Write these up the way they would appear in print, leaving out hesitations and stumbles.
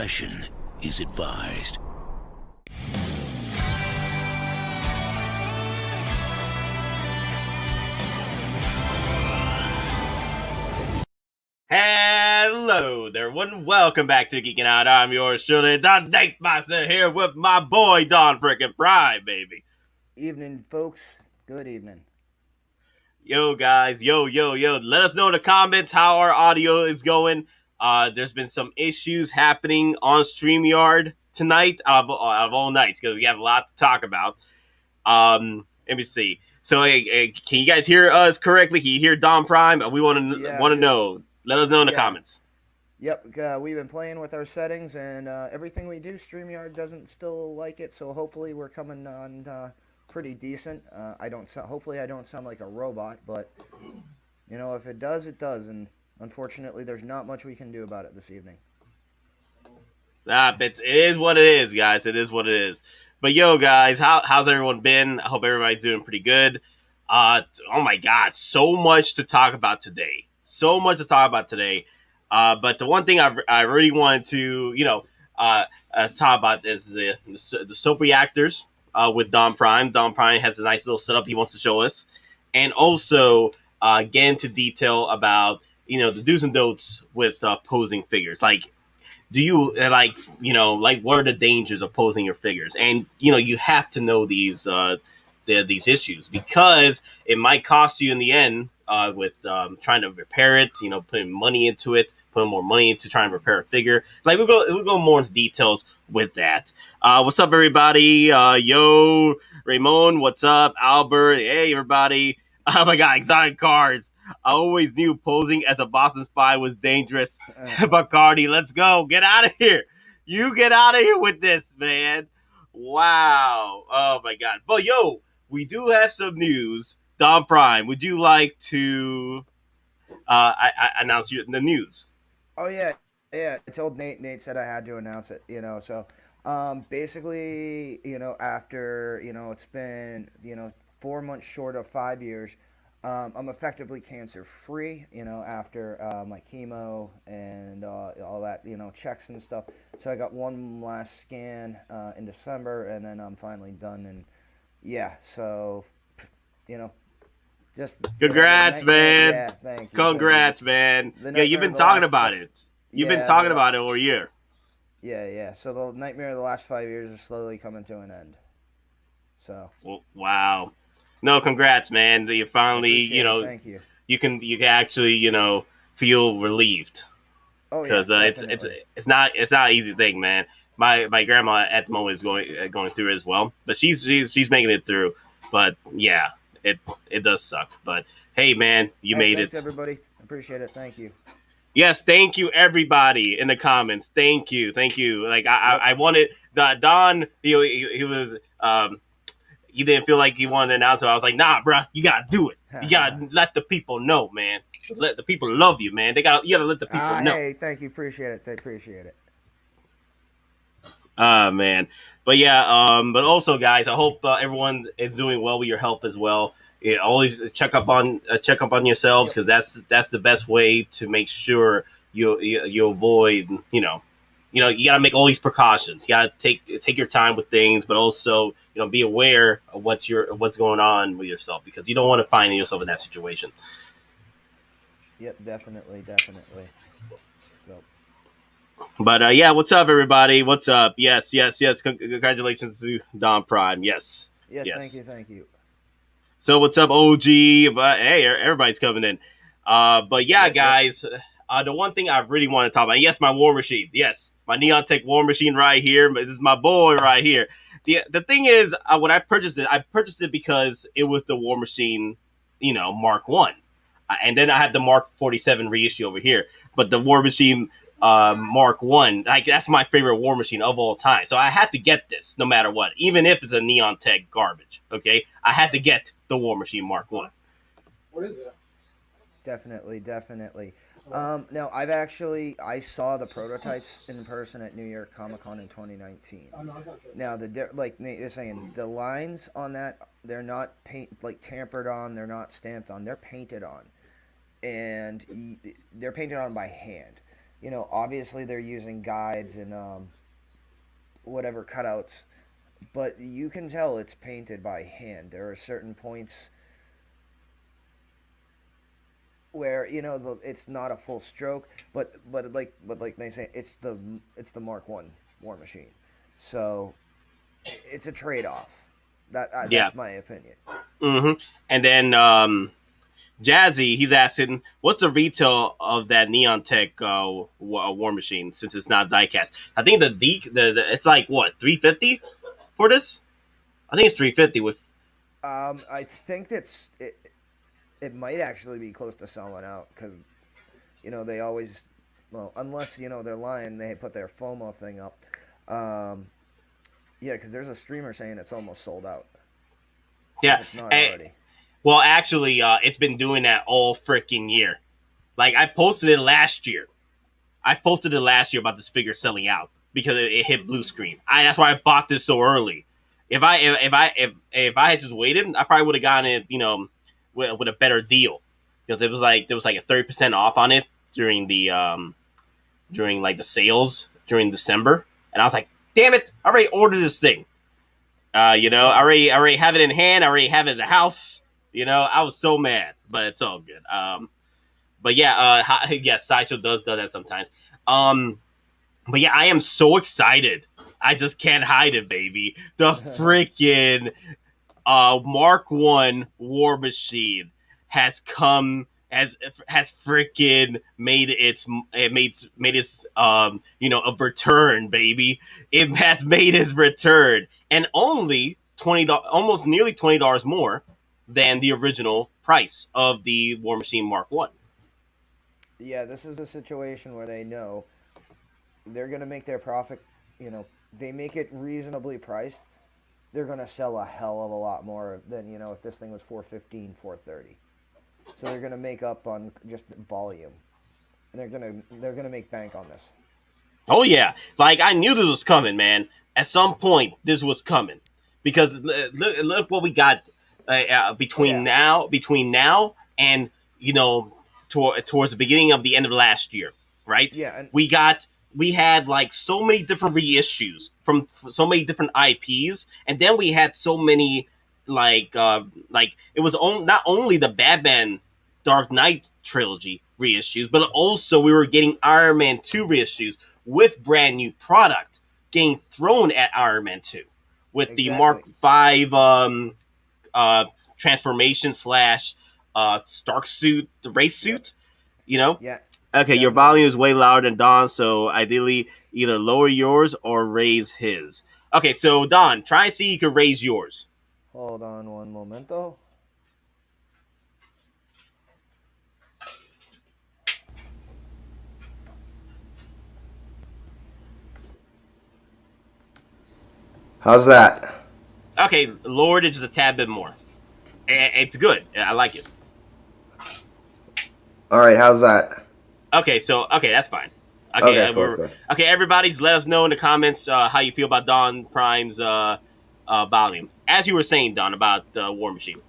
Caution is advised. Hello there, everyone. Welcome back to Geeking Out. I'm yours truly, Don Dankmaster, here with my boy Don Frickin' Prime, baby. Evening, folks. Good evening. Yo, guys. Yo. Let us know in the comments how our audio is going. There's been some issues happening on StreamYard tonight, out of all nights, because we have a lot to talk about. Let me see. So, hey, can you guys hear us correctly? Can you hear Don Prime? We want to know. Let us know in the comments. Yep, we've been playing with our settings, and everything we do, StreamYard doesn't still like it. So hopefully we're coming on pretty decent. Hopefully I don't sound like a robot, but you know, if it does, it does. And unfortunately, there's not much we can do about it this evening. It is what it is, guys. It is what it is. But yo, guys, how's everyone been? I hope everybody's doing pretty good. Oh my God, so much to talk about today. But the one thing I really wanted to, talk about is the Soap Reactors with Don Prime. Don Prime has a nice little setup he wants to show us. And also get into detail about, the do's and don'ts with posing figures. Like, do you, what are the dangers of posing your figures? And, you have to know these issues because it might cost you in the end with trying to repair it, putting money into it, putting more money into trying to repair a figure. Like we'll go more into details with that. What's up, everybody? Yo, Ramon, what's up? Albert, hey, everybody. Oh my God, exotic cards. I always knew posing as a Boston spy was dangerous. Bacardi, let's go. Get out of here. You get out of here with this, man. Wow. Oh my God. But yo, we do have some news. Don Prime, would you like to announce the news? Oh yeah. I told Nate. Nate said I had to announce it. So basically, after it's been 4 months short of 5 years, I'm effectively cancer free. After my chemo and all that checks and stuff. So I got one last scan in December, and then I'm finally done. And yeah, so just congrats, man. Yeah, thank you. Congrats, man. Yeah, you've been talking about it. You've been talking about it over a year. Yeah. So the nightmare of the last 5 years is slowly coming to an end. So. Well, wow. No, congrats, man. You finally, thank you. You can actually, feel relieved. Oh yeah. Because it's not an easy thing, man. My grandma at the moment is going through it as well, but she's making it through. But yeah, it does suck. But hey, man, you made thanks, it. Everybody, appreciate it. Thank you. Yes, thank you, everybody in the comments. Thank you. Like I wanted Don. He was he didn't feel like he wanted to announce it. I was like, nah, bro, you gotta do it. You gotta let the people know, man. Let the people love you, man. You gotta let the people know. Hey, thank you. Appreciate it. They appreciate it. Man. But yeah, but also, guys, I hope everyone is doing well with your health as well. Always check up on yourselves, because that's the best way to make sure you avoid you gotta make all these precautions. You gotta take your time with things, but also be aware of what's going on with yourself, because you don't want to find yourself in that situation. Yep, definitely. So. But yeah, what's up, everybody? What's up? Yes. Congratulations to Don Prime. Yes. Thank you. So what's up, OG? But hey, everybody's coming in. But yeah, guys, the one thing I really want to talk about, yes, my War Machine. Yes, my Neon Tech War Machine right here. This is my boy right here. The thing is, when I purchased it because it was the War Machine, Mark 1. And then I had the Mark 47 reissue over here. But the War Machine Mark 1, like, that's my favorite War Machine of all time. So I had to get this no matter what, even if it's a Neon Tech garbage. Okay, I had to get the War Machine Mark 1. What is it? Definitely. Now I saw the prototypes in person at New York Comic Con in 2019. Now like Nate is saying, the lines on that, they're not tampered on, they're not stamped on, they're painted on, and they're painted on by hand. obviously they're using guides and whatever cutouts, but you can tell it's painted by hand. There are certain points where it's not a full stroke, but like they say, it's the Mark One War Machine, so it's a trade off. Yeah. That's my opinion. And then Jazzy, he's asking, what's the retail of that Neon Tech War Machine since it's not diecast? I think it's like what, 350 for this? I think it's 350 with. I think it might actually be close to selling out because they always, well, unless they're lying, they put their FOMO thing up. Yeah, because there's a streamer saying it's almost sold out. Yeah, it's not already. Well, actually, it's been doing that all freaking year. Like, I posted it last year. About this figure selling out because it hit blue screen. That's why I bought this so early. If I had just waited, I probably would have gotten it, with a better deal, because there was like a 30% off on it during the sales during December, and I was like, damn it, I already ordered this thing. I already have it in hand. I already have it in the house. I was so mad, but it's all good. But yeah, yes, Sideshow does that sometimes. But yeah, I am so excited. I just can't hide it, baby. The freaking Mark One War Machine has freaking made its a return, baby. It has made its return, and only almost nearly $20 more than the original price of the War Machine Mark One. Yeah, this is a situation where they know they're gonna make their profit. They make it reasonably priced. They're gonna sell a hell of a lot more than if this thing was $415, $430. So they're gonna make up on just volume, and they're gonna make bank on this. Oh yeah, like I knew this was coming, man. At some point, this was coming because look what we got between now and towards the beginning of the end of last year, right? Yeah, and we had like so many different reissues from so many different IPs, and then we had so many like it was not only the Batman Dark Knight trilogy reissues, but also we were getting Iron Man 2 reissues with brand new product getting thrown at Iron Man 2 with the Mark V transformation / Stark suit, the race suit, Yeah. Okay, your volume is way louder than Don, so ideally either lower yours or raise his. Okay, so Don, try and see you can raise yours. Hold on one momento. How's that? Okay, lowered it just a tad bit more. It's good. I like it. All right, how's that? Okay, that's fine. Okay, cool. Okay, everybody, just let us know in the comments how you feel about Don Prime's volume. As you were saying, Don, about War Machine.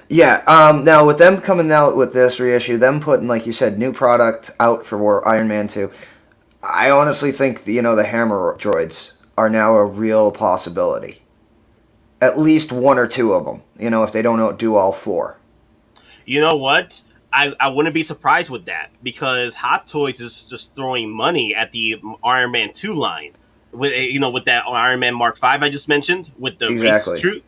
Yeah. Now with them coming out with this reissue, them putting, like you said, new product out for Iron Man 2, I honestly think the hammer droids are now a real possibility. At least one or two of them. If they don't do all four. You know what? I wouldn't be surprised with that because Hottoys is just throwing money at the Iron Man 2 line with that Iron Man Mark V I just mentioned with the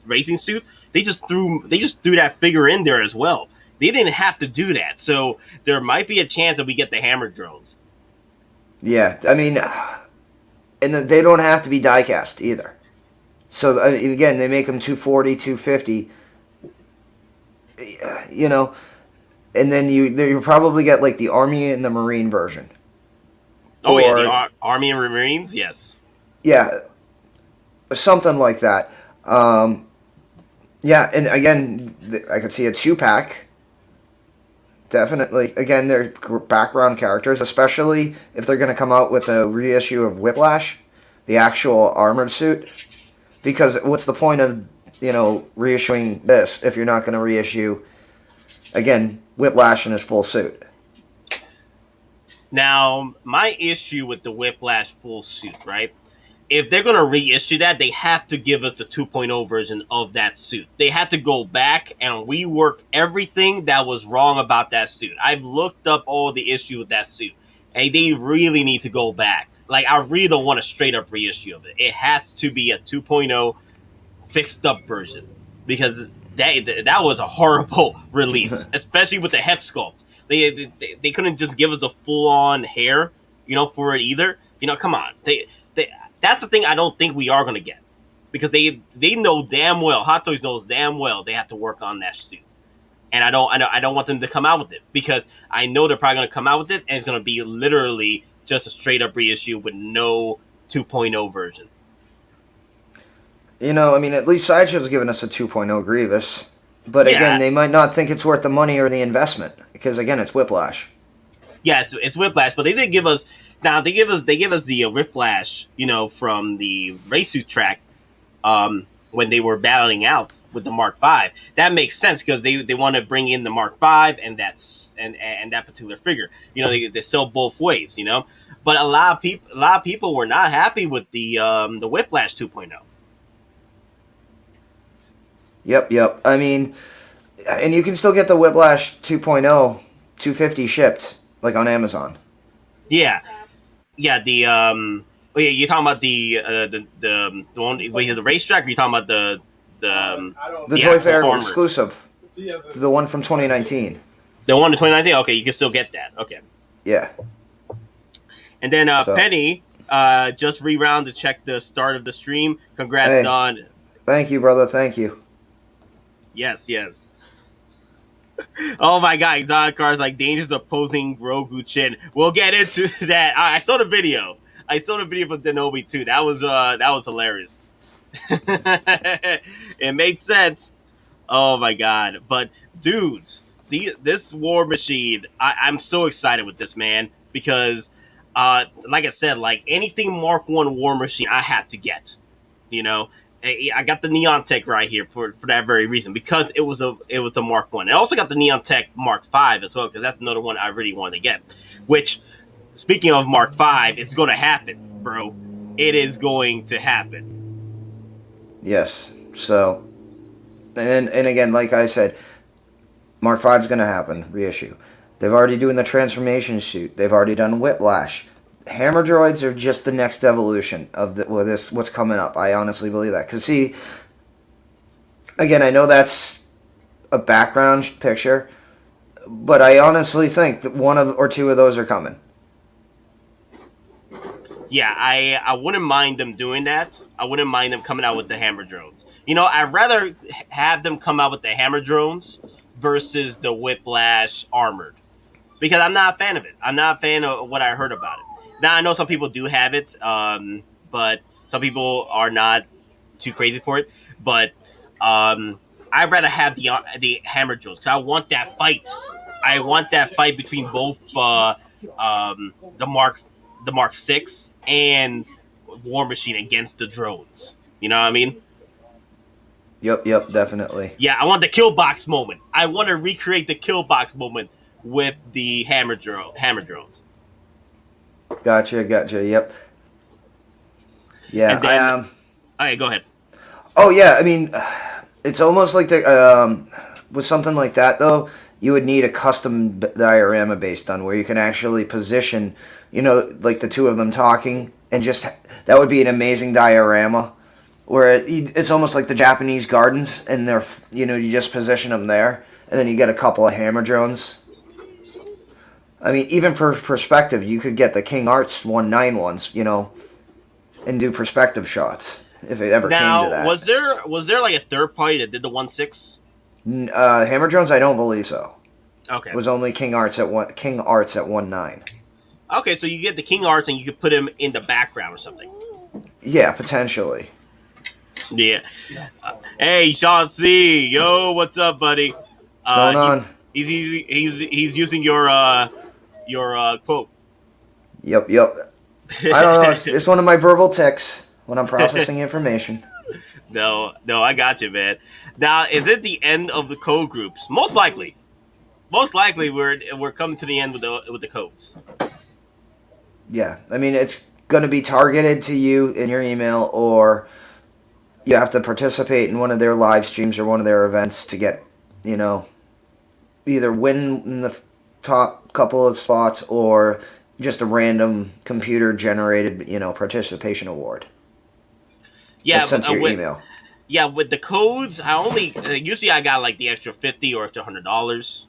racing suit. They just threw that figure in there as well. They didn't have to do that, so there might be a chance that we get the hammer drones. Yeah, I mean, and they don't have to be diecast either. So again, they make them 240, 250. And then you probably get like the Army and the Marine version. Oh, yeah, the Army and Marines, yes. Yeah, something like that. Yeah, and again, I could see a 2-pack. Definitely. Again, they're background characters, especially if they're going to come out with a reissue of Whiplash, the actual armored suit. Because what's the point of, reissuing this if you're not going to reissue, again, Whiplash in his full suit? Now, my issue with the Whiplash full suit, right? If they're gonna reissue that, they have to give us the 2.0 version of that suit. They had to go back and rework everything that was wrong about that suit. I've looked up all the issues with that suit, and they really need to go back. Like, I really don't want a straight up reissue of it. It has to be a 2.0 fixed up version because that was a horrible release, especially with the head sculpt. They couldn't just give us the full on hair, for it either. Come on, they that's the thing I don't think we are gonna get because they know damn well, Hottoys knows damn well they have to work on that suit, and I don't want them to come out with it because I know they're probably gonna come out with it and it's gonna be literally just a straight up reissue with no 2.0 version. I mean, at least Sideshow's given us a 2.0 Grievous. But again, Yeah. they might not think it's worth the money or the investment because again, it's Whiplash. Yeah, it's Whiplash, but they did give us now they give us the Whiplash, from the Reissue track, when they were battling out with the Mark V. That makes sense because they want to bring in the Mark V and that particular figure. They sell both ways, But a lot of people were not happy with the Whiplash 2.0. Yep. I mean, and you can still get the Whiplash 2.0 250 shipped like on Amazon. Yeah. Yeah, you're talking about the one with the racetrack, or you talking about The Toy Fair exclusive, the one from 2019. The one in 2019. Okay, you can still get that. Okay. Yeah. And then Penny just rewound to check the start of the stream. Congrats, Hey, Don. Thank you, brother. Thank you. Yes. Oh my god, exotic cars like dangers of posing Grogu Chin. We'll get into that. I saw the video. I saw the video for Denobi too. That was hilarious. It made sense. Oh my god. But dudes, this War Machine, I'm so excited with this, man, because like I said, like anything Mark 1 War Machine I had to get. I got the Neon Tech right here for that very reason because it was the Mark 1. I also got the Neon Tech Mark 5 as well because that's another one I really wanted to get. Which, speaking of Mark 5, it's going to happen, bro. It is going to happen. Yes. So, and again, like I said, Mark 5 is going to happen, reissue. They've already doing the transformation suit. They've already done Whiplash. Hammer droids are just the next evolution of what's coming up. I honestly believe that. Because, see, again, I know that's a background picture, but I honestly think that one or two of those are coming. Yeah, I wouldn't mind them doing that. I wouldn't mind them coming out with the hammer drones. I'd rather have them come out with the hammer drones versus the Whiplash armored. Because I'm not a fan of it. I'm not a fan of what I heard about it. Now, I know some people do have it, but some people are not too crazy for it. But I'd rather have the hammer drones because I want that fight. I want that fight between both the Mark 6 and War Machine against the drones. You know what I mean? Yep, definitely. Yeah, I want the kill box moment. I want to recreate the kill box moment with the hammer drones. Gotcha. Yep. Yeah. And then, okay, go ahead. Oh yeah, I mean, it's almost like with something like that though, you would need a custom diorama based on where you can actually position, like the two of them talking, and just that would be an amazing diorama, where it's almost like the Japanese gardens, and they're you just position them there, and then you get a couple of hammer drones. I mean, even for perspective, you could get the King Arts 1.9 ones, and do perspective shots if it ever came to that. Was there like a third party that did the 1.6? Hammer drones, I don't believe so. Okay. It was only King Arts at 1.9. Okay, so you get the King Arts and you could put him in the background or something. Yeah, potentially. Yeah. Hey, Sean C. Yo, what's up, buddy? What's going on? He's using your quote. Yep. I don't know. It's one of my verbal tics when I'm processing information. No, I got you, man. Now, is it the end of the code groups? Most likely, we're coming to the end with the codes. Yeah, I mean, it's going to be targeted to you in your email, or you have to participate in one of their live streams or one of their events to get, you know, either win in the top couple of spots or just a random computer generated, participation award. Yeah, That's sent to your with email. with the codes, I only usually I got like the extra 50 or extra $100.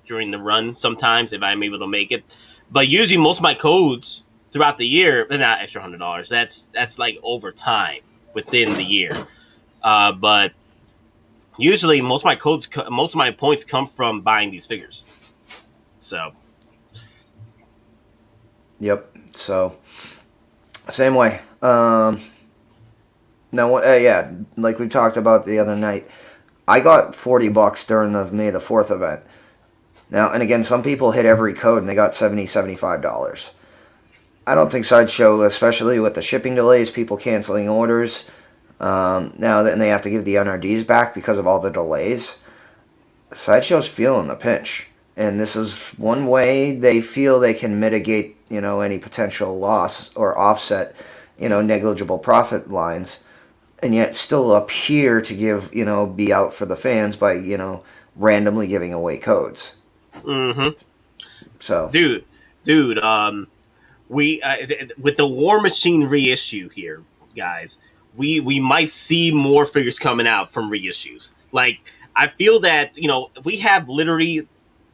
During the run sometimes if I'm able to make it. But usually most of my codes throughout the year, they're not extra $100. That's like over time within the year. But usually most of my points come from buying these figures. So Yep. So, same way. Now, yeah, like we talked about the other night, I got $40 during the May the 4th event. Now, and again, some people hit every code and they got $75. I don't think Sideshow, especially with the shipping delays, people canceling orders, now then they have to give the NRDs back because of all the delays. Sideshow's feeling the pinch. And this is one way they feel they can mitigate, any potential loss or offset, negligible profit lines, and yet still appear to give, be out for the fans by, randomly giving away codes. mm-hmm. So, dude, we with the War Machine reissue here, guys, we might see more figures coming out from reissues. Like I feel that we have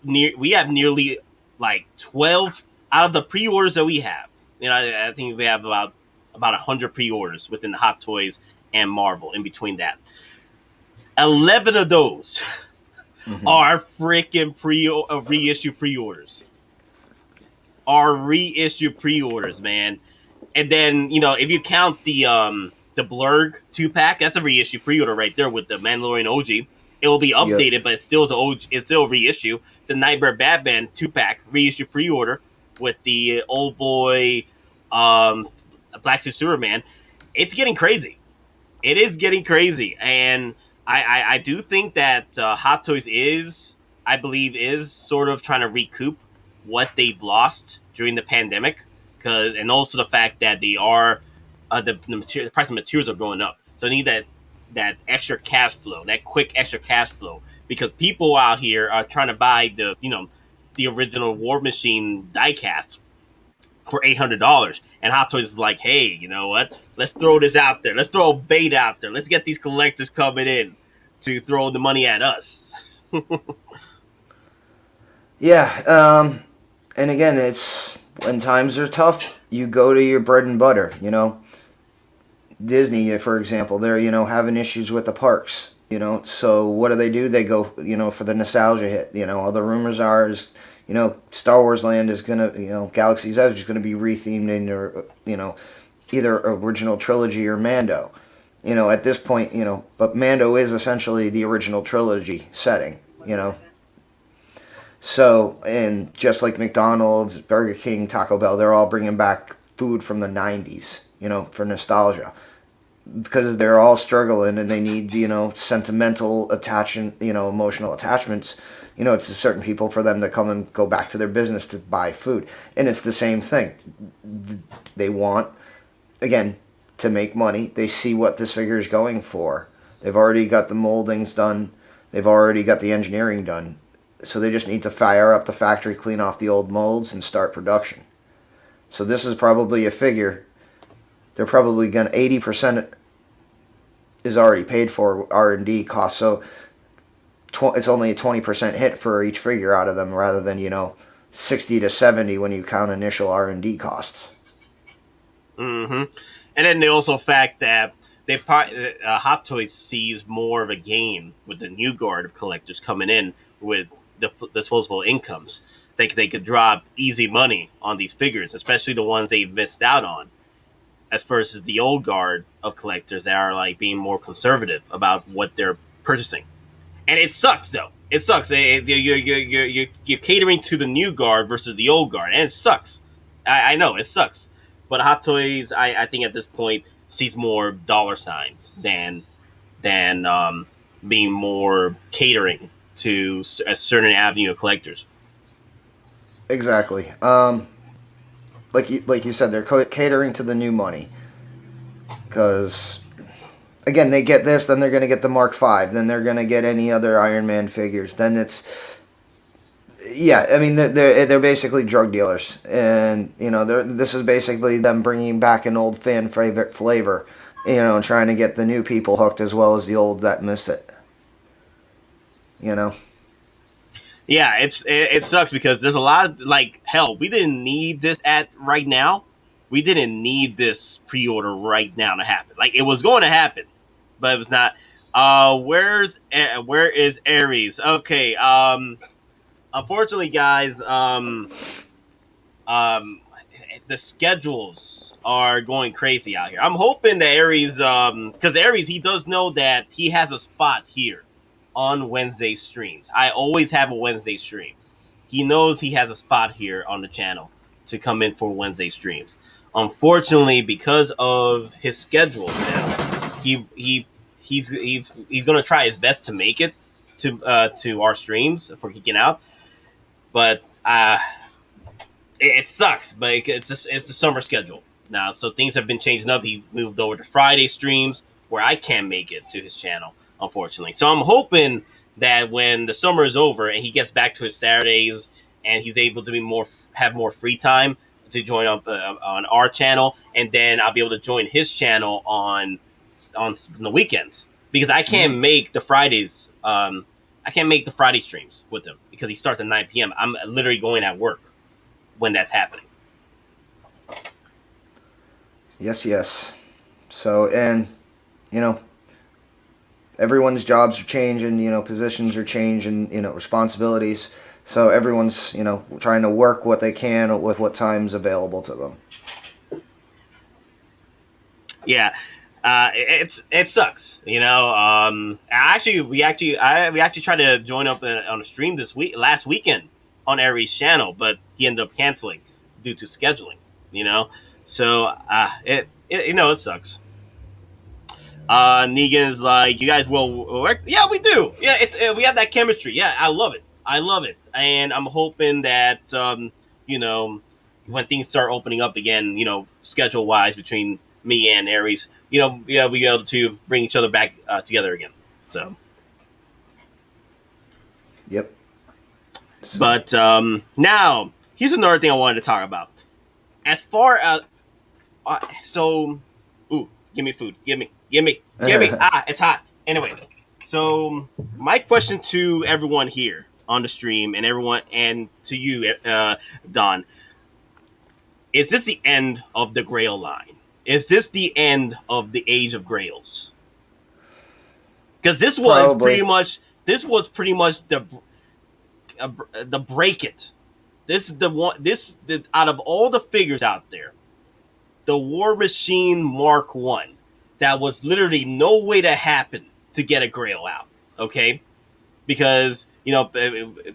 nearly like 12 out of the pre-orders that we have. I think we have about 100 pre-orders within the Hot Toys and Marvel. In between that, 11 of those are freaking reissue pre-orders. Are reissue pre-orders, man. And then if you count the Blurg 2-pack, that's a reissue pre-order right there with the Mandalorian OG. It will be updated, yep. but it's still a reissue. The Nightmare Batman 2-pack reissue pre-order with the old boy Black Suit Superman. It's getting crazy. It is getting crazy, and I do think that Hot Toys I believe, is sort of trying to recoup what they've lost during the pandemic, and also the fact that they are the price of materials are going up, so they need that extra cash flow, that quick extra cash flow, because people out here are trying to buy the original War Machine diecast for $800, and Hot Toys is like, hey, you know what? Let's throw this out there. Let's throw a bait out there. Let's get these collectors coming in to throw the money at us. Yeah, and again, it's when times are tough, you go to your bread and butter. Disney, for example, they're having issues with the parks. So what do? They go for the nostalgia hit. All the rumors are is Star Wars Land is gonna Galaxy's Edge is gonna be rethemed into either original trilogy or Mando. At this point, but Mando is essentially the original trilogy setting. So, and just like McDonald's, Burger King, Taco Bell, they're all bringing back food from the 90s, for nostalgia. Because they're all struggling and they need, sentimental attachment, emotional attachments, to certain people for them to come and go back to their business to buy food. And it's the same thing. They want, again, to make money. They see what this figure is going for. They've already got the moldings done. They've already got the engineering done. So they just need to fire up the factory, clean off the old molds, and start production. So this is probably a figure. They're probably going to 80% is already paid for R&D costs. So it's only a 20% hit for each figure out of them, rather than 60 to 70 when you count initial R&D costs. Mm-hmm. And then they also fact that Hot Toys sees more of a gain with the new guard of collectors coming in with the disposable incomes. They could drop easy money on these figures, especially the ones they missed out on, as versus the old guard of collectors that are like being more conservative about what they're purchasing. And it sucks, though. It sucks. You're catering to the new guard versus the old guard, and it sucks. I know it sucks, but Hot Toys, I think at this point sees more dollar signs than being more catering to a certain avenue of collectors. Exactly. like you said, they're catering to the new money. Because again, they get this, then they're going to get the Mark V, then they're going to get any other Iron Man figures. Then it's yeah. I mean, they're basically drug dealers, and this is basically them bringing back an old fan favorite flavor, and trying to get the new people hooked as well as the old that miss it. Yeah, it sucks because there's a lot of hell. We didn't need this at right now. We didn't need this pre-order right now to happen. It was going to happen, but it was not. Where is Ares? Okay. Unfortunately, guys, the schedules are going crazy out here. I'm hoping that Ares, because Ares, he does know that he has a spot here on Wednesday streams. I always have a Wednesday stream. He knows he has a spot here on the channel to come in for Wednesday streams. Unfortunately, because of his schedule now, he's gonna try his best to make it to our streams for Geeking Out, but it sucks. But it's the summer schedule now, so things have been changing up. He moved over to Friday streams where I can't make it to his channel, unfortunately. So I'm hoping that when the summer is over and he gets back to his Saturdays and he's able to have more free time to join up on our channel, and then I'll be able to join his channel on the weekends, because I can't make the Fridays. I can't make the Friday streams with him because he starts at 9 p.m. I'm literally going at work when that's happening. Yes. So, and everyone's jobs are changing. Positions are changing. Responsibilities. So everyone's, trying to work what they can with what time's available to them. Yeah, it sucks. We actually tried to join up on a stream last weekend on Aries' channel, but he ended up canceling due to scheduling. So it sucks. Negan's like, you guys will work? Yeah, we do. Yeah, we have that chemistry. Yeah, I love it, and I'm hoping that when things start opening up again, schedule wise between me and Aries, we'll be able to bring each other back together again. So, yep. But now here's another thing I wanted to talk about. As far as give me food. Give me. It's hot. Anyway, so my question to everyone here on the stream and to you, Don, is this the end of the Grail line? Is this the end of the Age of Grails? Because this was pretty much the break it. This is the one. Out of all the figures out there, the War Machine Mark I, that was literally no way to happen to get a Grail out. Okay, because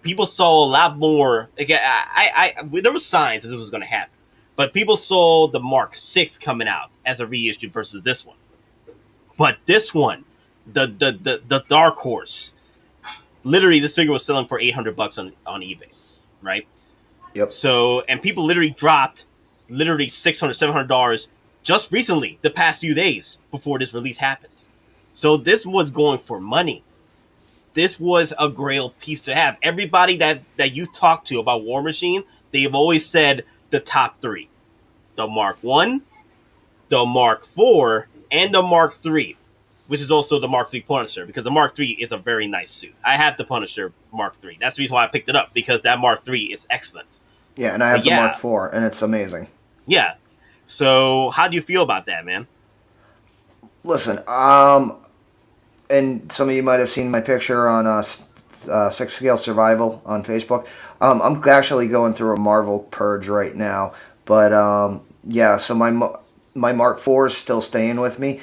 people saw a lot more. Again, there were signs that it was going to happen, but people saw the Mark VI coming out as a reissue versus this one. But this one, the Dark Horse, literally, this figure was selling for $800 on eBay, right? Yep. So, and people literally dropped $600, $700 just recently, the past few days before this release happened. So this was going for money. This was a Grail piece to have. Everybody that you talk to about War Machine, they've always said the top three: the Mark I, the Mark IV, and the Mark III, which is also the Mark III Punisher, because the Mark III is a very nice suit. I have the Punisher Mark III. That's the reason why I picked it up, because that Mark III is excellent. Yeah, and I have the Mark IV, and it's amazing. Yeah. So, how do you feel about that, man? Listen, and some of you might have seen my picture on 6 Scale Survival on Facebook. I'm actually going through a Marvel purge right now, but so my Mark IV is still staying with me.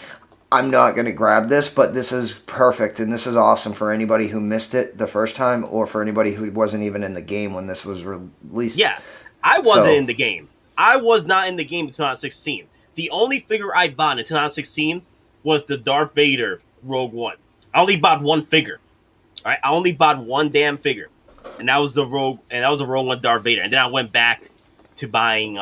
I'm not going to grab this, but this is perfect, and this is awesome for anybody who missed it the first time, or for anybody who wasn't even in the game when this was released. Yeah, I wasn't in the game. I was not in the game in 2016. The only figure I bought in 2016 was the Darth Vader Rogue One. I only bought one figure. All right, I only bought one damn figure, and that was the Rogue One Darth Vader. And then I went back to buying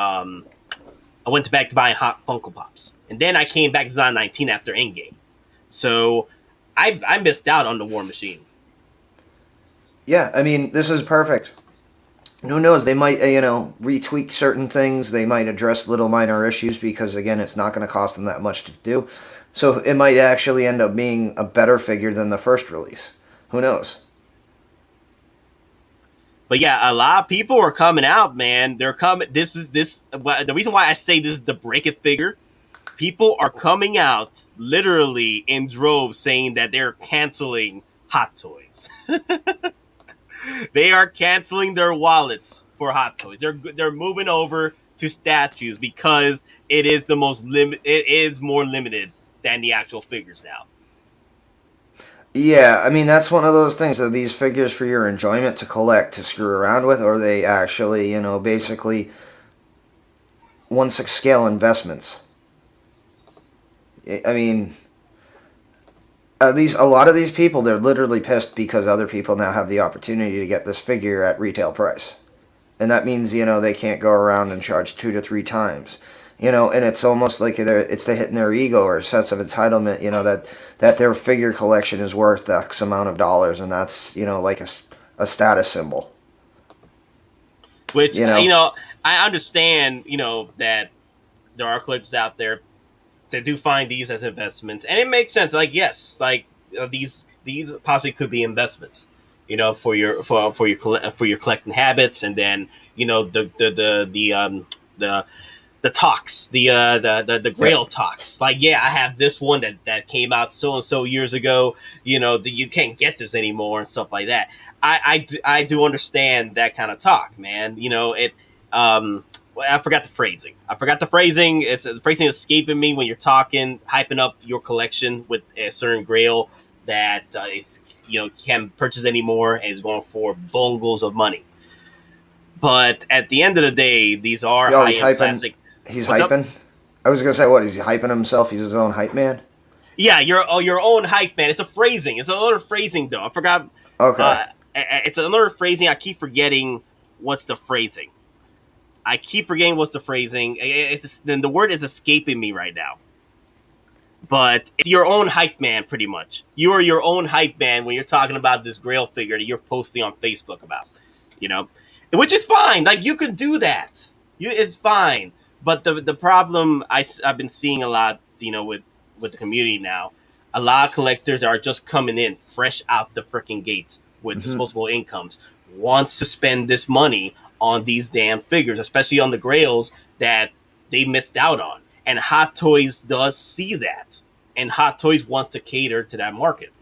I went back to buying Hot Funko Pops, and then I came back in 2019 after EndGame. So I missed out on the War Machine. Yeah, I mean, this is perfect. Who knows? They might, retweak certain things. They might address little minor issues because, again, it's not going to cost them that much to do. So it might actually end up being a better figure than the first release. Who knows? But yeah, a lot of people are coming out, man. They're coming. The reason why I say this is the break it figure. People are coming out literally in droves saying that they're canceling Hot Toys. They are canceling their wallets for Hot Toys. They're moving over to statues because it is the most limit. It is more limited than the actual figures now. Yeah, I mean, that's one of those things. Are these figures for your enjoyment to collect, to screw around with, or are they actually, basically one-6 scale investments? I mean, a lot of these people, they're literally pissed because other people now have the opportunity to get this figure at retail price. And that means, they can't go around and charge 2 to 3 times. And it's almost like it's the hitting their ego or a sense of entitlement, that their figure collection is worth X amount of dollars, and that's, like a status symbol. Which, I understand, that there are collectors out there that do find these as investments, and it makes sense. Like, yes, like these possibly could be investments, for your collecting habits, and then the talks, the Grail talks. Like, yeah, I have this one that came out so and so years ago. You can't get this anymore and stuff like that. I do understand that kind of talk, man. I forgot the phrasing. It's the phrasing escaping me when you're talking, hyping up your collection with a certain Grail that can't purchase anymore and is going for bungles of money. But at the end of the day, these are high-end plastic. He's hyping? I was going to say, what, is he hyping himself? He's his own hype man? Yeah, your own hype man. It's a phrasing. It's another phrasing, though. I forgot. Okay. It's another phrasing. I keep forgetting what's the phrasing. Then the word is escaping me right now. But it's your own hype man, pretty much. You are your own hype man when you're talking about this Grail figure that you're posting on Facebook about. Which is fine. Like, you can do that. It's fine. But the problem I've been seeing a lot, with the community now, a lot of collectors are just coming in fresh out the freaking gates with disposable incomes, wants to spend this money on these damn figures, especially on the Grails that they missed out on. And Hot Toys does see that. And Hot Toys wants to cater to that market.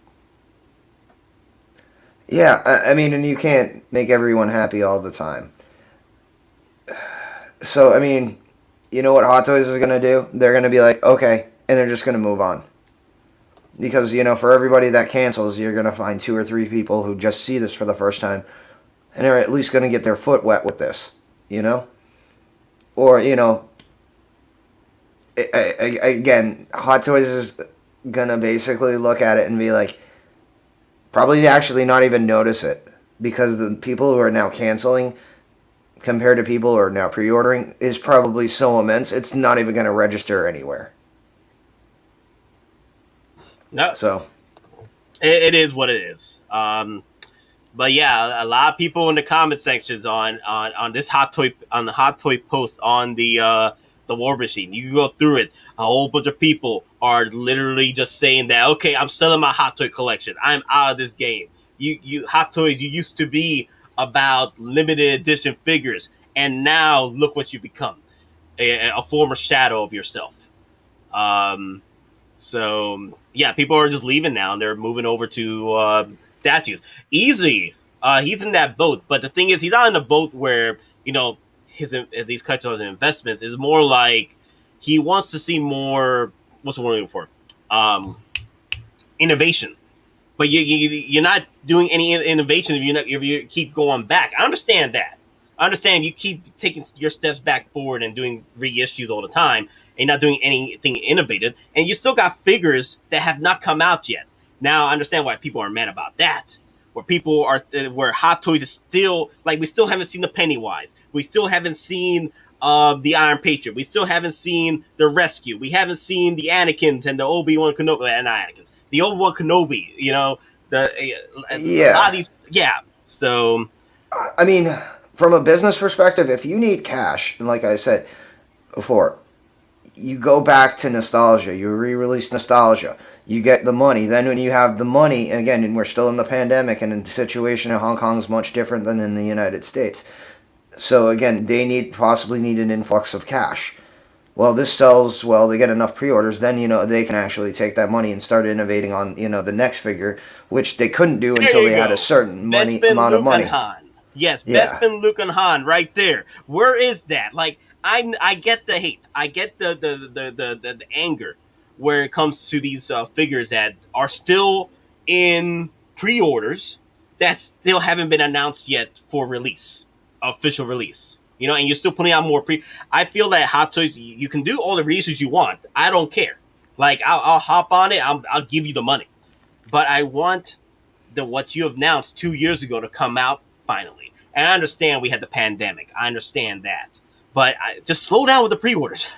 Yeah, I mean, and you can't make everyone happy all the time. So, I mean, you know what Hot Toys is going to do? They're going to be like, okay, and they're just going to move on. Because, for everybody that cancels, you're going to find 2 or 3 people who just see this for the first time, and they're at least going to get their foot wet with this, Or, again, Hot Toys is going to basically look at it and be like, probably actually not even notice it, because the people who are now canceling compared to people who are now pre-ordering is probably so immense, it's not even going to register anywhere. No. So it is what it is. But yeah, a lot of people in the comment sections on this the Hot Toy post on the War Machine. You go through it. A whole bunch of people are literally just saying that, okay, I'm selling my Hot Toy collection. I'm out of this game. You Hot Toys, you used to be about limited edition figures, and now look what you become. A former shadow of yourself. So yeah, people are just leaving now, and they're moving over to statues. Easy, he's in that boat, but the thing is, he's not in a boat where these collectors and investments is more like he wants to see more. What's the word I'm looking for? Innovation. But you're not doing any innovation if you keep going back. I understand that. I understand you keep taking your steps back forward and doing reissues all the time, and not doing anything innovative, and you still got figures that have not come out yet. Now I understand why people are mad about that. Where Hot Toys is still, like, we still haven't seen the Pennywise. We still haven't seen the Iron Patriot. We still haven't seen the Rescue. We haven't seen the Anakins and the Obi-Wan Kenobi. Not Anakins. The Obi-Wan Kenobi. You know, a lot of Yeah. these. Yeah. So I mean, from a business perspective, if you need cash, and like I said before, you go back to nostalgia. You re-release nostalgia. You get the money. Then when you have the money, and again, and we're still in the pandemic, and the situation in Hong Kong is much different than in the United States. So again, they possibly need an influx of cash. Well, this sells well. They get enough pre-orders. Then they can actually take that money and start innovating on the next figure, which they couldn't do there until you they had go. a certain Bespin, amount of Luke, and money. Han. Yes, Yeah. Bespin, Luke, and Han, right there. Where is that? Like, I get the hate. I get the anger where it comes to these figures that are still in pre-orders that still haven't been announced yet for release, official release. You know, and you're still putting out more pre. I feel that Hottoys, you can do all the reissues you want. I don't care. Like, I'll hop on it. I'll give you the money, but I want what you announced 2 years ago to come out finally. And I understand we had the pandemic. I understand that, but just slow down with the pre-orders.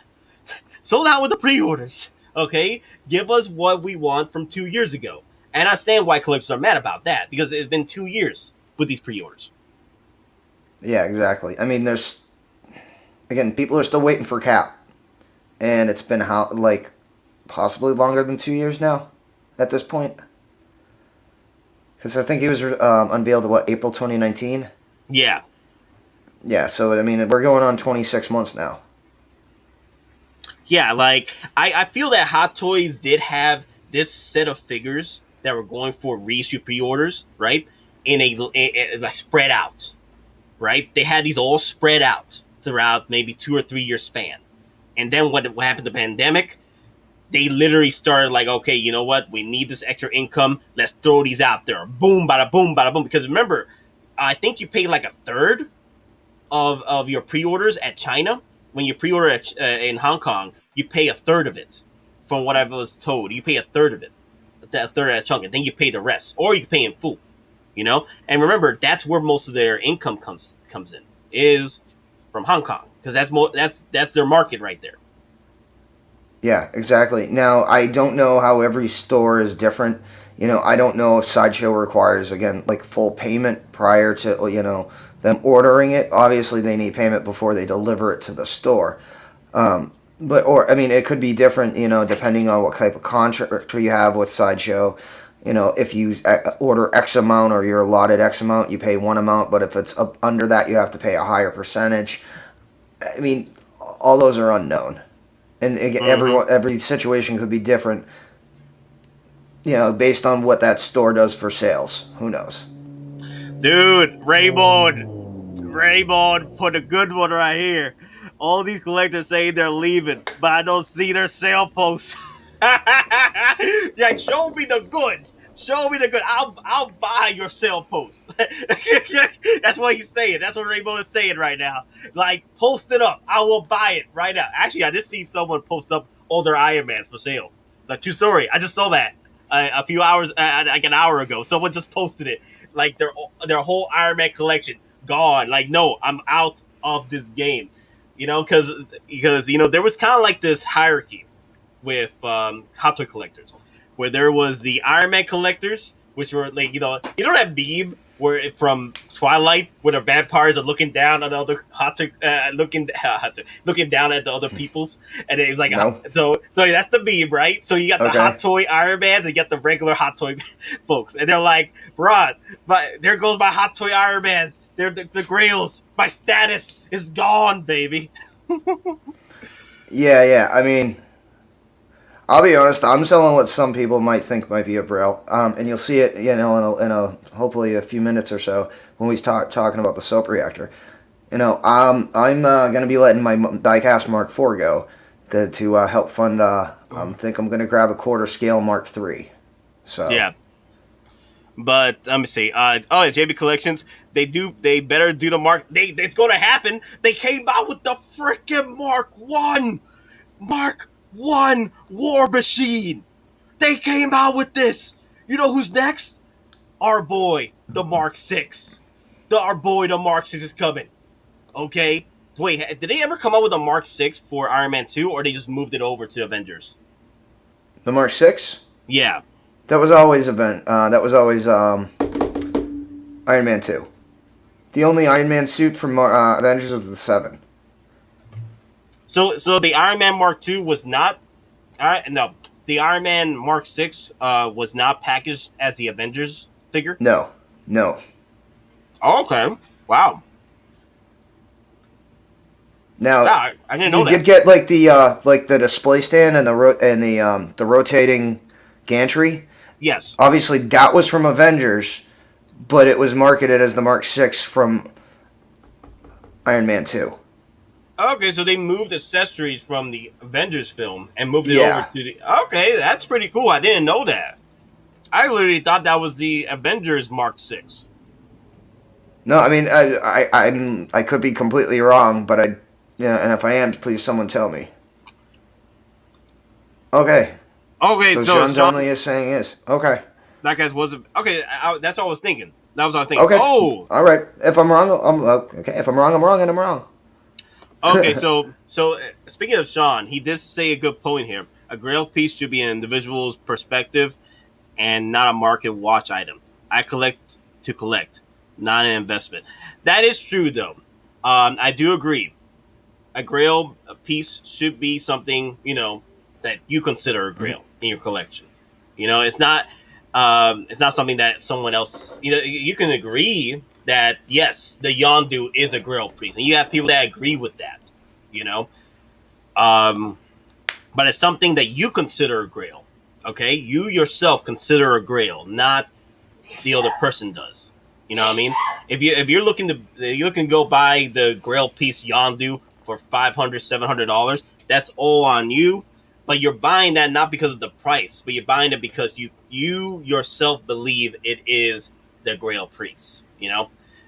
Slow down with the pre-orders. Okay, give us what we want from 2 years ago. And I understand why collectors are mad about that because it's been 2 years with these pre-orders. Yeah, exactly. I mean, again, people are still waiting for Cap, and it's been possibly longer than 2 years now, at this point. Because I think he was unveiled April 2019. Yeah. Yeah, so I mean, we're going on 26 months now. Yeah, like I feel that Hot Toys did have this set of figures that were going for reissue pre-orders, right? In like spread out, right? They had these all spread out throughout maybe 2 or 3 year span, and then what happened? The pandemic. They literally started like, okay, you know what? We need this extra income. Let's throw these out there. Boom, bada boom, bada boom. Because remember, I think you pay like a third of your pre-orders at China. When you pre-order in Hong Kong, you pay a third of it. From what I was told, you pay a third of it, a third of that chunk, and then you pay the rest, or you can pay in full. You know, and remember that's where most of their income comes in is from Hong Kong because that's their market right there. Yeah, exactly. Now, I don't know how every store is different. I don't know if Sideshow requires, again, like full payment prior to, them ordering it. Obviously, they need payment before they deliver it to the store. It could be different, depending on what type of contract you have with Sideshow. If you order X amount or you're allotted X amount, you pay one amount, but if it's up under that, you have to pay a higher percentage. I mean, all those are unknown. And again, every situation could be different, based on what that store does for sales. Who knows? Dude, Raymond put a good one right here. All these collectors say they're leaving, but I don't see their sale posts. Like, show me the goods. Show me the goods. I'll buy your sale posts. That's what he's saying. That's what Rainbow is saying right now. Like, post it up. I will buy it right now. Actually, I just seen someone post up all their Iron Mans for sale. Like, true story. I just saw that a few hours, like an hour ago. Someone just posted it. Like, their whole Iron Man collection gone. Like, no, I'm out of this game. Because there was kind of like this hierarchy with Hot Toy collectors, where there was the Iron Man collectors, which were like that meme where from Twilight, where the vampires are looking down on the other Hot Toy, looking down at the other peoples, and it was like No. so that's the meme, right? So you got the Okay. Hot Toy Iron Mans, and you got the regular Hot Toy folks, and they're like, "Bruh, but there goes my Hot Toy Iron Mans. They're the Grails. My status is gone, baby." Yeah. I mean, I'll be honest. I'm selling what some people might think might be a Braille, and you'll see it, in a hopefully a few minutes or so when we talking about the Soap Reactor. I'm gonna be letting my Diecast Mark IV go to help fund. I think I'm gonna grab a quarter scale Mark III. So yeah. But let me see. JB Collections, they better do the Mark. It's going to happen. They came out with the freaking Mark 1. Mark 1 War Machine. They came out with this. You know who's next? Our boy, the Mark 6. Our boy, the Mark 6 is coming. Okay? Wait, did they ever come up with a Mark 6 for Iron Man 2, or they just moved it over to Avengers? The Mark 6? Yeah. That was always Iron Man 2. The only Iron Man suit from Avengers was the 7. So the Iron Man Mark 2 was not. No, the Iron Man Mark 6 was not packaged as the Avengers figure. No. Oh, okay. Wow. Now, I didn't know that. You did get like the display stand and the rotating gantry. Yes. Obviously, that was from Avengers, but it was marketed as the Mark 6 from Iron Man 2. Okay, so they moved accessories from the Avengers film and moved it over to the. Okay, that's pretty cool. I didn't know that. I literally thought that was the Avengers Mark 6. No, I mean I could be completely wrong, but and if I am, please someone tell me. Okay. Okay, so Sean Donnelly is saying is okay. That guy wasn't okay. That's what I was thinking. That was what I was thinking. Okay. Oh, all right. If I'm wrong, I'm okay. If I'm wrong, I'm wrong, and I'm wrong. Okay, so speaking of Sean, he did say a good point here. A Grail piece should be an individual's perspective and not a market watch item. I collect to collect, not an investment. That is true, though. I do agree. A Grail piece should be something that you consider a Grail in your collection. It's not something that someone else. You can agree that yes, the Yondu is a Grail piece, and you have people that agree with that. But it's something that you consider a Grail. Okay, you yourself consider a Grail, not the other person does. You know what I mean? If you're looking to go buy the Grail piece Yondu for $500, $700, that's all on you. But you're buying that not because of the price, but you're buying it because you yourself believe it is the Grail piece.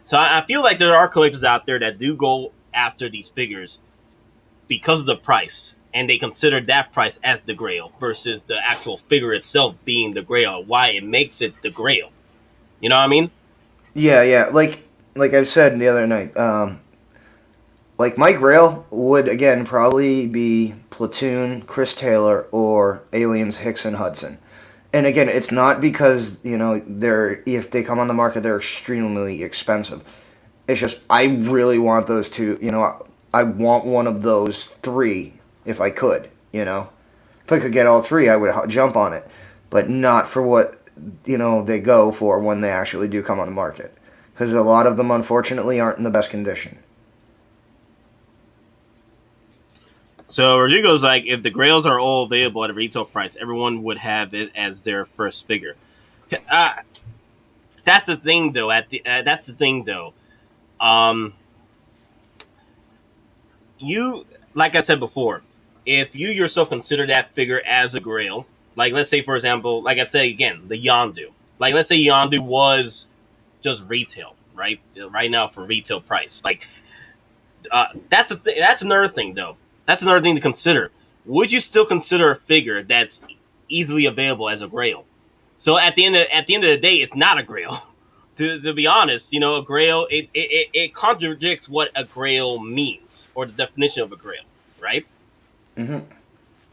So I feel like there are collectors out there that do go after these figures because of the price, and they consider that price as the Grail versus the actual figure itself being the Grail. Why it makes it the Grail. You know what I mean? Yeah. Like I said the other night, like my Grail would again probably be Platoon, Chris Taylor, or Aliens Hicks and Hudson. And again, it's not because if they come on the market they're extremely expensive. It's just I really want those two. I want one of those three if I could. If I could get all three, I would jump on it, but not for what they go for when they actually do come on the market, because a lot of them unfortunately aren't in the best condition. So Rodrigo's like, if the Grails are all available at a retail price, everyone would have it as their first figure. That's the thing, though. You, like I said before, if you yourself consider that figure as a Grail, like let's say, for example, like I said again, the Yondu. Like let's say Yondu was just retail, right? Right now for retail price. Like that's another thing, though. That's another thing to consider. Would you still consider a figure that's easily available as a Grail? So at the end of the day, it's not a Grail. To be honest, a Grail it contradicts what a Grail means or the definition of a Grail, right? Mm-hmm.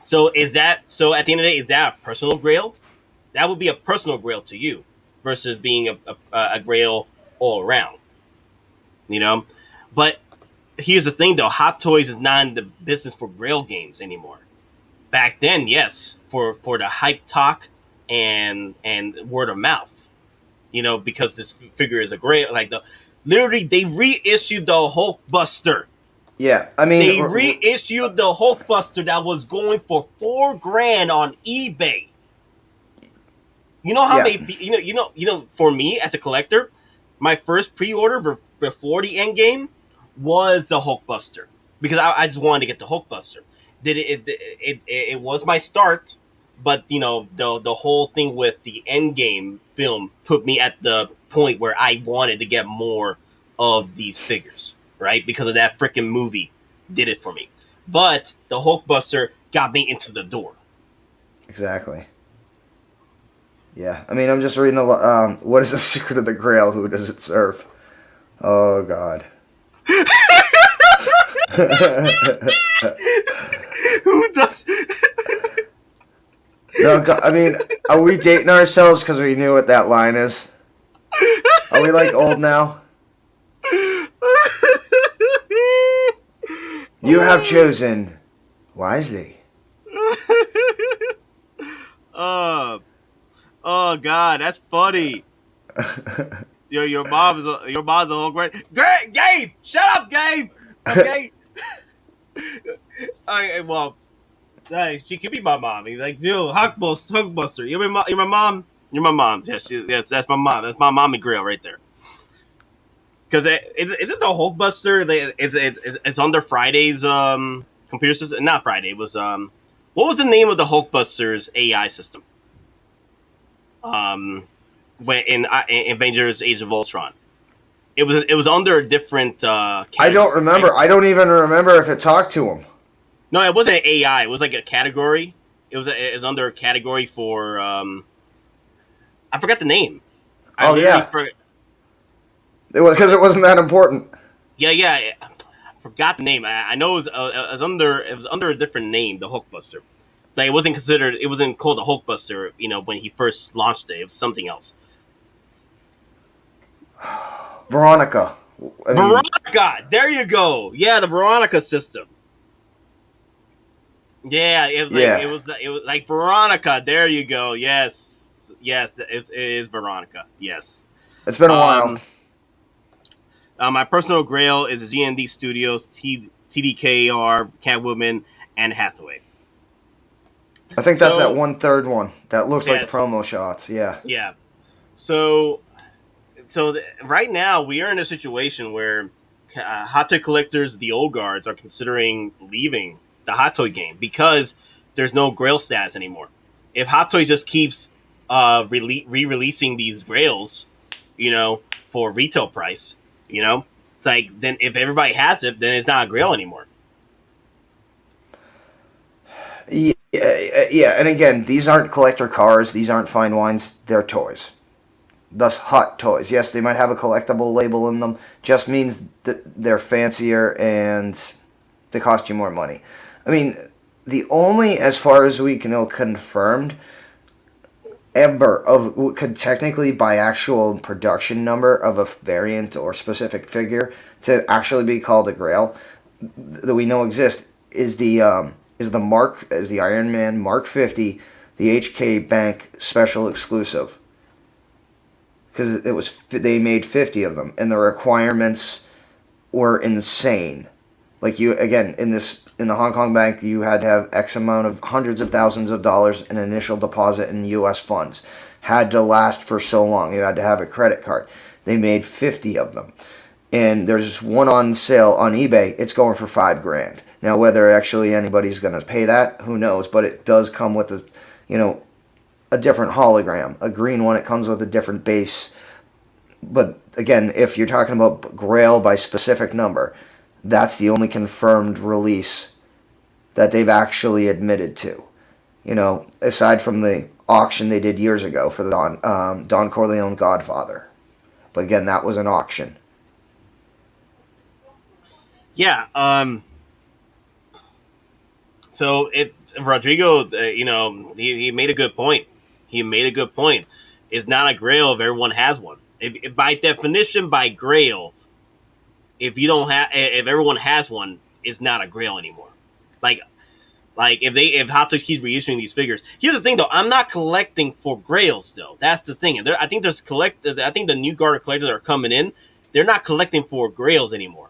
So at the end of the day, is that a personal Grail? That would be a personal Grail to you versus being a Grail all around. But here's the thing, though. Hottoys is not in the business for Grail games anymore. Back then, yes, for the hype talk and word of mouth. Because this figure is a Grail. Like literally, they reissued the Hulkbuster. Yeah, I mean, they reissued the Hulkbuster that was going for $4,000 on eBay. You know how many? For me as a collector, my first pre-order before the EndGame was the Hulkbuster because I just wanted to get the Hulkbuster. It was my start, but the whole thing with the EndGame film put me at the point where I wanted to get more of these figures, right? Because of that freaking movie did it for me. But the Hulkbuster got me into the door. Exactly. Yeah, I mean, I'm just reading a lot. What is the secret of the Grail? Who does it serve? Oh God. Who does? No, I mean, are we dating ourselves because we knew what that line is? Are we like old now? You have chosen wisely. Oh, oh God, that's funny. Your mom's a whole great Gabe. Shut up, Gabe. Okay. Well, she could be my mom. He's like, dude, Hulkbuster. You're my mom. You're my mom. Yes, that's my mom. That's my mommy grill right there. Because isn't the Hulkbuster? It's under Friday's computer system. Not Friday. It was what was the name of the Hulkbuster's AI system? When in Avengers: Age of Ultron, it was under a different. I don't remember. Right? I don't even remember if it talked to him. No, it wasn't an AI. It was like a category. It was under a category for. I forgot the name. It was because it wasn't that important. Yeah. I forgot the name. I know it was under a different name, the Hulkbuster. Like it wasn't called the Hulkbuster, when he first launched it. It was something else. Veronica. Veronica! There you go. Yeah, the Veronica system. Yeah, it was like Veronica. There you go. Yes, it is Veronica. Yes. It's been a while. My personal grail is G&D Studios, TDKR, Catwoman, and Hathaway. I think that's that 1/3 one. That looks like promo shots. Yeah. Yeah. So right now we are in a situation where Hot Toy collectors, the old guards, are considering leaving the Hot Toy game because there's no Grail status anymore. If Hot Toy just keeps re-releasing these Grails, for retail price, then if everybody has it, then it's not a Grail anymore. Yeah, and again, these aren't collector cars. These aren't fine wines. They're toys. Thus, Hot Toys. Yes, they might have a collectible label in them. Just means that they're fancier and they cost you more money. I mean, the only, as far as we can know, confirmed ever could technically by actual production number of a variant or specific figure to actually be called a Grail that we know exist is the Iron Man Mark 50, the HK Bank special exclusive. Because they made 50 of them, and the requirements were insane. Like in the Hong Kong Bank, you had to have X amount of hundreds of thousands of dollars in initial deposit in U.S. funds. Had to last for so long. You had to have a credit card. They made 50 of them, and there's one on sale on eBay. It's going for $5,000. Now, whether actually anybody's going to pay that, who knows? But it does come with a different hologram. A green one, it comes with a different base. But again, if you're talking about Grail by specific number, that's the only confirmed release that they've actually admitted to. Aside from the auction they did years ago for the Don Corleone Godfather. But again, that was an auction. Yeah. So Rodrigo, he made a good point. It's not a Grail if everyone has one. If by definition, by Grail, if everyone has one, it's not a Grail anymore. Like if Hot Toys keeps reissuing these figures. Here's the thing, though. I'm not collecting for Grails, though. That's the thing. I think the new guard of collectors that are coming in, they're not collecting for Grails anymore,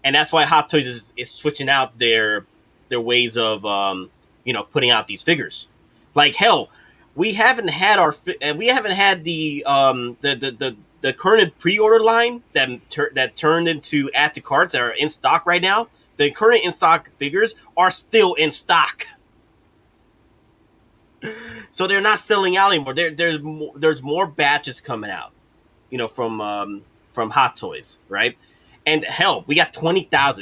and that's why Hot Toys is switching out their ways of putting out these figures. Like hell, we haven't had the current pre-order line that turned into add to carts that are in stock right now. The current in stock figures are still in stock, so they're not selling out anymore. There's more batches coming out, from Hot Toys, right? And hell, we got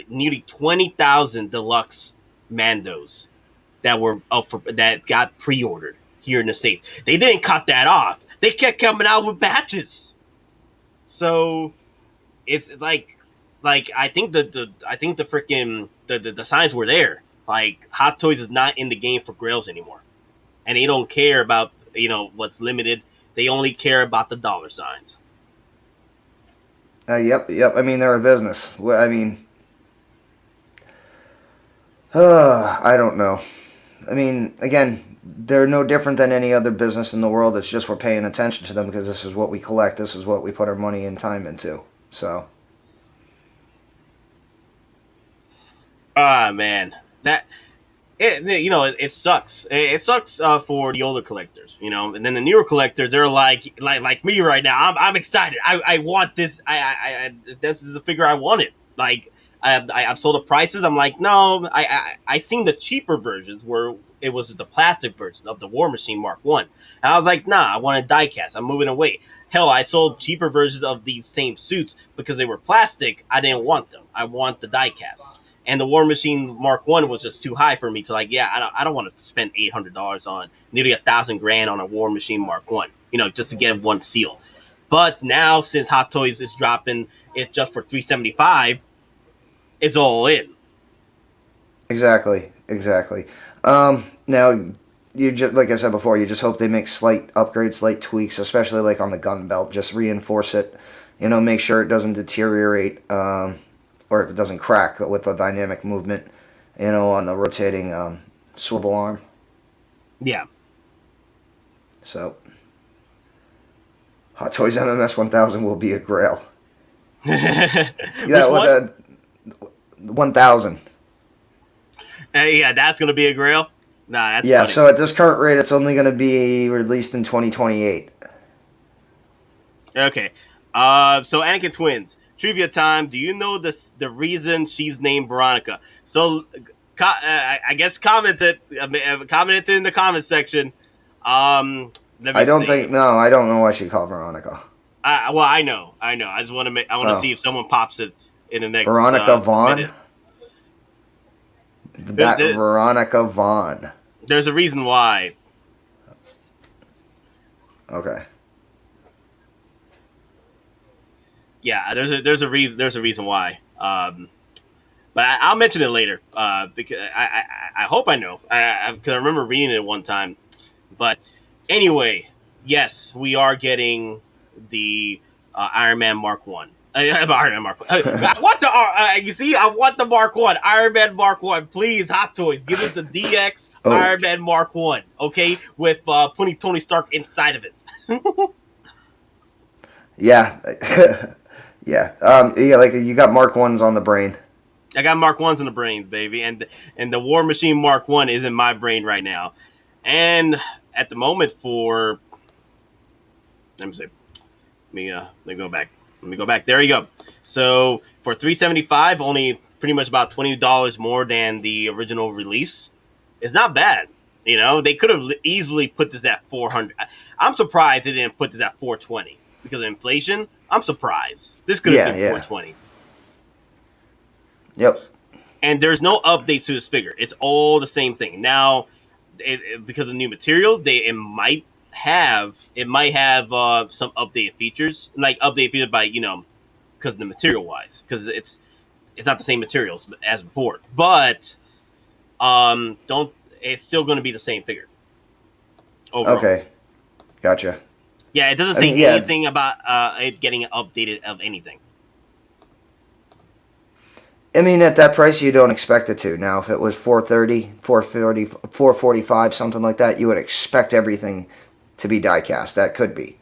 nearly 20,000 deluxe Mandos that got pre-ordered here in the States. They didn't cut that off. They kept coming out with batches. So it's like like I think the freaking the signs were there. Like Hot Toys is not in the game for grails anymore, and they don't care about what's limited. They only care about the dollar signs. Yep. I mean, they're a business. I mean, I don't know. I mean, again, they're no different than any other business in the world. It's just we're paying attention to them because this is what we collect. This is what we put our money and time into. So. Ah, man, it sucks. It sucks for the older collectors, and then the newer collectors, they're like me right now. I'm excited. I want this. This is the figure I wanted. Like I've sold the prices. I'm like, no, I seen the cheaper versions where it was the plastic version of the War Machine Mark One, and I was like, nah, I want a diecast. I'm moving away. Hell, I sold cheaper versions of these same suits because they were plastic. I didn't want them. I want the diecast. And the War Machine Mark One was just too high for me to I don't want to spend $800 on nearly $1,000 on a War Machine Mark One, just to get one seal. But now since Hot Toys is dropping it just for $375, it's all in. Exactly. Now you just like I said before, you just hope they make slight upgrades, slight tweaks, especially like on the gun belt. Just reinforce it, make sure it doesn't deteriorate. Or if it doesn't crack with the dynamic movement, on the rotating swivel arm. Yeah. So, Hot Toys MMS 1000 will be a grail. Yeah, what? 1000. Yeah, that's going to be a grail? Nah, that's Yeah, funny. so at this current rate, it's only going to be released in 2028. Okay. So Anakin twins. Trivia time. Do you know the reason she's named Veronica? So, I guess commented in the comment section. I don't know why she called Veronica. Well, I know. I just want to I want to see if someone pops it in the next. Veronica Vaughn. Minute. Veronica Vaughn. There's a reason why. Okay. Yeah, there's a reason why. But I'll mention it later because I hope I know because I remember reading it one time. But anyway, yes, we are getting the Iron Man Mark One. Iron Man Mark One. I want the you see, I want the Mark One. Iron Man Mark One. Please, Hot Toys, give us the DX Iron Man Mark One. Okay, with putting Tony Stark inside of it. Yeah. Yeah. Like you got Mark Ones on the brain. I got Mark Ones in the brain, baby, and the War Machine Mark One is in my brain right now. And at the moment, let me see, let me go back. There you go. So for $375, only pretty much about $20 more than the original release. It's not bad. They could have easily put this at $400. I'm surprised they didn't put this at $420 because of inflation. I'm surprised. This could have been $420. Yep. And there's no updates to this figure. It's all the same thing. Now, because of new materials, it might have some updated features, like updated features by because of the material wise, because it's not the same materials as before. But it's still going to be the same figure. Overall. Okay. Gotcha. Yeah, it doesn't say anything about it getting updated of anything. I mean, at that price, you don't expect it to. Now, if it was $430, $440, $445, something like that, you would expect everything to be diecast. That could be.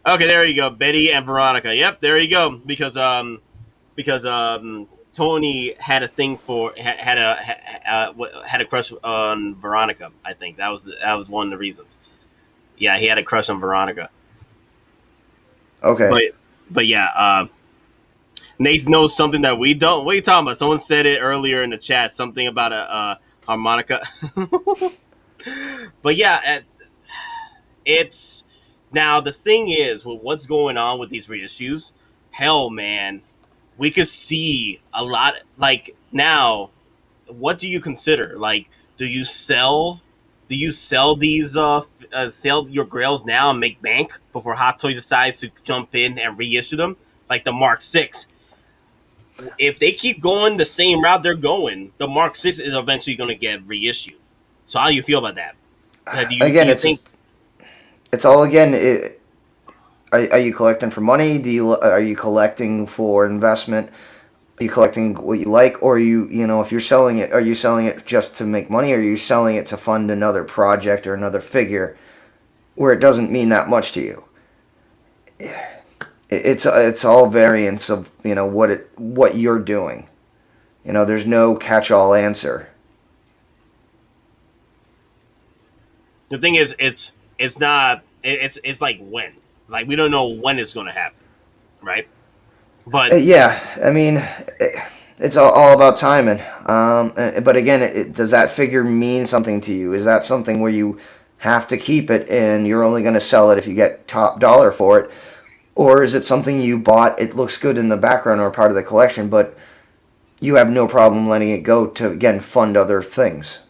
Okay, there you go, Betty and Veronica. Yep, there you go. Because Tony had a thing for had a crush on Veronica. I think that was one of the reasons. Yeah, he had a crush on Veronica. Okay. But yeah, Nate knows something that we don't. What are you talking about? Someone said it earlier in the chat, something about a harmonica. But yeah, it's now the thing is with what's going on with these reissues. Hell, man, we could see a lot. Like now, what do you consider? Like, do you sell do you sell these sell your grails now and make bank before Hot Toys decides to jump in and reissue them, like the Mark Six? If they keep going the same route they're going, the Mark Six is eventually going to get reissued. So how do you feel about that? Do Again, you think? it's all again. Are you collecting for money? Are you collecting for investment? Are you collecting what you like, or if you're selling it, are you selling it just to make money, or are you selling it to fund another project or another figure where it doesn't mean that much to you? It's all variants of what you're doing. There's no catch-all answer. The thing is, it's not. It's like when, like we don't know when it's going to happen, right? But Yeah, I mean, it's all about timing. But again, does that figure mean something to you? Is that something where you have to keep it and you're only going to sell it if you get top dollar for it? Or is it something you bought, it looks good in the background or part of the collection, but you have no problem letting it go to, again, fund other things?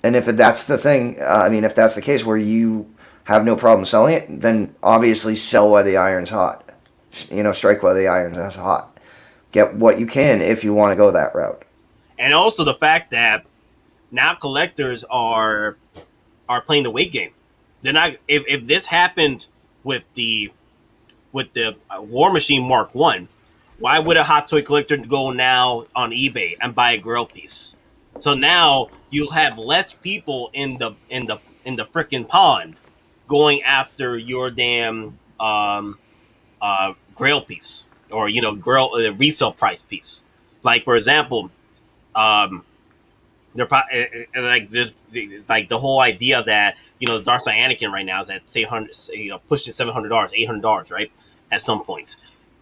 And if that's the thing, if that's the case where you have no problem selling it, then obviously sell while the iron's hot. Strike while the iron is hot. Get what you can if you want to go that route. and also the fact that now collectors are playing the weight game. They're not. If this happened with the War Machine Mark One, why would a hot toy collector go now on eBay and buy a Grail piece? So now you'll have less people in the freaking pond going after your damn Grail piece, or Grail resale price piece. Like for example, they're like this, like the whole idea that Darth Side Anakin right now is at say pushing $700, $800, right? At some points,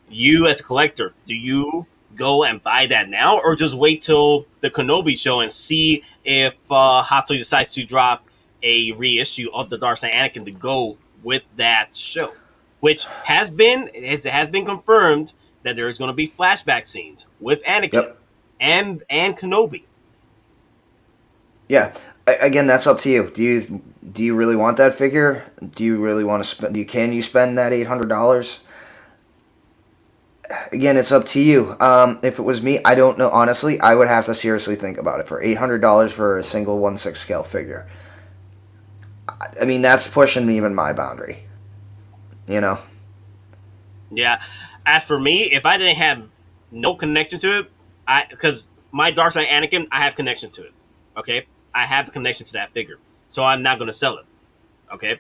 you as a collector, do you go and buy that now, or just wait till the Kenobi show and see if Hot Toys decides to drop a reissue of the Darth Side Anakin to go with that show, which has been confirmed that there is going to be flashback scenes with Anakin Yep. and Kenobi. Yeah. Again, that's up to you. Do you really want that figure? Do you really want to spend? Can you spend that $800? Again, it's up to you. If it was me, I don't know. Honestly, I would have to seriously think about it. For $800 for a single 1/6 scale figure, I mean, that's pushing even my boundary. Yeah. As for me, if I didn't have no connection to it, because my Dark Side Anakin, I have connection to it. Okay, I have a connection to that figure, so I'm not going to sell it. Okay,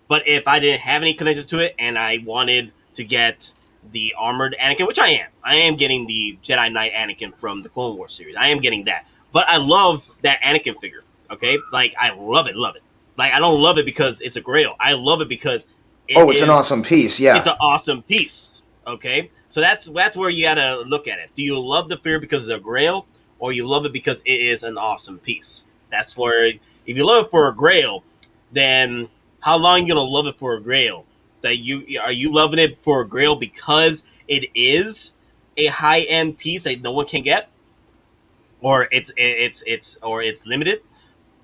but if I didn't have any connection to it and I wanted to get the armored Anakin, which I am getting the Jedi Knight Anakin from the Clone Wars series. I am getting that, but I love that Anakin figure. Okay, like I love it. Like I don't love it because it's a Grail. I love it because it's an awesome piece. Yeah, it's an awesome piece. Okay, so that's where you gotta look at it. Do you love the figure because it's a Grail, or you love it because it is an awesome piece? That's where, if you love it for a Grail, then how long are you gonna love it for a Grail? That are you loving it for a Grail because it is a high end piece that no one can get, or it's limited,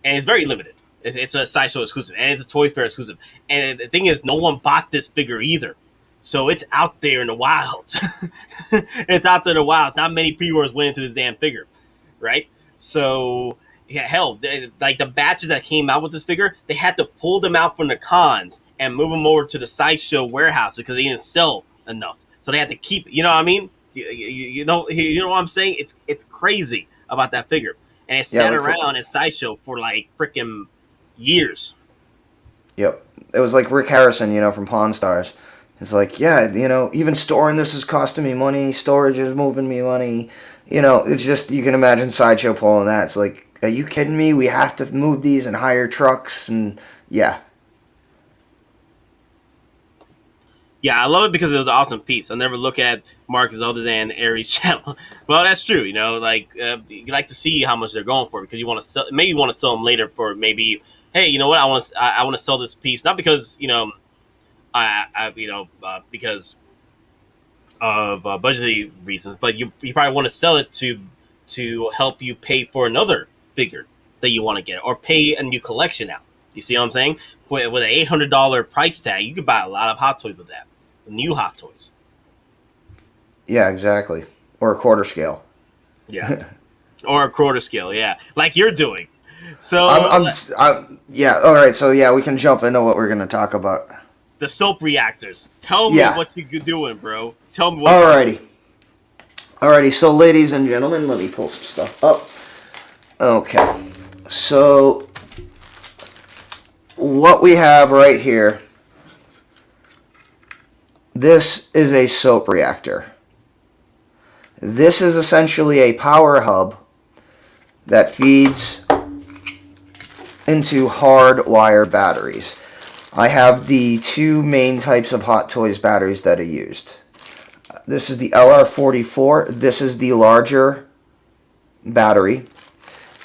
and it's very limited. It's a Sideshow exclusive, and it's a Toy Fair exclusive. And the thing is, no one bought this figure either, so it's out there in the wild. It's out there in the wild. Not many pre-orders went into this damn figure, right? So yeah, hell, like the batches that came out with this figure, they had to pull them out from the cons and move them over to the Sideshow warehouse because they didn't sell enough. So they had to keep it. You know what I mean? You know what I'm saying? It's crazy about that figure, and it sat around at Sideshow for like freaking years. Yep. It was like Rick Harrison, from Pawn Stars. It's like, yeah, even storing this is costing me money. Storage is moving me money. It's just, you can imagine Sideshow pulling that. It's like, are you kidding me? We have to move these and hire trucks and yeah. Yeah, I love it because it was an awesome piece. I'll never look at Marcus other than Aries channel. Well, that's true. Like you like to see how much they're going for because you want to sell. Maybe you want to sell them later for maybe. Hey, you know what? I want to sell this piece not because because of budgetary reasons, but you probably want to sell it to help you pay for another figure, that you want to get, or pay a new collection out. You see what I'm saying? With an $800 price tag, you could buy a lot of Hot Toys with that. New Hot Toys. Yeah, exactly. Or a quarter scale. Yeah. Or a quarter scale, yeah. Like you're doing. So, yeah, all right. So, yeah, we can jump into what we're going to talk about. the Soap Reactors. Tell me what you're doing, bro. Tell me what Alrighty. Alrighty, so ladies and gentlemen, let me pull some stuff up. Okay. So, what we have right here, this is a soap reactor. This is essentially a power hub that feeds into hard wire batteries. I have the two main types of Hot Toys batteries that are used. This is the LR44. This is the larger battery.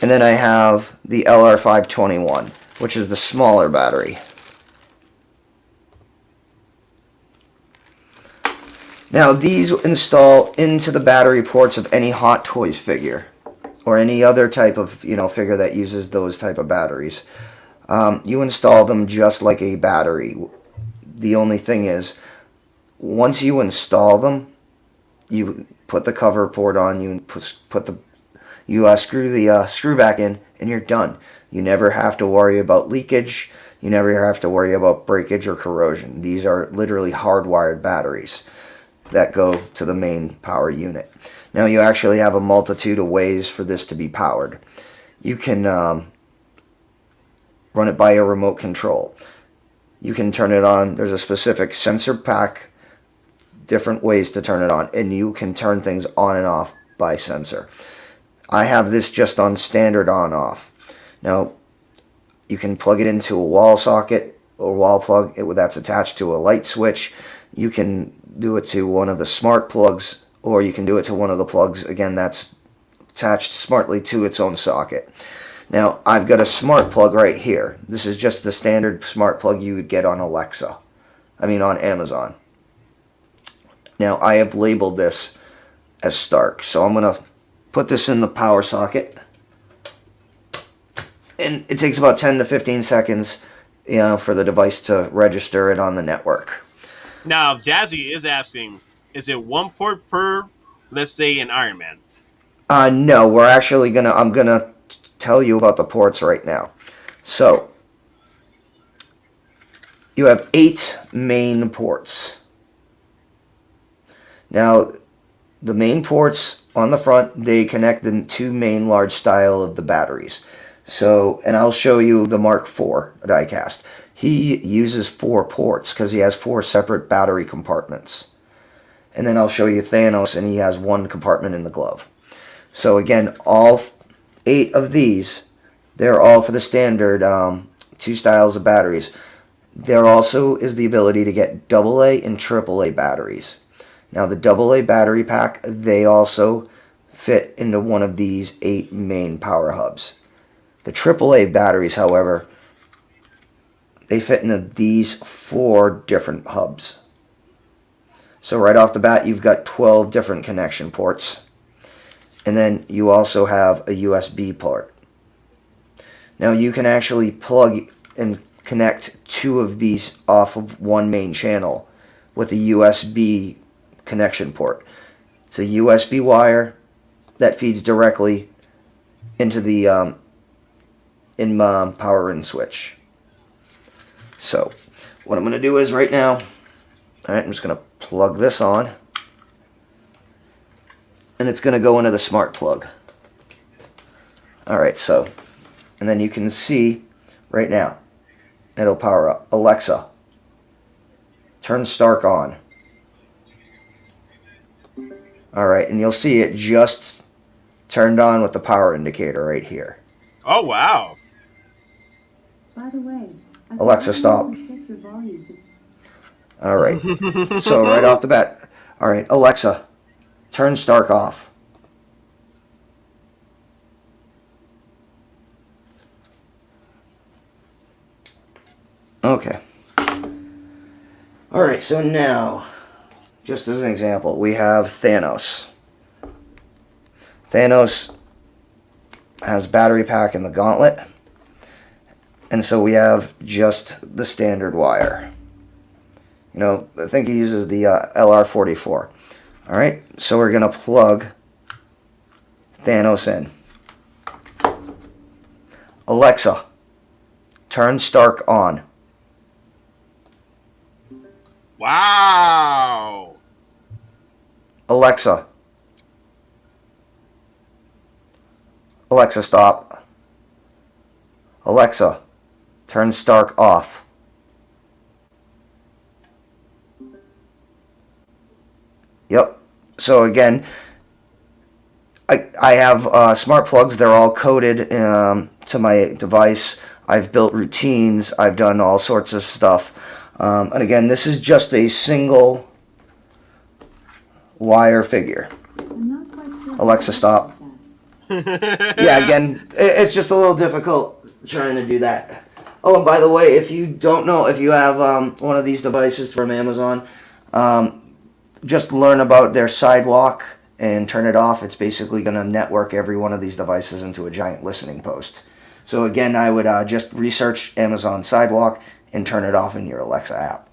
And then I have the LR521, which is the smaller battery. Now these install into the battery ports of any Hot Toys figure or any other type of figure that uses those type of batteries. You install them just like a battery. The only thing is, once you install them, you put the cover port on, you screw the screw back in, and you're done. You never have to worry about leakage. You never have to worry about breakage or corrosion. These are literally hardwired batteries that go to the main power unit. Now you actually have a multitude of ways for this to be powered. You can run it by a remote control. You can turn it on. There's a specific sensor pack, different ways to turn it on, and you can turn things on and off by sensor. I have this just on standard on-off. Now, you can plug it into a wall socket or wall plug that's attached to a light switch. You can do it to one of the smart plugs, or you can do it to one of the plugs, again, that's attached smartly to its own socket. Now, I've got a smart plug right here. This is just the standard smart plug you would get on on Amazon. Now, I have labeled this as Stark, so I'm going to put this in the power socket. And it takes about 10 to 15 seconds, for the device to register it on the network. Now, Jazzy is asking, is it one port per, let's say, an Iron Man? No, I'm gonna tell you about the ports right now. So, you have 8 main ports. Now, the main ports on the front, they connect the 2 main large style of the batteries. So, and I'll show you the Mark IV diecast. He uses 4 ports because he has 4 separate battery compartments. And then I'll show you Thanos, and he has 1 compartment in the glove. So again, all 8 of these, they're all for the standard 2 styles of batteries. There also is the ability to get AA and AAA batteries. Now the AA battery pack, they also fit into one of these 8 main power hubs. The AAA batteries, however, they fit into these 4 different hubs. So right off the bat, you've got 12 different connection ports. And then you also have a USB port. Now you can actually plug and connect 2 of these off of one main channel with a USB connection port. It's a USB wire that feeds directly into the power in switch. So what I'm going to do is right now, I'm just going to plug this on, and it's going to go into the smart plug. Alright, so, and then you can see right now, it'll power up. Alexa, turn Stark on. Alright, and you'll see it just turned on with the power indicator right here. Oh, wow. By the way, Alexa, stop. Alright, so right off the bat, alright, Alexa, turn Stark off. Okay. Alright, so now, just as an example, we have Thanos. Thanos has battery pack and the gauntlet. And so we have just the standard wire. You know, I think he uses the LR44. Alright, so we're going to plug Thanos in. Alexa, turn Stark on. Wow. Alexa, stop. Alexa, turn Stark off. Yep. So again, I have smart plugs. They're all coded to my device. I've built routines. I've done all sorts of stuff. And again, this is just a single wire figure. I'm not quite sure. Alexa, stop. Yeah, again, it's just a little difficult trying to do that. Oh, and by the way, if you don't know, if you have one of these devices from Amazon, just learn about their sidewalk and turn it off. It's basically going to network every one of these devices into a giant listening post. So again, I would just research Amazon Sidewalk and turn it off in your Alexa app.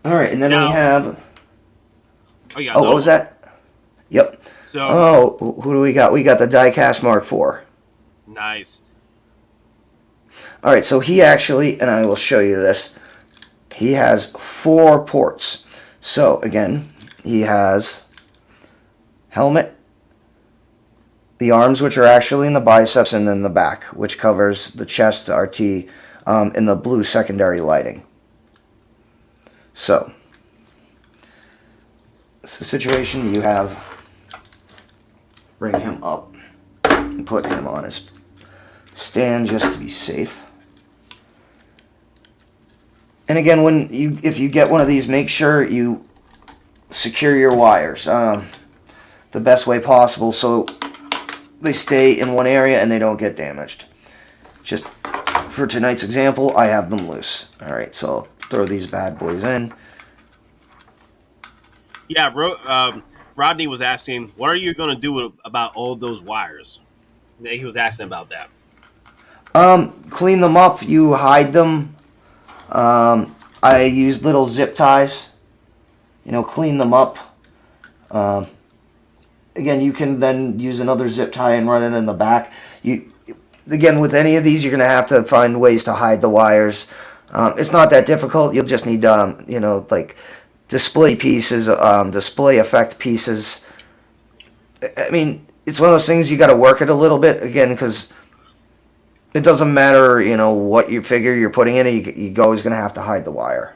All right, and then we have... Oh, what was that? Yep. So, who do we got? We got the Diecast Mark IV. Nice. All right, so he actually, and I will show you this, he has 4 ports. So again, he has helmet, the arms, which are actually in the biceps, and then the back, which covers the chest, RT, in the blue secondary lighting. So, it's a situation you have, bring him up and put him on his stand just to be safe. And again, if you get one of these, make sure you secure your wires the best way possible so they stay in one area and they don't get damaged. Just for tonight's example, I have them loose. Alright, so I'll throw these bad boys in. Yeah, Rodney was asking, what are you going to do about all those wires? He was asking about that. Clean them up. You hide them. I use little zip ties. You know, clean them up. Again, you can then use another zip tie and run it in the back. Again, with any of these, you're going to have to find ways to hide the wires. It's not that difficult. You'll just need, you know, like display pieces, display effect pieces. I mean, it's one of those things you got to work it a little bit, again, because it doesn't matter, you know, what you figure you're putting in it, you're always going to have to hide the wire.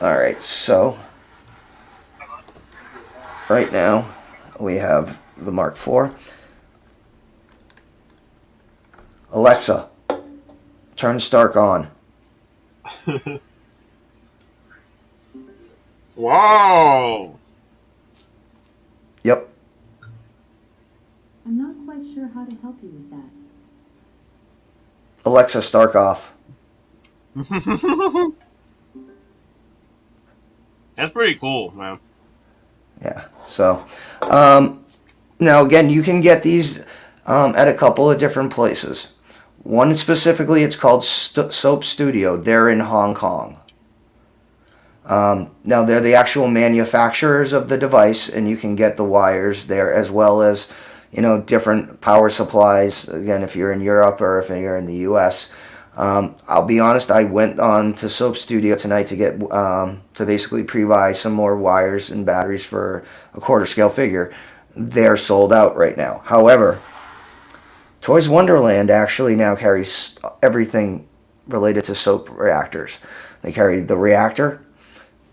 Alright, so right now we have the Mark IV. Alexa, turn Stark on. Wow! Yep. I'm not quite sure how to help you with that. Alexa, Stark off. That's pretty cool, man. Yeah, so now again, you can get these at a couple of different places. One specifically, it's called Soap Studio. They're in Hong Kong. Now they're the actual manufacturers of the device, and you can get the wires there, as well as, you know, different power supplies. Again, if you're in Europe or if you're in the US. I'll be honest, I went on to Soap Studio tonight to get to basically pre-buy some more wires and batteries for a quarter scale figure. They're sold out right now. However, Toys Wonderland actually now carries everything related to Soap Reactors. They carry the reactor,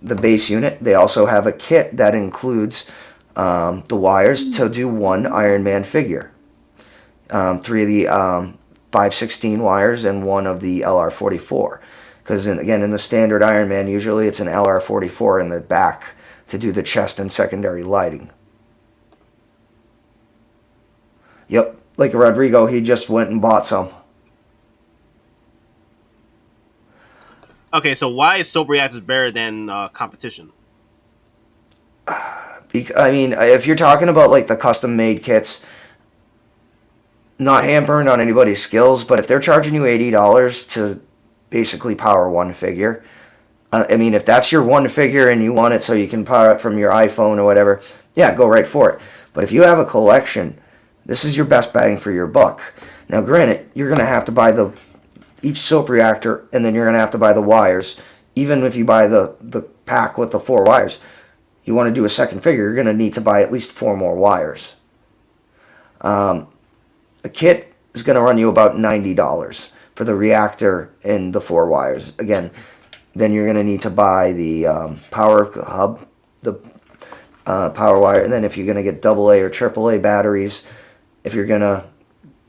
the base unit. They also have a kit that includes the wires to do one Iron Man figure. 3 of the 516 wires and 1 of the LR44. Because again, in the standard Iron Man, usually it's an LR44 in the back to do the chest and secondary lighting. Yep, like Rodrigo, he just went and bought some. Okay, so why is Soap Reactors better than competition? I mean, if you're talking about like the custom made kits, not hampering on anybody's skills, but if they're charging you $80 to basically power one figure, I mean, if that's your one figure and you want it so you can power it from your iPhone or whatever, yeah, go right for it. But if you have a collection, this is your best bang for your buck. Now, granted, you're going to have to buy each soap reactor, and then you're going to have to buy the wires. Even if you buy the pack with the 4 wires, you want to do a second figure, you're going to need to buy at least 4 more wires. A kit is going to run you about $90 for the reactor and the 4 wires. Again, then you're going to need to buy the power hub, the power wire, and then if you're going to get AA or AAA batteries, if you're going to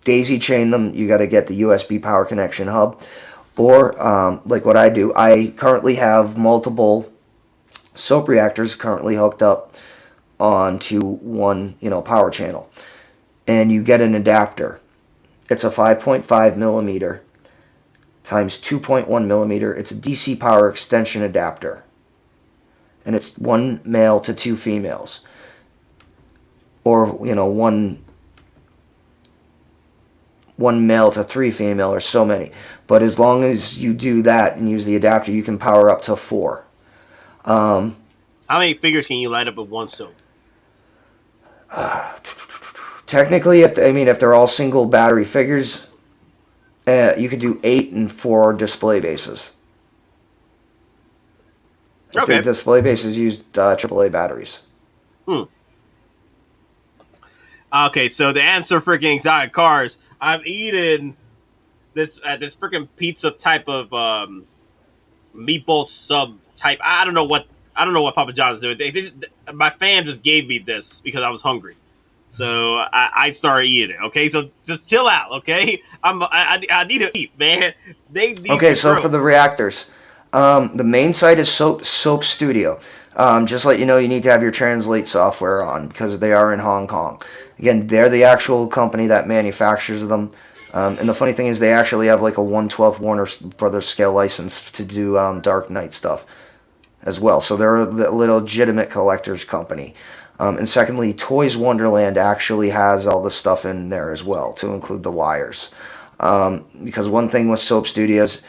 daisy chain them, you got to get the USB power connection hub. Or like what I do, I currently have multiple soap reactors currently hooked up onto one, power channel, and you get an adapter. It's a 5.5 millimeter times 2.1 millimeter. It's a DC power extension adapter, and it's 1 male to 2 females, or one male to 3 female, or so many. But as long as you do that and use the adapter, you can power up to 4. How many figures can you light up with one soap? Technically, if they're all single battery figures, you could do 8 and 4 display bases. Okay. The display bases use AAA batteries. Okay, so to answer freaking exotic cars, I've eaten this freaking pizza type of meatball sub type. I don't know what Papa John's doing. My fam just gave me this because I was hungry, so I started eating it. Okay, so just chill out. Okay, I need to eat, man. They need okay, to so grow. for the reactors, the main site is Soap Studio. Just let you know, you need to have your translate software on because they are in Hong Kong. Again, they're the actual company that manufactures them. And the funny thing is they actually have like a 1/12 Warner Brothers scale license to do Dark Knight stuff as well. So they're a legitimate collector's company. And secondly, Toys Wonderland actually has all the stuff in there as well, to include the wires. Because one thing with Soap Studios,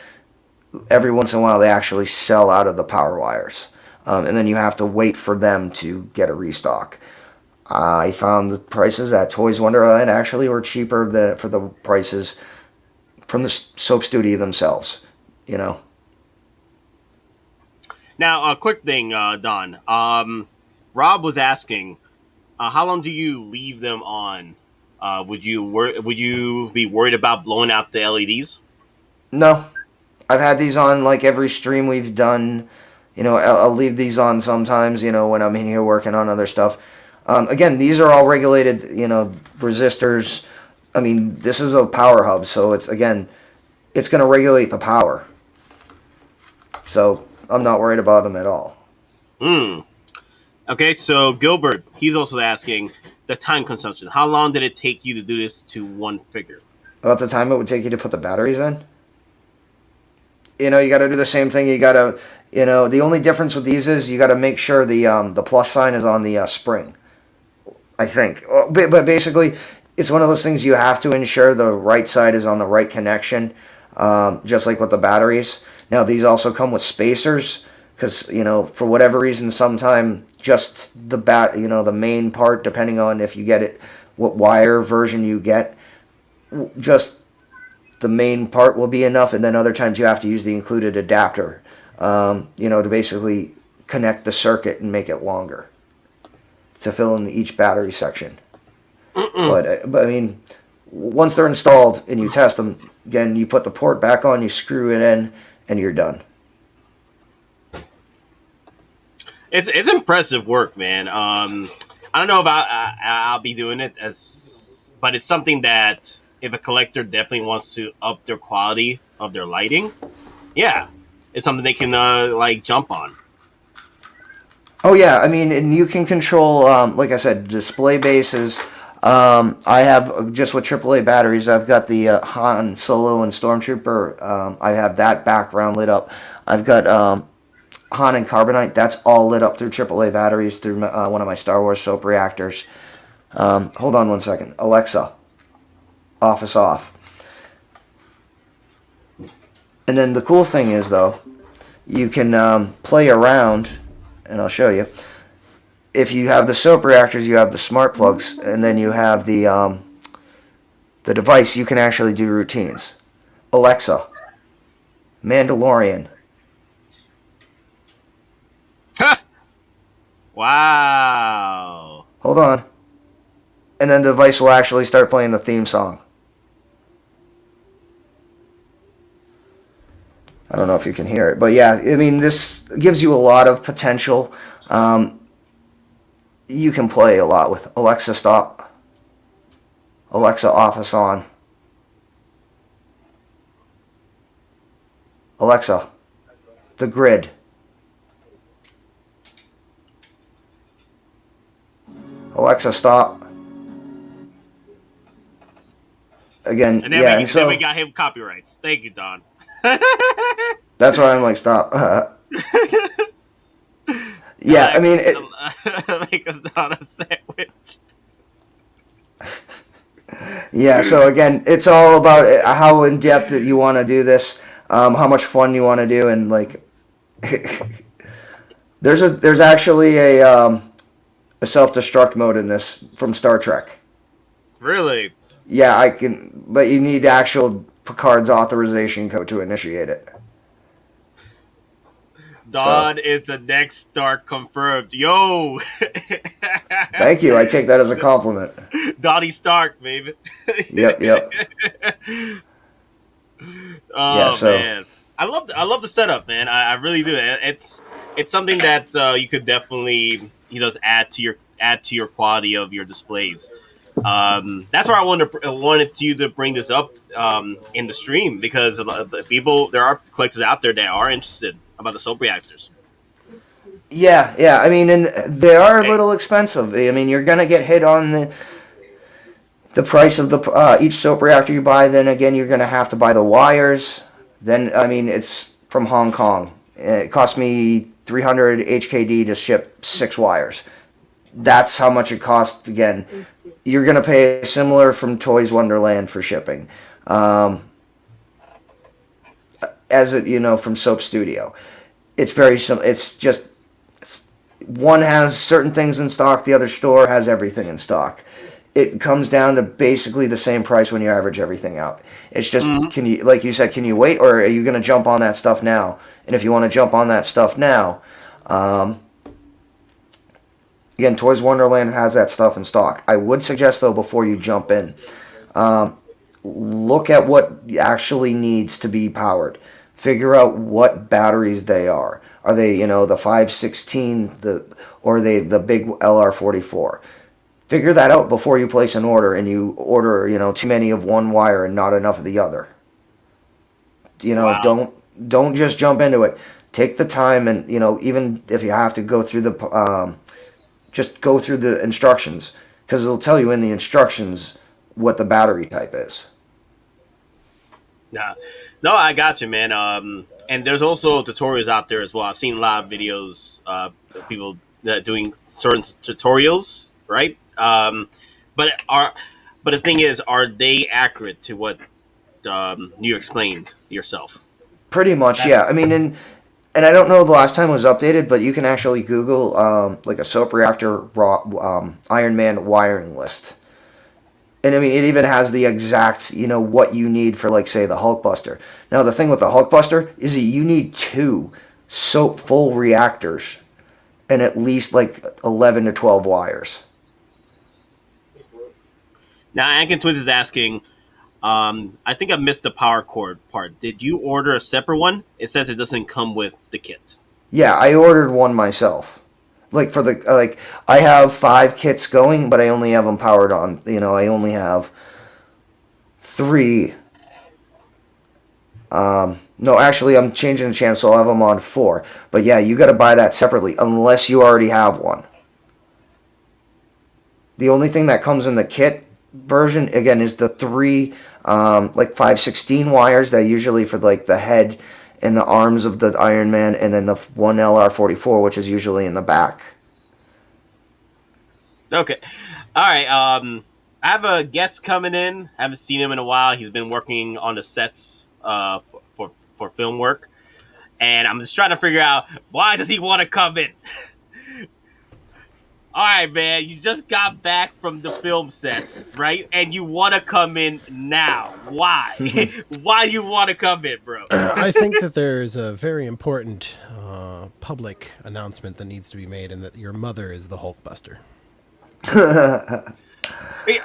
every once in a while they actually sell out of the power wires. And then you have to wait for them to get a restock. I found the prices at Toys Wonderland actually were cheaper for the prices from the Soap Studio themselves, Now, a quick thing, Don. Rob was asking, how long do you leave them on? Would you be worried about blowing out the LEDs? No. I've had these on like every stream we've done. I'll leave these on sometimes, when I'm in here working on other stuff. Again, these are all regulated, resistors. I mean, this is a power hub, so it's going to regulate the power. So I'm not worried about them at all. Okay, so Gilbert, he's also asking the time consumption. How long did it take you to do this to one figure? About the time it would take you to put the batteries in? You got to do the same thing. You got to, the only difference with these is you got to make sure the plus sign is on the spring, I think. But basically, it's one of those things you have to ensure the right side is on the right connection, just like with the batteries. Now, these also come with spacers because, for whatever reason, sometime just the main part, depending on if you get it, what wire version you get, just the main part will be enough, and then other times you have to use the included adapter, to basically connect the circuit and make it longer to fill in each battery section. But I mean, once they're installed and you test them, again, you put the port back on, you screw it in, and you're done. It's impressive work, man. I don't know about I'll be doing it but it's something that if a collector definitely wants to up their quality of their lighting, yeah, it's something they can jump on. Oh yeah, I mean, and you can control, like I said, display bases. I have just with AAA batteries. I've got the Han Solo and Stormtrooper. I have that background lit up. I've got Han and Carbonite. That's all lit up through AAA batteries through one of my Star Wars soap reactors. Hold on one second, Alexa. office off. And then the cool thing is, though, you can play around, and I'll show you. If you have the soap reactors, you have the smart plugs, and then you have the device. You can actually do routines. Alexa, Mandalorian. Wow. Hold on. And then the device will actually start playing the theme song. I don't know if you can hear it, but yeah, I mean, this gives you a lot of potential. You can play a lot with Alexa stop, Alexa office on, Alexa, the grid. Alexa stop. Again, and then yeah, we, and so then we got him copyrights. Thank you, Don. that's why I'm like, stop. Yeah, I mean, make us down a sandwich. Yeah, so again, it's all about how in depth that you want to do this, how much fun you want to do, and like, there's actually a self-destruct mode in this from Star Trek. Really? Yeah, I can, but you need actual Picard's authorization code to initiate it. Don is the next Stark confirmed. Yo! Thank you. I take that as a compliment. Donnie Stark, baby. Yep. Oh, Yeah, so- man. I love the setup, man. I really do. It's something that you could definitely add to your quality of your displays. That's why I wanted you to bring this up in the stream, because a lot of the people, there are collectors out there that are interested about the soap reactors. Yeah. I mean, and they are a little expensive. I mean, you're gonna get hit on the price of the each soap reactor you buy. Then again, you're gonna have to buy the wires. Then I mean, it's from Hong Kong. It cost me 300 HKD to ship 6 wires. That's how much it costs. Again, you're gonna pay similar from Toys Wonderland for shipping, as it from Soap Studio. It's very simple. It's just one has certain things in stock, the other store has everything in stock. It comes down to basically the same price when you average everything out. It's just, can you, like you said, can you wait, or are you going to jump on that stuff now? And if you want to jump on that stuff now, again, Toys Wonderland has that stuff in stock. I would suggest, though, before you jump in, look at what actually needs to be powered. Figure out what batteries they are. Are they, the 516, or are they the big LR44? Figure that out before you place an order, and you order, too many of one wire and not enough of the other. Wow. Don't just jump into it. Take the time, and even if you have to go through just go through the instructions, because it'll tell you in the instructions what the battery type is. Yeah. No, I got you, man. And there's also tutorials out there as well. I've seen a lot of videos of people that doing certain tutorials, right? But the thing is, are they accurate to what you explained yourself? Pretty much, yeah. I mean, and I don't know the last time it was updated, but you can actually Google like a soap reactor Iron Man wiring list. And I mean, it even has the exact, what you need for, like, say, the Hulkbuster. Now, the thing with the Hulkbuster is that you need 2 soap full reactors and at least, like, 11 to 12 wires. Now, Ankin Twist is asking, I think I missed the power cord part. Did you order a separate one? It says it doesn't come with the kit. Yeah, I ordered one myself. Like, I have 5 kits going, but I only have them powered on. I only have 3. No, actually, I'm changing the channel, so I'll have them on 4. But yeah, you got to buy that separately, unless you already have one. The only thing that comes in the kit version, again, is the 3, like 516 wires that usually for, like, the head and the arms of the Iron Man, and then the 1 LR44, which is usually in the back. Okay. All right. I have a guest coming in. I haven't seen him in a while. He's been working on the sets for film work, and I'm just trying to figure out why does he want to come in. All right, man, you just got back from the film sets, right? And you want to come in now. Why? Why do you want to come in, bro? I think that there's a very important public announcement that needs to be made, and that your mother is the Hulkbuster.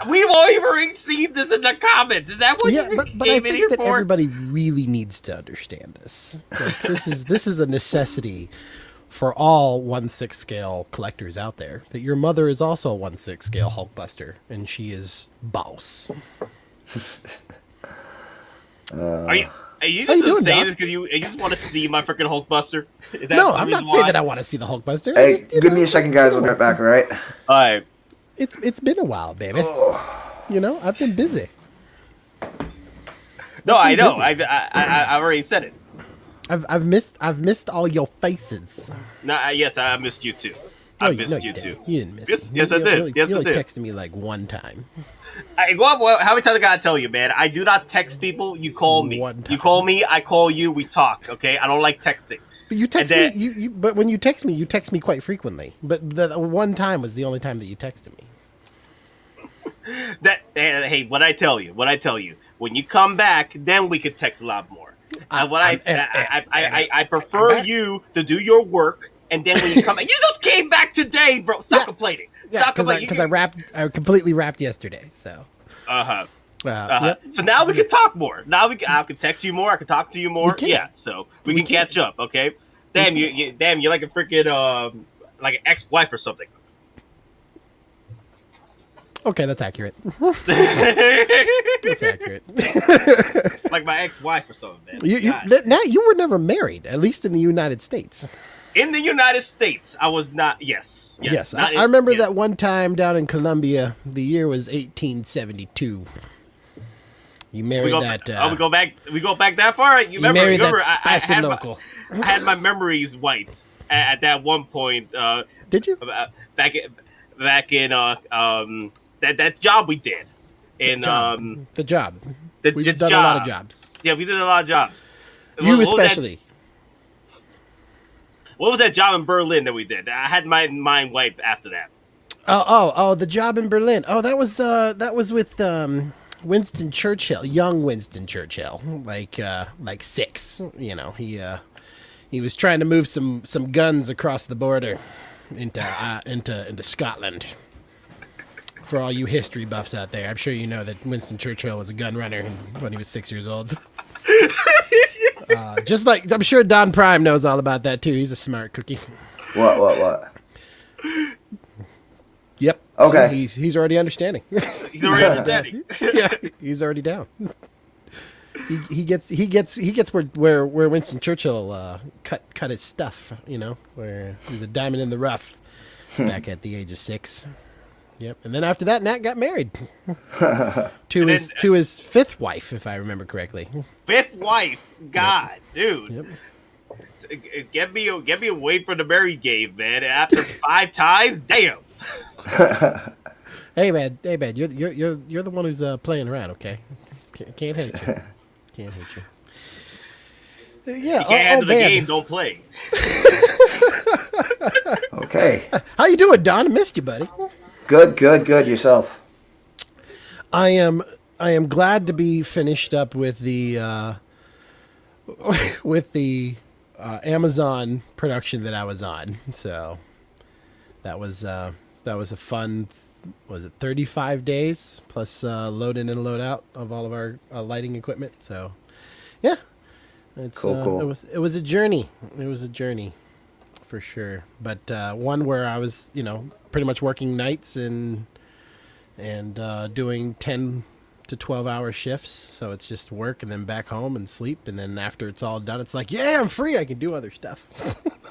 We've already seen this in the comments. Is that what you but I came in think here that for? everybody really needs to understand this. Like, this is a necessity for all 1/6 scale collectors out there. That your mother is also a 1/6 scale Hulkbuster, and she is boss. Are you How you just doing, saying Doc? this because you just want to see my freaking Hulkbuster? Is that No, the I'm not reason saying why? that I want to see the Hulkbuster. Hey, Just, you give know, me a second, guys. I'll be right back. All right. All right. It's been a while, baby. You know, I've been busy. No, I know. busy. I already said it. I've missed all your faces. No, yes, I missed you too. I missed you didn't. too. You didn't miss Yes, me. yes, I You did. only- Yes, you I only did. texted me like one time. Well, how many times I gotta tell you, man? I do not text people. You call me. One time. You call me. I call you. We talk. Okay. I don't like texting. But you text And me. But when you text me quite frequently. But the one time was the only time that you texted me. Hey, what I tell you. When you come back, then we could text a lot more. I prefer you to do your work, and then when you come back, you just came back today, bro. Stop complaining. Yeah, Stop complaining. because I completely wrapped yesterday. So. Yep. Yep. So now we can talk more. Now I can text you more. I can talk to you more. We can. Yeah. So we can catch up. Okay. Damn, you're like a freaking like an ex-wife or something. Okay, that's accurate. That's accurate. Like my ex-wife or something, man. Now you were never married, at least in the United States. In the United States, I was not. Yes. I remember that one time down in Colombia. The year was 1872. You married that. We go back that far. You married remember? that spicy I local. I had my memories wiped at that one point. Did you? Back in that job we did. In the job. We've just done a lot of jobs. Yeah, we did a lot of jobs. You What was that- especially. What was that job in Berlin that we did? I had my mind wiped after that. Oh, the job in Berlin. Oh, that was with Winston Churchill, young Winston Churchill, like 6. You know, he was trying to move some guns across the border into Scotland. For all you history buffs out there, I'm sure you know that Winston Churchill was a gun runner when he was 6 years old. Just like I'm sure Don Prime knows all about that too. He's a smart cookie. What? Yep. Okay. So he's already understanding. He's already understanding. Yeah, he's already down. He gets where Winston Churchill cut his stuff. You know, where he was a diamond in the rough back at the age of 6. Yep. And then after that, Nat got married to his 5th wife, if I remember correctly. 5th wife, God, dude. Yep. Get me away from the married game, man. After 5 times, damn. Hey man, you're the one who's playing around. Okay, can't hate you. Can't hate you. Yeah. You can't handle the game. Don't play. Okay. How you doing, Don? I missed you, buddy. Good. Yourself? I am glad to be finished up with the Amazon production that I was on. So that was a fun. Was it 35 days plus load in and load out of all of our lighting equipment? So yeah, it's cool. It was a journey. It was a journey for sure. But one where I was pretty much working nights and doing 10 to 12-hour shifts. So it's just work and then back home and sleep. And then after it's all done, it's like, yeah, I'm free. I can do other stuff.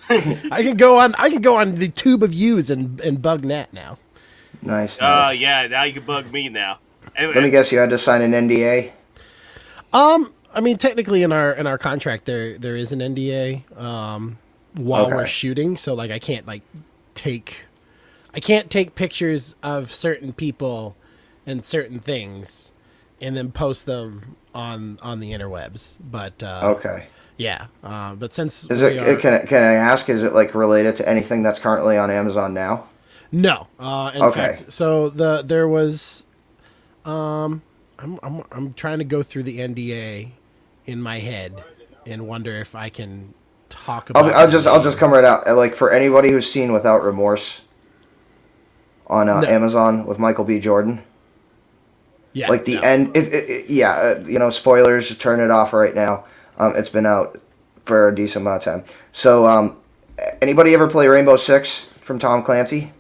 I can go on the tube of views and bug Nat now. Nice. Yeah. Now you can bug me now. Let me guess. You had to sign an NDA. I mean, technically in our contract there is an NDA while we're shooting. So like I can't take pictures of certain people and certain things, and then post them on the interwebs. But Okay. yeah. But since Is it? Can I ask? Is it like related to anything that's currently on Amazon now? No. In Okay. fact, so there was. I'm trying to go through the NDA in my head and wonder if I can talk about. I'll just come right out. Like for anybody who's seen Without Remorse on No. Amazon with Michael B. Jordan. Yeah. Like the no. end. Spoilers. Turn it off right now. It's been out for a decent amount of time. So, anybody ever play Rainbow Six from Tom Clancy?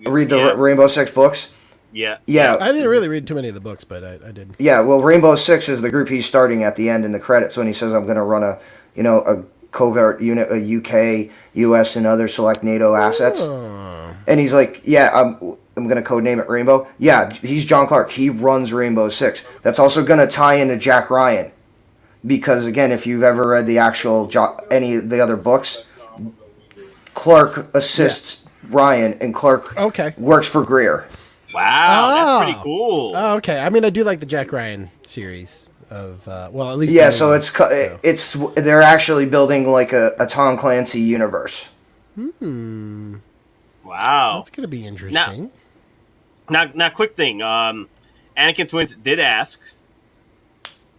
Read the Rainbow Six books? Yeah. Yeah. I didn't really read too many of the books, but I did. Yeah, well, Rainbow Six is the group he's starting at the end in the credits when he says, I'm going to run a covert unit, a UK, US, and other select NATO assets. Oh. And he's like, yeah, I'm going to codename it Rainbow. Yeah, he's John Clark. He runs Rainbow Six. That's also going to tie into Jack Ryan. Because, again, if you've ever read the actual, any of the other books, Clark assists Ryan, and Clark works for Greer. Wow, that's pretty cool. Oh, okay. I mean, I do like the Jack Ryan series of, at least. Yeah, so it's they're actually building like a Tom Clancy universe. Wow, that's gonna be interesting. Now, quick thing. Anakin Twins did ask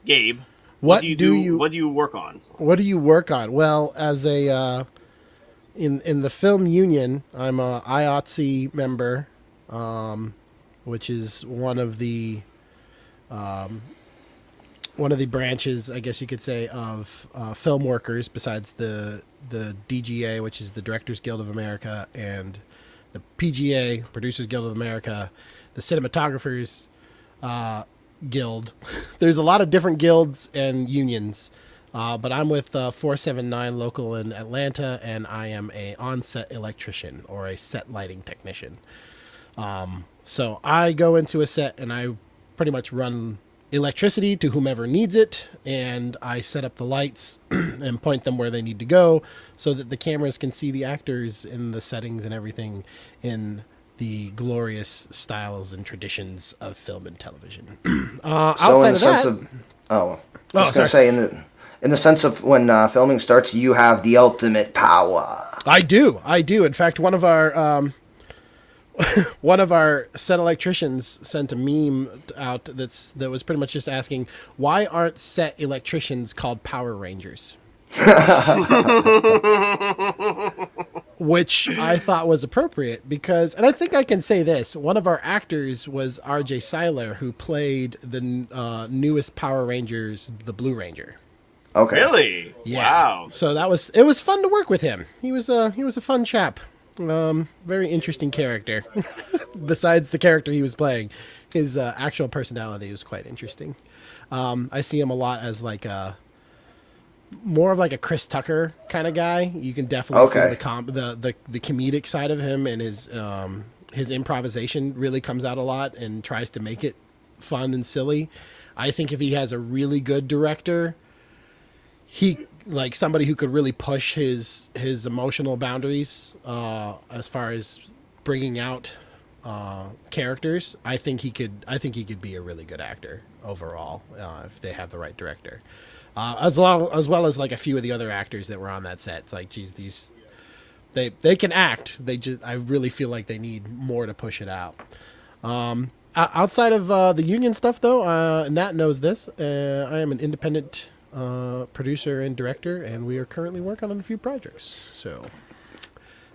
Gabe, what do you work on? What do you work on? Well, as a in the film union, I'm a IOTC member. Which is one of the branches, I guess you could say, of film workers besides the DGA, which is the Directors Guild of America, and the PGA, Producers Guild of America, the Cinematographers Guild. There's a lot of different guilds and unions, but I'm with 479 local in Atlanta, and I am a on-set electrician or a set lighting technician. So I go into a set and I pretty much run electricity to whomever needs it, and I set up the lights and point them where they need to go so that the cameras can see the actors in the settings and everything in the glorious styles and traditions of film and television. Outside of that, I was going to say in the sense of when filming starts, you have the ultimate power. I do. In fact, one of our set electricians sent a meme out that was pretty much just asking, why aren't set electricians called Power Rangers? Which I thought was appropriate because, and I think I can say this, one of our actors was R.J. Seiler, who played the newest Power Rangers, the Blue Ranger. Okay. Really? Yeah. Wow. So it was fun to work with him. He was a fun chap. Very interesting character. Besides the character he was playing, his actual personality was quite interesting. I see him a lot as like more of like a Chris Tucker kind of guy. You can definitely feel the comedic side of him, and his improvisation really comes out a lot and tries to make it fun and silly. I think if he has a really good director, like somebody who could really push his emotional boundaries as far as bringing out characters, I think he could be a really good actor overall if they have the right director. As well as like a few of the other actors that were on that set. It's like, geez, they can act. I really feel like they need more to push it out. Outside of the union stuff, though, Nat knows this. I am an independent producer and director, and we are currently working on a few projects. So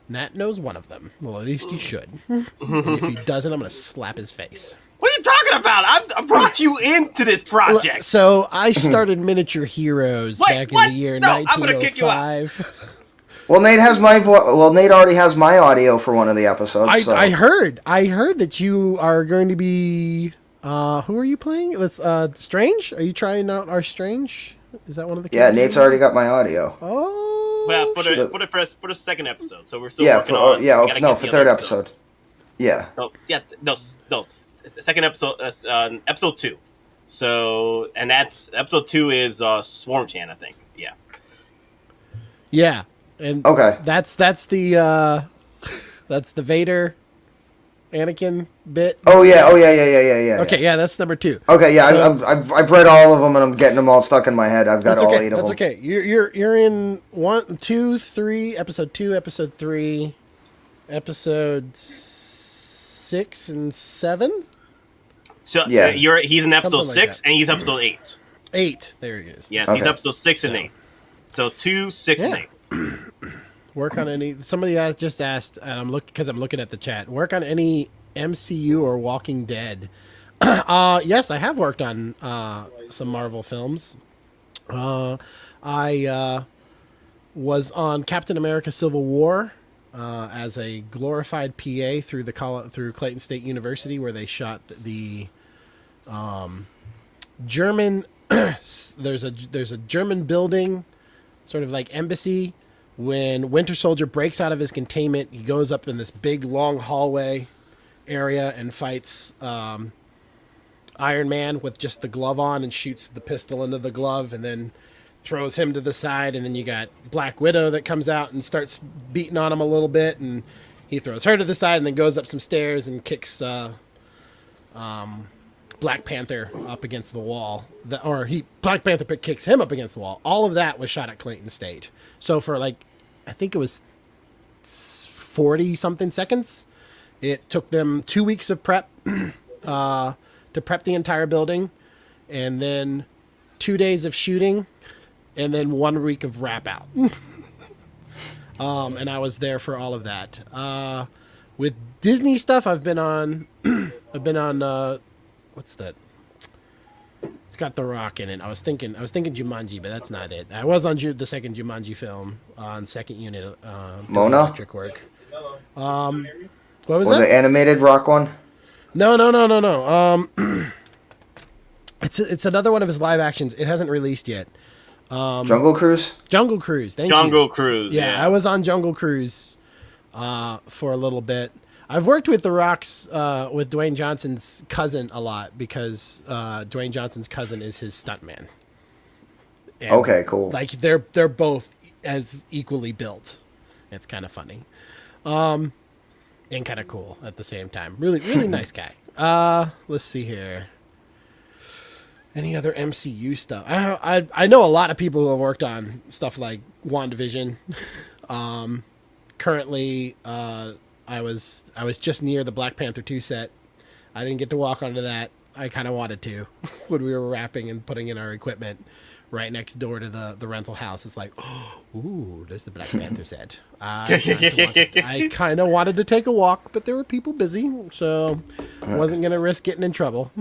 Nat knows one of them. Well, at least he should. And if he doesn't, I'm going to slap his face. What are you talking about? I brought you into to this project. So I started Miniature Heroes back in the year 1905. Well, Nate has Nate already has my audio for one of the episodes. I heard that you are going to be. Who are you playing? Strange. Are you trying out our Strange? Is that one of the? Yeah, Nate's already got my audio. Oh. Well, put it for the second episode. So we're still working on. For third episode. Yeah. No. The second episode. That's episode 2. So, and that's episode 2 is Swarm Chan, I think. Yeah. Yeah. And that's the Vader Anakin bit. Oh yeah. Yeah. Okay, yeah, that's number 2. Okay, yeah, So- I've read all of them and I'm getting them all stuck in my head. I've got That's all okay. 8 of That's them. okay. You're in 1, 2, 3, episode 2, episode 3, episode 6 and 7. So Yeah. he's in episode Something like 6 that. and he's episode 8. 8. There he is. Yes, he's Okay. episode 6 and 8. So 2, 6, and 8. Work on any. Somebody has just asked, and I'm looking at the chat. Work on any MCU or Walking Dead. Yes, I have worked on some Marvel films. I was on Captain America: Civil War as a glorified PA through through Clayton State University, where they shot the German. there's a German building, sort of like embassy. When Winter Soldier breaks out of his containment, he goes up in this big long hallway area and fights Iron Man with just the glove on and shoots the pistol into the glove and then throws him to the side. And then you got Black Widow that comes out and starts beating on him a little bit, and he throws her to the side and then goes up some stairs and kicks Black Panther up against the wall. Black Panther kicks him up against the wall. All of that was shot at Clayton State. So for I think it was 40 something seconds. It took them 2 weeks of prep to prep the entire building, and then 2 days of shooting, and then 1 week of wrap out. And I was there for all of that. With Disney stuff, I've been on. What's that? It's got The Rock in it. I was thinking Jumanji, but that's not it. I was on the second Jumanji film on second unit. Mona? Electric work. What was Was that? the animated Rock one? No. It's another one of his live actions. It hasn't released yet. Jungle Cruise? Jungle Cruise. Thank you. Jungle Cruise. Yeah, I was on Jungle Cruise for a little bit. I've worked with The Rock's with Dwayne Johnson's cousin a lot because Dwayne Johnson's cousin is his stuntman. And, Okay, cool. Like they're both as equally built. It's kind of funny, and kind of cool at the same time. Really nice guy. Let's see here. Any other MCU stuff? I know a lot of people who have worked on stuff like WandaVision. Currently, I was just near the Black Panther 2 set. I didn't get to walk onto that. I kind of wanted to when we were wrapping and putting in our equipment right next door to the rental house. It's like, ooh, there's the Black Panther set. I kind of wanted to take a walk, but there were people busy, so I wasn't going to risk getting in trouble.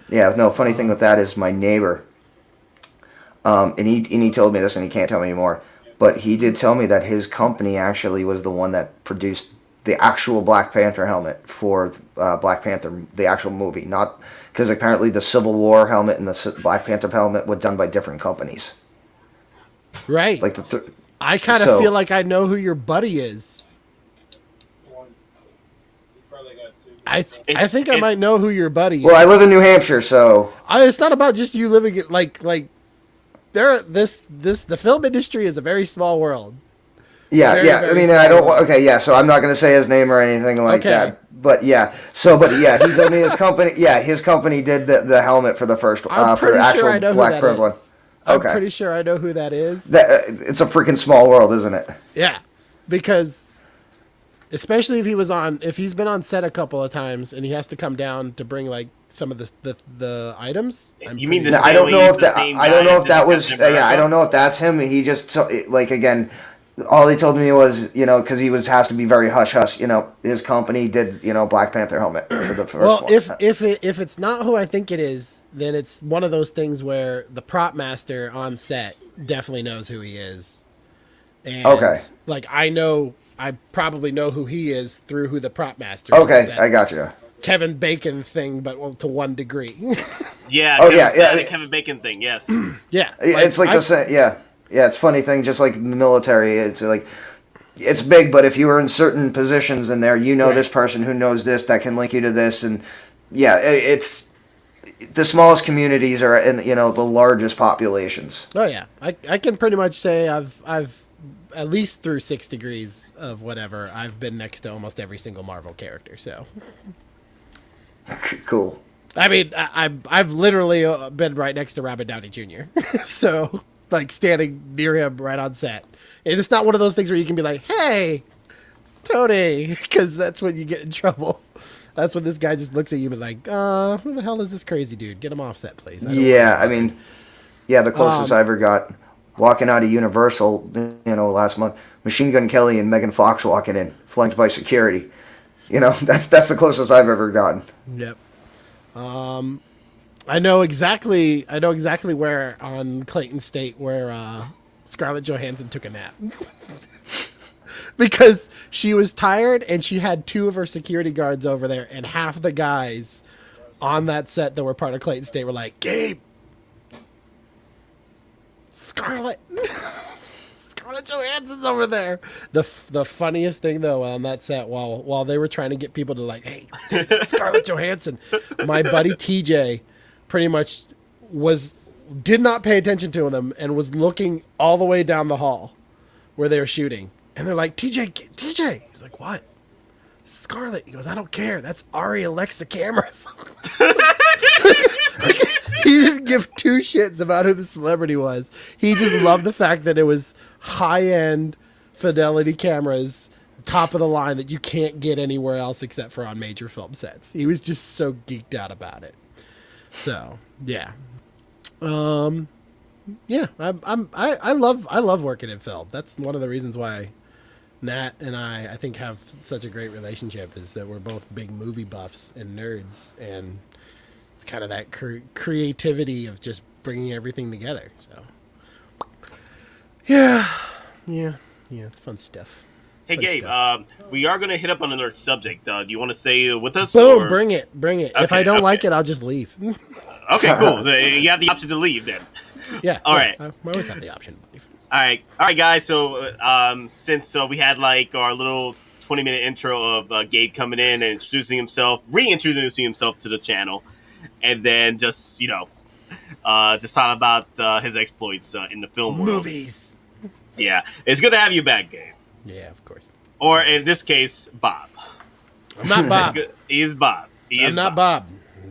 Yeah, no, funny thing with that is my neighbor, and he told me this and he can't tell me anymore, but he did tell me that his company actually was the one that produced the actual Black Panther helmet for Black Panther, the actual movie, not because apparently the Civil War helmet and the Black Panther helmet were done by different companies. Right. Like I kind of feel like I know who your buddy is. I think I might know who your buddy is. Well, I live in New Hampshire, so It's not about just you living it like the film industry is a very small world. yeah. Very, I very mean, small I don't. world. Okay, yeah. So I'm not going to say his name or anything like Okay. that. But yeah. But yeah, he told me his company. Yeah, his company did the helmet for the first I'm for pretty actual sure I know who Black that Panther is. one. I'm Okay. pretty sure I know who that is. It's a freaking small world, isn't it? Yeah, because especially if he's been on set a couple of times and he has to come down to bring like some of the items. You mean the No, I don't know if the that. same I don't guy know if as that in was. Captain Yeah, I America? don't know if that's him. He just like again. All he told me was, because he has to be very hush hush. His company did, Black Panther helmet for the first Well, one. if it's not who I think it is, then it's one of those things where the prop master on set definitely knows who he is. And Okay. Like I probably know who he is through who the prop master is. Okay, That I got you. Kevin Bacon thing, but to one degree. Yeah. Oh, Kevin, yeah. The Kevin Bacon thing. Yes. Yeah. It's like the same. Yeah, it's a funny thing. Just like the military, it's like it's big, but if you were in certain positions in there, Right. this person who knows this that can link you to this, and yeah, it's the smallest communities are in the largest populations. Oh yeah, I can pretty much say I've at least through 6 degrees of whatever, I've been next to almost every single Marvel character. So, Cool. I mean, I've literally been right next to Robert Downey Jr. So, like, standing near him right on set. And it's not one of those things where you can be like, "Hey, Tony," because that's when you get in trouble. That's when this guy just looks at you and like, who the hell is this crazy dude? Get him off set, please. The closest I ever got walking out of Universal, last month, Machine Gun Kelly and Megan Fox walking in, flanked by security. That's the closest I've ever gotten. Yep. I know exactly where on Clayton State where Scarlett Johansson took a nap. Because she was tired and she had 2 of her security guards over there, and half the guys on that set that were part of Clayton State were like, "Gabe, Scarlett Johansson's over there." The funniest thing though on that set, while they were trying to get people to like, "Hey, Scarlett Johansson," my buddy TJ pretty much did not pay attention to them and was looking all the way down the hall where they were shooting. And they're like, TJ. He's like, "What? Scarlett." He goes, "I don't care. That's Ari Alexa cameras." He didn't give 2 shits about who the celebrity was. He just loved the fact that it was high-end fidelity cameras, top of the line, that you can't get anywhere else except for on major film sets. He was just so geeked out about it. So, yeah. Yeah, I love working in film. That's one of the reasons why Nat and I think have such a great relationship, is that we're both big movie buffs and nerds, and it's kind of that creativity of just bringing everything together. So, yeah, it's fun stuff. Hey, Gabe, we are going to hit up on another subject. Do you want to stay with us? Boom, or? bring it. Okay, If I don't like it, I'll just leave. Okay, cool. So you have the option to leave then. Yeah. All right. I always have the option to leave. All right, guys. So, since we had like our little 20-minute intro of Gabe coming in and reintroducing himself to the channel, and then just just talking about his exploits in the film world. Movies. Yeah, it's good to have you back, Gabe. Yeah, of course. Or in this case, Bob. I'm not Bob. He is Bob. I'm not Bob.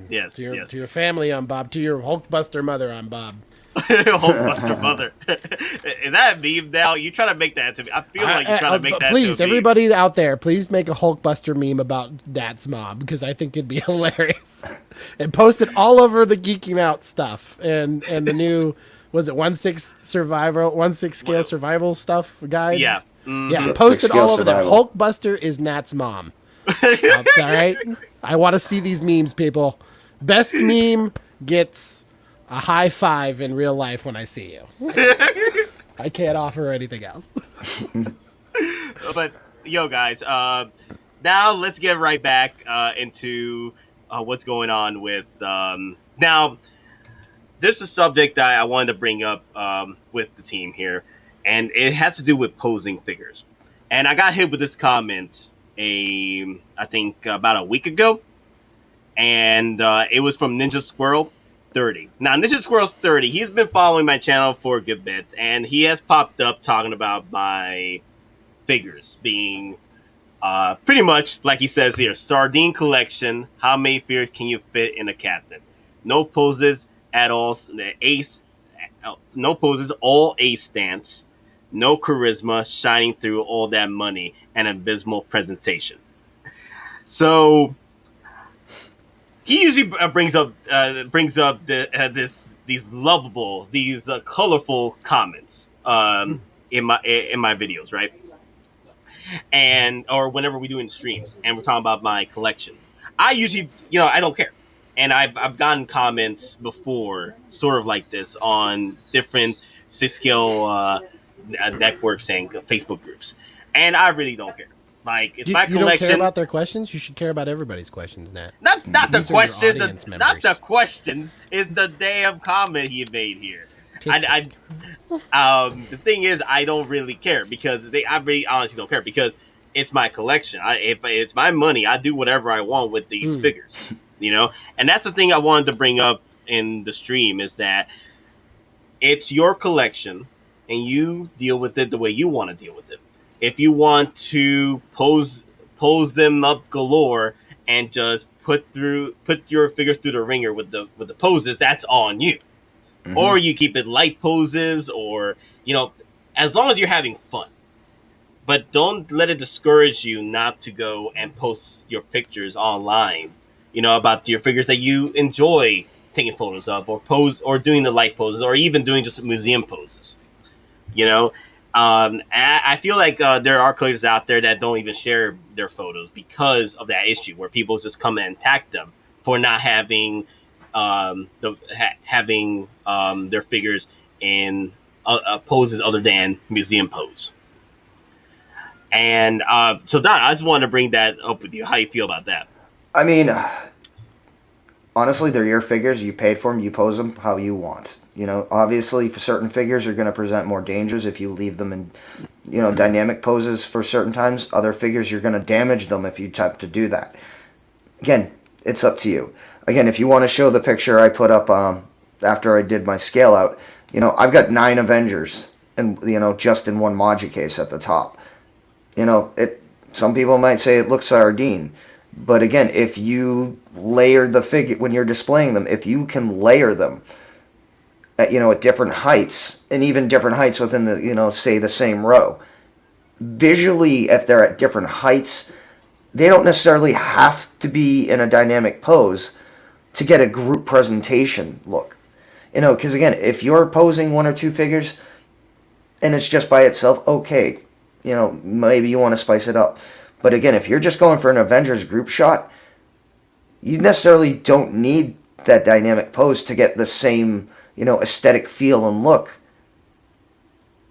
Yes, To your family, I'm Bob. To your Hulkbuster mother, I'm Bob. Hulkbuster mother. Is that a meme now? You trying to make that to me? I feel like you're trying to make that please, to me. everybody out there, please make a Hulkbuster meme about Dad's mom, because I think it'd be hilarious. And post it all over the Geeking Out stuff and the new, was it 1/6 scale survival stuff guides? Yeah. Mm-hmm. Yeah, post it all over there. Hulkbuster is Nat's mom. All right? I want to see these memes, people. Best meme gets a high five in real life when I see you. I can't offer anything else. But, guys, now let's get right back into what's going on with... now, this is a subject that I wanted to bring up with the team here, and it has to do with posing figures. And I got hit with this comment, I think, about a week ago, and it was from Ninja Squirrel 30. Now, Ninja Squirrel's 30, he's been following my channel for a good bit, and he has popped up talking about my figures being pretty much, like he says here, sardine collection. How many figures can you fit in a cabinet? No poses at all. No poses, all ace stance. No charisma, shining through all that money, and abysmal presentation. So he usually brings up these lovable, these colorful comments in my videos, right? Or whenever we do in streams, and we're talking about my collection. I usually, I don't care, and I've gotten comments before, sort of like this, on different 6-scale networks and Facebook groups, and I really don't care. Like, it's my collection. You don't care about their questions? You should care about everybody's questions, Nat. Not the questions. Not the questions. Is the damn comment he made here. The thing is, I don't really care, because I really honestly don't care, because it's my collection. If it's my money, I do whatever I want with these figures. And that's the thing I wanted to bring up in the stream, is that it's your collection. and you deal with it the way you want to deal with it. If you want to pose them up galore and just put your figures through the ringer with the poses, that's on you. Mm-hmm. Or you keep it light poses, or as long as you're having fun. But don't let it discourage you not to go and post your pictures online, about your figures that you enjoy taking photos of, or pose, or doing the light poses, or even doing just museum poses. I feel like there are collectors out there that don't even share their photos because of that issue, where people just come and attack them for not having their figures in poses other than museum pose. And so, Don, I just wanted to bring that up with you. How you feel about that? I mean, honestly, they're your figures. You paid for them. You pose them how you want. Obviously, for certain figures, you're going to present more dangers if you leave them in, dynamic poses for certain times. Other figures, you're going to damage them if you attempt to do that. Again, it's up to you. Again, if you want to show the picture I put up after I did my scale out, I've got 9 Avengers, and just in one Majin case at the top. Some people might say it looks sardine, but again, if you layer the figure when you're displaying them, if you can layer them at different heights, and even different heights within the say the same row, visually, if they're at different heights, they don't necessarily have to be in a dynamic pose to get a group presentation look. Because again, if you're posing 1 or 2 figures and it's just by itself, okay, maybe you want to spice it up. But again, if you're just going for an Avengers group shot, you necessarily don't need that dynamic pose to get the same, aesthetic feel and look,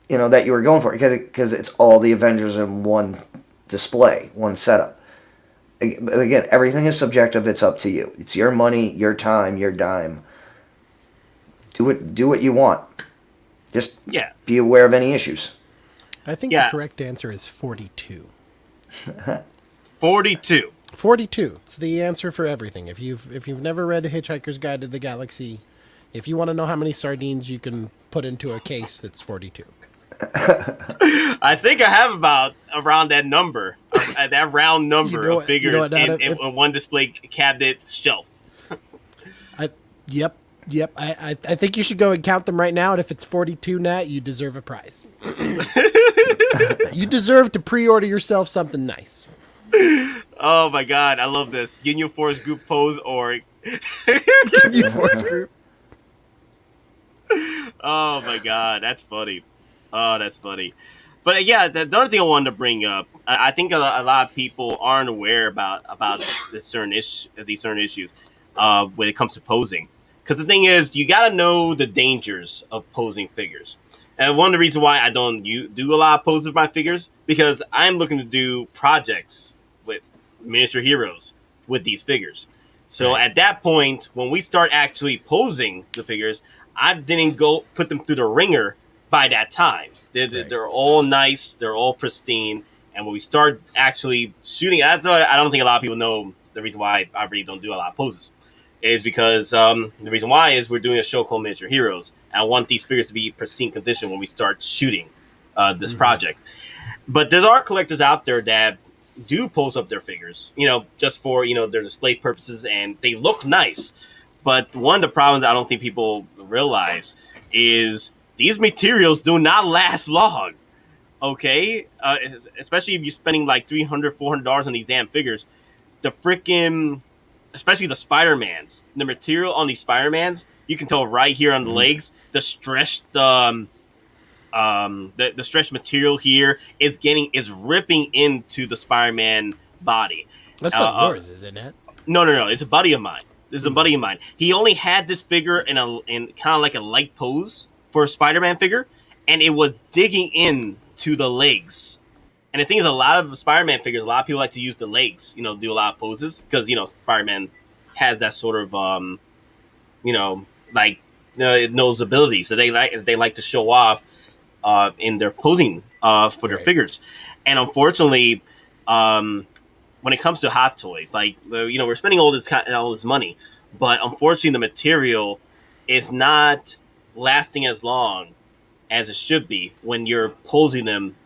that you were going for, because it's all the Avengers in one display, one setup. Again, everything is subjective. It's up to you. It's your money, your time, your dime. Do what you want. Just be aware of any issues. I think the correct answer is 42. 42. 42. It's the answer for everything. If you've never read A Hitchhiker's Guide to the Galaxy, if you want to know how many sardines you can put into a case, that's 42. I think I have about around that number, that round number of figures in one display cabinet shelf. Yep. I think you should go and count them right now, and if it's 42, Nat, you deserve a prize. You deserve to pre-order yourself something nice. Oh my god, I love this. Ginyu Force group pose or Ginyu Force group. Oh my god, that's funny. Oh, that's funny. But the other thing I wanted to bring up, I think a lot of people aren't aware about these certain issues when it comes to posing. Because the thing is, you got to know the dangers of posing figures. And one of the reasons why I don't do a lot of poses of my figures, because I'm looking to do projects with miniature heroes with these figures. So at that point, when we start actually posing the figures, I didn't go put them through the ringer by that time. They're all nice, they're all pristine. And when we start actually shooting, that's why I don't think a lot of people know the reason why I really don't do a lot of poses. Is because the reason why is we're doing a show called Miniature Heroes. And I want these figures to be pristine condition when we start shooting this project. But there are collectors out there that do pose up their figures, just for, their display purposes, and they look nice. But one of the problems I don't think people realize is these materials do not last long. Okay? Especially if you're spending like $300, $400 on these damn figures. The freaking... Especially the Spider-Mans. The material on these Spider-Mans, you can tell right here on the legs, the stretched the stretched material here is ripping into the Spider-Man body. That's not yours, is it, Nat? No. It's a buddy of mine. This is a buddy of mine. He only had this figure in kind of like a light pose for a Spider-Man figure, and it was digging in to the legs. And the thing is, a lot of the Spider-Man figures, a lot of people like to use the legs, do a lot of poses. Because, Spider-Man has that sort of, those abilities that they like to show off in their posing for their figures. And unfortunately, when it comes to Hot Toys, we're spending all this money. But unfortunately, the material is not lasting as long as it should be when you're posing them,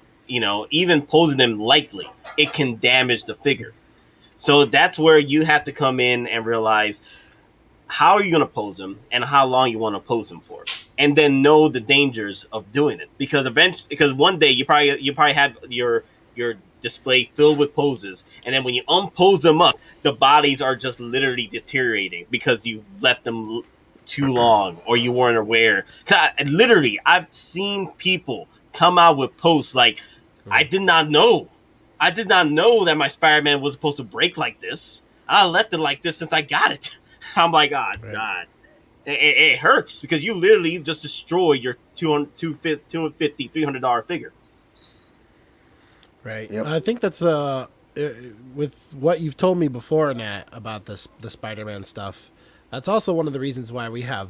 even posing them lightly, it can damage the figure. So that's where you have to come in and realize how are you going to pose them and how long you want to pose them for, and then know the dangers of doing it, because eventually, because one day you probably have your display filled with poses, and then when you unpose them up, the bodies are just literally deteriorating because you left them too long or you weren't aware. Literally, I've seen people come out with posts like, I did not know that my Spider-Man was supposed to break like this. I left it like this since I got it. I'm like, God, right. God. It hurts because you literally just destroy your $250, $300 figure. Right. Yep. I think that's with what you've told me before, Nat, about the Spider-Man stuff. That's also one of the reasons why we have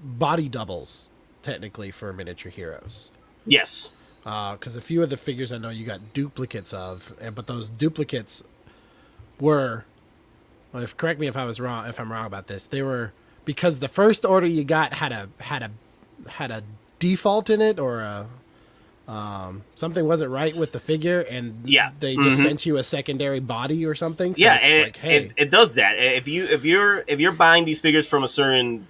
body doubles, technically, for miniature heroes. Yes. Because a few of the figures I know you got duplicates of, but those duplicates were, well, correct me if I'm wrong about this, they were, because the first order you got had a default in it, or a something wasn't right with the figure, and they just sent you a secondary body or something. So and like, hey, it does that. If you're buying these figures from a certain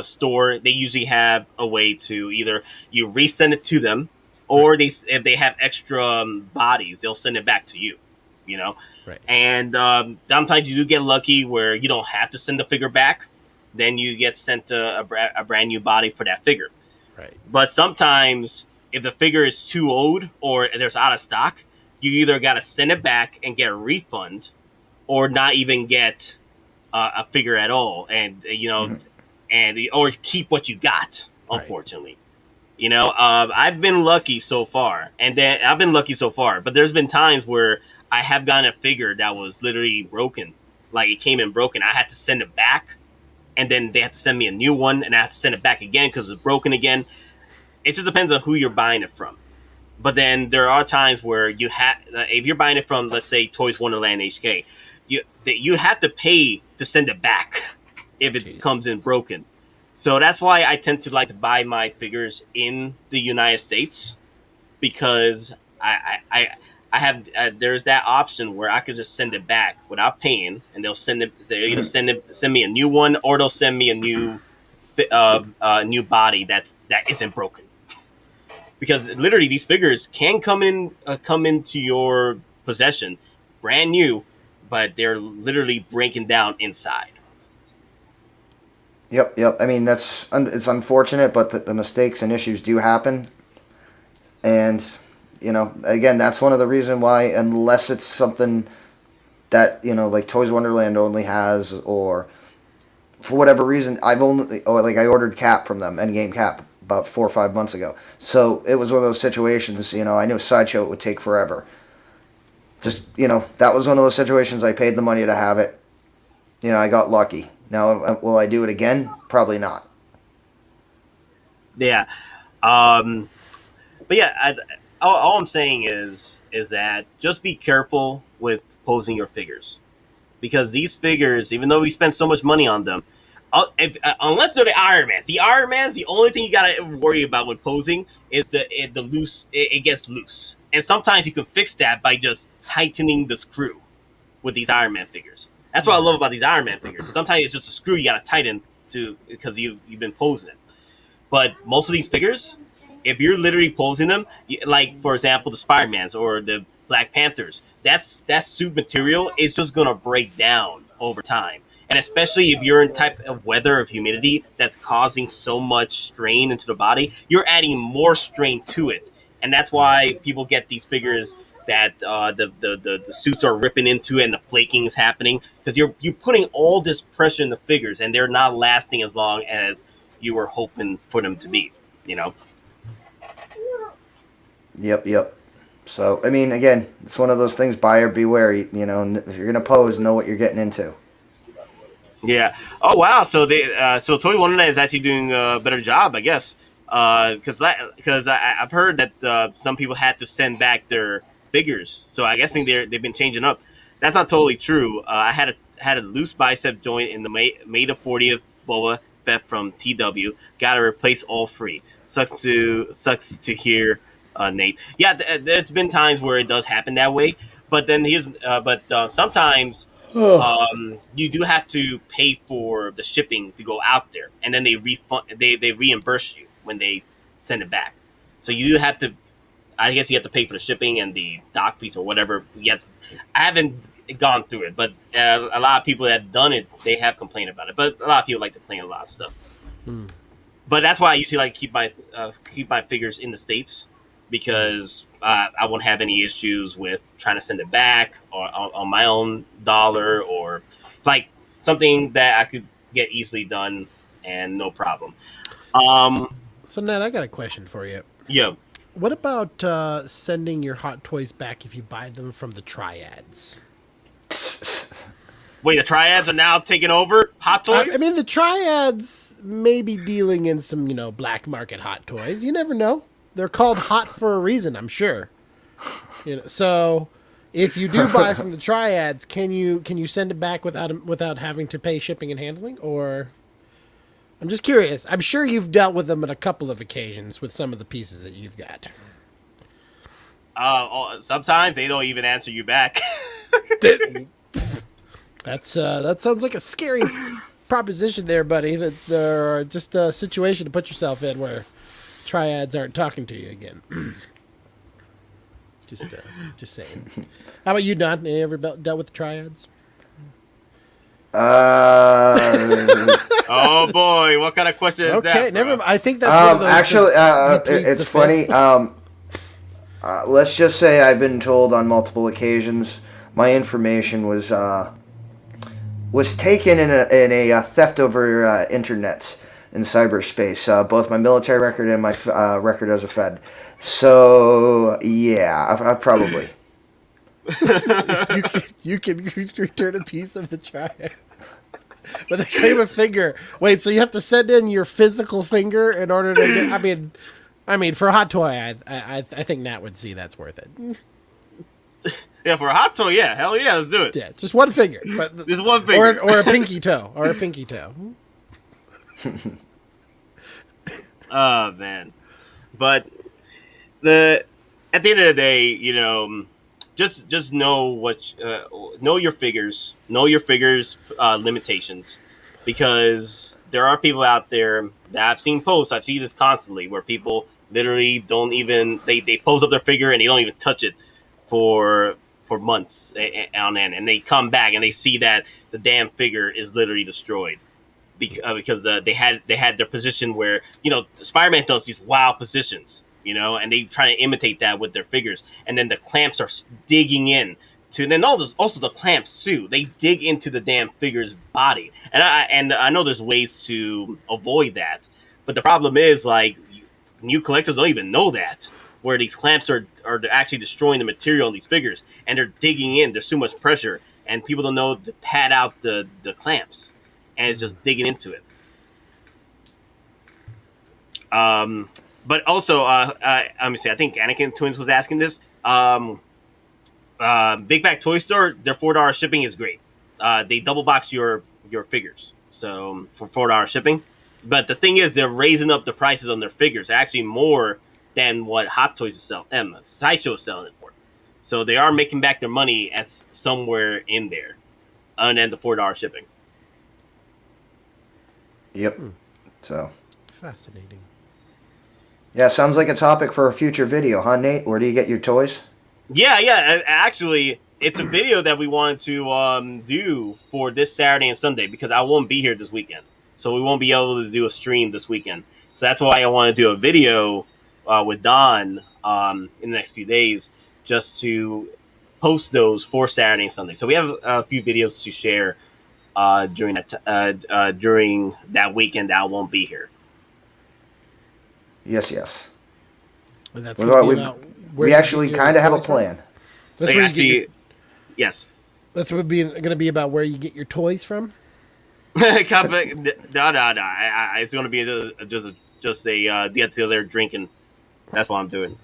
store, they usually have a way to either you resend it to them, or if they have extra bodies, they'll send it back to you. Right. And sometimes you do get lucky where you don't have to send the figure back. Then you get sent a brand new body for that figure. Right. But sometimes, if the figure is too old or there's out of stock, you either got to send it back and get a refund, or not even get a figure at all, and or keep what you got. Unfortunately, right. I've been lucky so far, but there's been times where I have gotten a figure that was literally broken, like it came in broken. I had to send it back, and then they had to send me a new one, and I had to send it back again because it's broken again. It just depends on who you're buying it from. But then there are times where you have, if you're buying it from, let's say, Toys Wonderland HK, you have to pay to send it back if it comes in broken. So that's why I tend to like to buy my figures in the United States, because I have there's that option where I could just send it back without paying, and they'll either send me a new one, or they'll send me a new new body that isn't broken. Because literally these figures can come into your possession brand new, but they're literally breaking down inside. Yep. I mean, it's unfortunate, but the mistakes and issues do happen. And, again, that's one of the reasons why, unless it's something that, like Toys Wonderland only has, or for whatever reason, I ordered Cap from them, EndGame Cap, about 4 or 5 months ago. So it was one of those situations, I knew Sideshow it would take forever. Just, that was one of those situations I paid the money to have it. I got lucky. Now, will I do it again? Probably not. Yeah. But yeah, all I'm saying is that just be careful with posing your figures. Because these figures, even though we spend so much money on them, unless they're the Iron Mans. The Iron Mans, the only thing you gotta worry about when posing is it gets loose. And sometimes you can fix that by just tightening the screw with these Iron Man figures. That's what I love about these Iron Man figures. Sometimes it's just a screw you gotta tighten because you've been posing it. But most of these figures, if you're literally posing them, like for example the Spider-Mans or the Black Panthers, that suit material is just gonna break down over time. And especially if you're in type of weather of humidity that's causing so much strain into the body, you're adding more strain to it. And that's why people get these figures that the suits are ripping into and the flaking is happening, because you're putting all this pressure in the figures and they're not lasting as long as you were hoping for them to be, Yep. So, I mean, again, it's one of those things, buyer beware, if you're going to pose, know what you're getting into. Yeah. Oh wow. So so Toy Wonderland is actually doing a better job, I guess. Because I've heard that some people had to send back their figures. So I guess they've been changing up. That's not totally true. I had a loose bicep joint in the May the 40th Boba Fett from TW. Got to replace all 3. sucks to hear, Nate. Yeah, there's been times where it does happen that way, but then sometimes you do have to pay for the shipping to go out there, and then they reimburse you when they send it back. So you do have to. I guess you have to pay for the shipping and the dock fees or whatever. I haven't gone through it, but a lot of people that have done it, they have complained about it. But a lot of people like to complain a lot of stuff. But that's why I usually like to keep my figures in the States, because I won't have any issues with trying to send it back or on my own dollar, or like something that I could get easily done and no problem. So Ned, I got a question for you. Yeah. What about sending your Hot Toys back if you buy them from the Triads? Wait, the Triads are now taking over Hot Toys? I mean, the Triads may be dealing in some, black market Hot Toys. You never know. They're called Hot for a reason, I'm sure. So if you do buy from the Triads, can you send it back without having to pay shipping and handling? Or I'm just curious. I'm sure you've dealt with them on a couple of occasions with some of the pieces that you've got. Sometimes they don't even answer you back. That sounds like a scary proposition there, buddy. That there are just a situation to put yourself in where Triads aren't talking to you again. Just saying. How about you, Don? You ever dealt with the Triads? Oh boy, what kind of question is that? Okay, never mind. I think that's one of those actually, it's funny. Let's just say I've been told on multiple occasions my information was taken in a theft over internet in cyberspace, both my military record and my record as a Fed. So yeah, I probably. you can return a piece of the Triad. But they claim a finger. Wait, so you have to send in your physical finger in order to get... I mean, for a Hot Toy, I think Nat would see that's worth it. Yeah, for a Hot Toy, yeah. Hell yeah, let's do it. Yeah, just one finger. But just one finger. Or a pinky toe. Oh, man. But at the end of the day, just know know your figures, limitations, because there are people out there that I've seen posts. I've seen this constantly where people literally don't even they pose up their figure and they don't even touch it for months on end, and they come back and they see that the damn figure is literally destroyed because they had their position where Spider-Man does these wild positions. And they try to imitate that with their figures. And then the clamps are digging in and then also the clamps too. They dig into the damn figure's body. And I know there's ways to avoid that. But the problem is, like, new collectors don't even know that, where these clamps are actually destroying the material on these figures. And they're digging in. There's too much pressure. And people don't know to pad out the clamps. And it's just digging into it. But also, let me see. I think Anakin Twins was asking this. Big Back Toy Store, their $4 shipping is great. They double box your figures, so for $4 shipping. But the thing is, they're raising up the prices on their figures, actually more than what Hot Toys is selling. Sideshow is selling it for. So they are making back their money as somewhere in there, other than the $4 shipping. Yep. So fascinating. Yeah, sounds like a topic for a future video, huh, Nate? Where do you get your toys? Yeah. Actually, it's a video that we wanted to do for this Saturday and Sunday because I won't be here this weekend. So we won't be able to do a stream this weekend. So that's why I want to do a video with Don in the next few days just to post those for Saturday and Sunday. So we have a few videos to share during that weekend that I won't be here. Yes. And that's we actually kind of have a plan. Yes. That's going to be about where you get your toys from. No. It's going to be just a get together drinking. That's what I'm doing.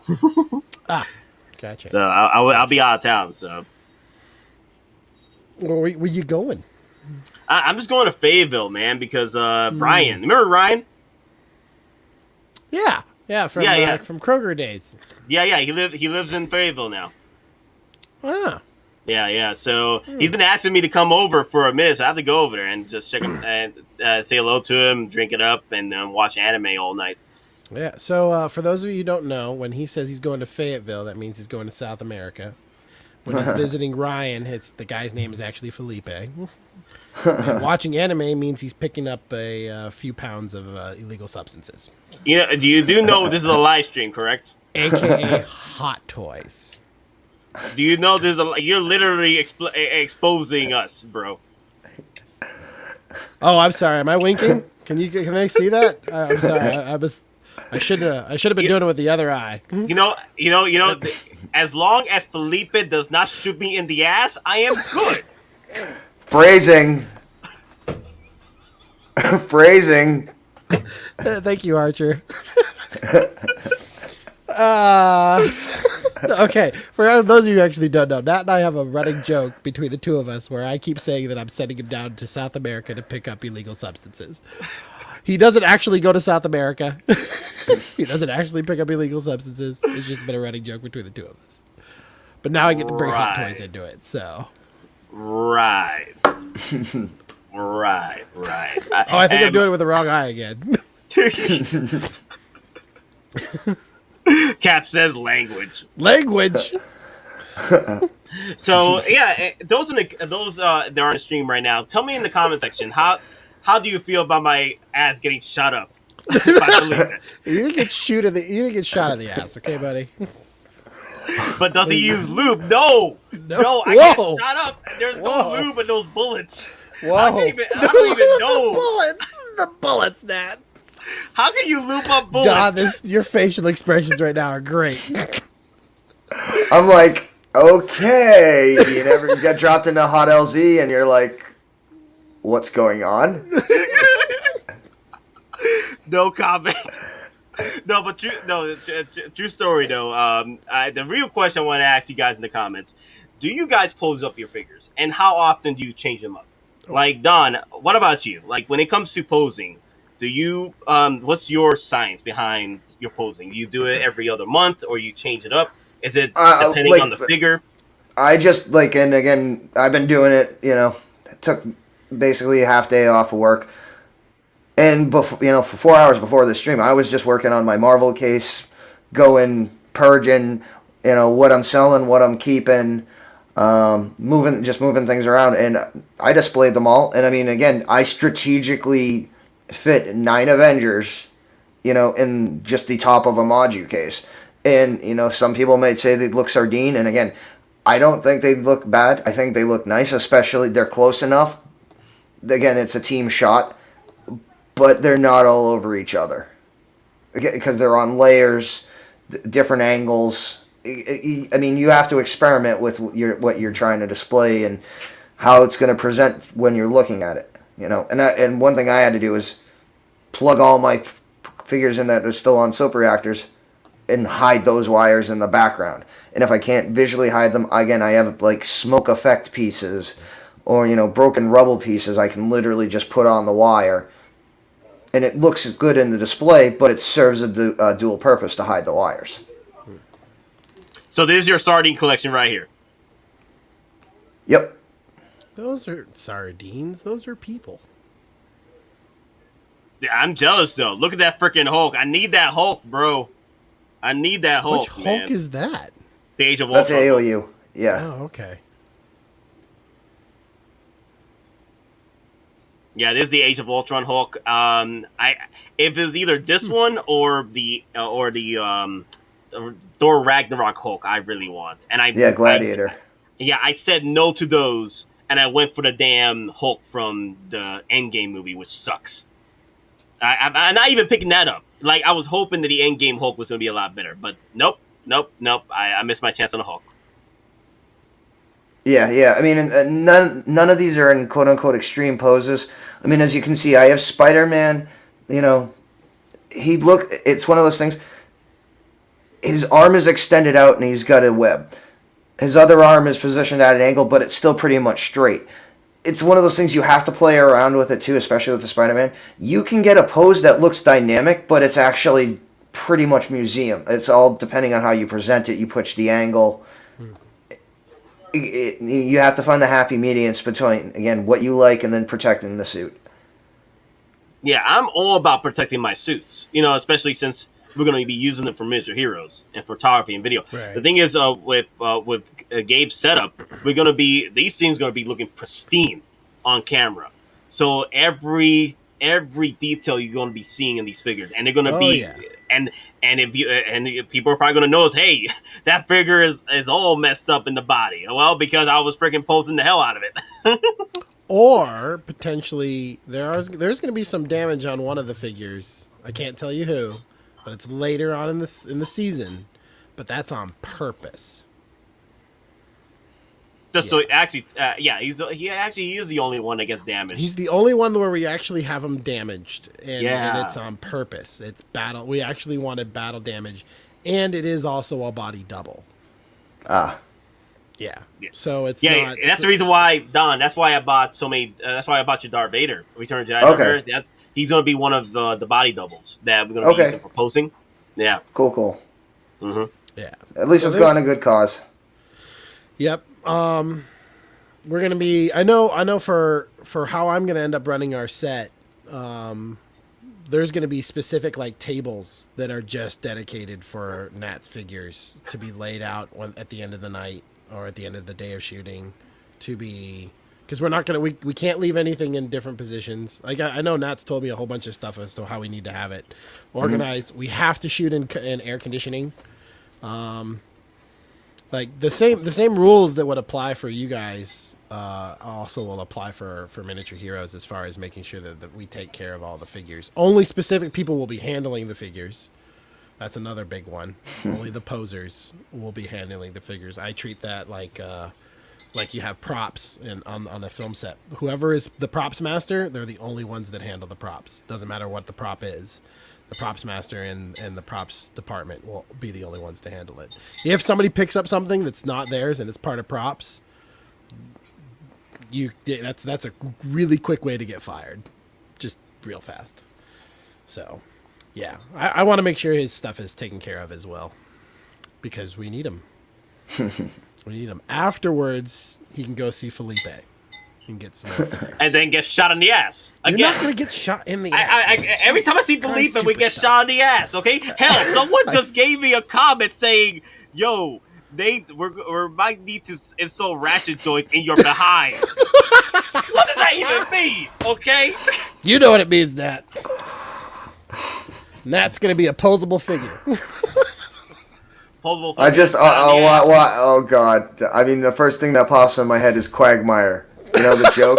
Gotcha. So I'll be out of town. So where you going? I'm just going to Fayetteville, man, because Ryan. Remember Ryan? Yeah. Yeah, from from Kroger days. Yeah. He lives in Fayetteville now. Ah. Yeah. So he's been asking me to come over for a minute, so I have to go over there and just check him and say hello to him, drink it up, and watch anime all night. Yeah. So for those of you who don't know, when he says he's going to Fayetteville, that means he's going to South America. When he's visiting Ryan, the guy's name is actually Felipe. And watching anime means he's picking up a few pounds of illegal substances. You do know this is a live stream, correct? AKA Hottoys. Do you know you're literally exposing us, bro? Oh, I'm sorry. Am I winking? Can I see that? I'm sorry. I should have been doing it with the other eye. You know. As long as Felipe does not shoot me in the ass, I am good. Phrasing. Phrasing. Thank you, Archer. Okay, for those of you who actually don't know, Nat and I have a running joke between the two of us where I keep saying that I'm sending him down to South America to pick up illegal substances. He doesn't actually go to South America. He doesn't actually pick up illegal substances. It's just been a running joke between the two of us. But now I get to bring Hot Toys into it, so. Right. Right. I think I'm doing it with the wrong eye again. Cap says language. Language. So yeah, those that are on the stream right now. Tell me in the comment section how do you feel about my ass getting shot up? You didn't get shot in the ass, okay, buddy? But does he use lube? No. I get shot up. There's no lube in those bullets. Whoa! I don't even know. The bullets, Nat. How can you loop up bullets? Don, your facial expressions right now are great. I'm like, okay. You never get dropped into Hot LZ and you're like, what's going on? No comment. No, but true story though. The real question I want to ask you guys in the comments: do you guys pose up your figures, and how often do you change them up? Like Don, what about you? Like when it comes to posing, do you what's your science behind your posing? Do you do it every other month, or you change it up? Is it depending on the figure? I just and again, I've been doing it. Took basically a half day off of work. And before, for 4 hours before the stream, I was just working on my Marvel case, purging, what I'm selling, what I'm keeping, moving things around, and I displayed them all. And I mean, again, I strategically fit 9 Avengers, in just the top of a Maju case. And some people might say they look sardine, and again, I don't think they look bad. I think they look nice, especially they're close enough. Again, it's a team shot. But they're not all over each other because they're on layers, different angles. I mean, you have to experiment with what you're trying to display and how it's going to present when you're looking at it. And one thing I had to do is plug all my figures in that are still on Soap Reactors and hide those wires in the background. And if I can't visually hide them, again, I have like smoke effect pieces or broken rubble pieces. I can literally just put on the wire. And it looks good in the display, but it serves a dual purpose to hide the wires. So this is your sardine collection right here. Yep. Those are sardines. Those are people. Yeah, I'm jealous, though. Look at that freaking Hulk. I need that Hulk, bro. I need that Hulk, Which man. Hulk is that? The Age of That's Ultron. AOU. Yeah. Oh, okay. Yeah, it is the Age of Ultron Hulk. If it's either this one or the Thor Ragnarok Hulk, I really want. And Gladiator. I said no to those, and I went for the damn Hulk from the EndGame movie, which sucks. I'm not even picking that up. Like I was hoping that the EndGame Hulk was going to be a lot better, but nope. I missed my chance on the Hulk. Yeah. I mean, none of these are in quote unquote extreme poses. I mean, as you can see, I have Spider-Man. It's one of those things. His arm is extended out and he's got a web. His other arm is positioned at an angle, but it's still pretty much straight. It's one of those things you have to play around with it too, especially with the Spider-Man. You can get a pose that looks dynamic, but it's actually pretty much museum. It's all depending on how you present it. You push the angle. You have to find the happy medium between, again, what you like and then protecting the suit. Yeah, I'm all about protecting my suits. You know, especially since we're going to be using them for miniature heroes and photography and video. Right. The thing is, with Gabe's setup, these things going to be looking pristine on camera. So every detail you're going to be seeing in these figures, and they're going to be. Yeah. And if people are probably going to notice, hey, that figure is all messed up in the body. Well, because I was freaking posing the hell out of it. Or potentially there's going to be some damage on one of the figures. I can't tell you who, but it's later on in the season. But that's on purpose. Just so actually, he is the only one that gets damaged. He's the only one where we actually have him damaged, and it's on purpose. It's battle. We actually wanted battle damage, and it is also a body double. Ah. Yeah. So it's not. Not, that's the reason why, Don. That's why I bought so many. That's why I bought your Darth Vader, Return of the Jedi. Okay. He's going to be one of the body doubles that we're going to be using for posing. Yeah. Cool. Mm-hmm. Yeah. At least it's gone a good cause. Yep. We're gonna be. I know for how I'm gonna end up running our set. There's gonna be specific like tables that are just dedicated for Nat's figures to be laid out at the end of the night or at the end of the day of shooting, to be because we're not gonna we can't leave anything in different positions. Like I know Nat's told me a whole bunch of stuff as to how we need to have it organized. Mm-hmm. We have to shoot in air conditioning. Like the same rules that would apply for you guys also will apply for miniature heroes, as far as making sure that we take care of all the figures. Only specific people will be handling the figures. That's another big one. Only the posers will be handling the figures. I treat that like you have props on a film set. Whoever is the props master, they're the only ones that handle the props. Doesn't matter what the prop is. The props master and the props department will be the only ones to handle it. If somebody picks up something that's not theirs and it's part of props, that's a really quick way to get fired, just real fast. So, yeah, I want to make sure his stuff is taken care of as well, because we need him. We need him. Afterwards, he can go see Felipe. And get some more figures. And then get shot in the ass. Again. You're not going to get shot in the ass. Every time I see Felipe, we get shot in the ass, okay? Hell, someone just gave me a comment saying, yo, we might need to install ratchet joints in your behind. What does that even mean, okay? You know what it means, Nat. Nat's going to be a posable figure. Posable figure. I just, oh, God. I mean, the first thing that pops in my head is Quagmire. You know the joke?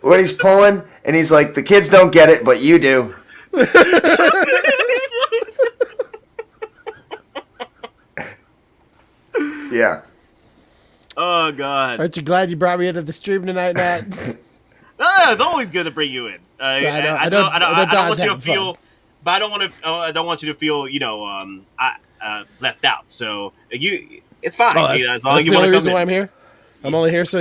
When he's pulling, and he's like, the kids don't get it, but you do. Yeah. Oh, God. Aren't you glad you brought me into the stream tonight, Nat? It's always good to bring you in. I don't want you to feel... But I don't want you to feel, left out. So, it's fine. As long as you want to come in. That's the only reason why I'm here? I'm only here so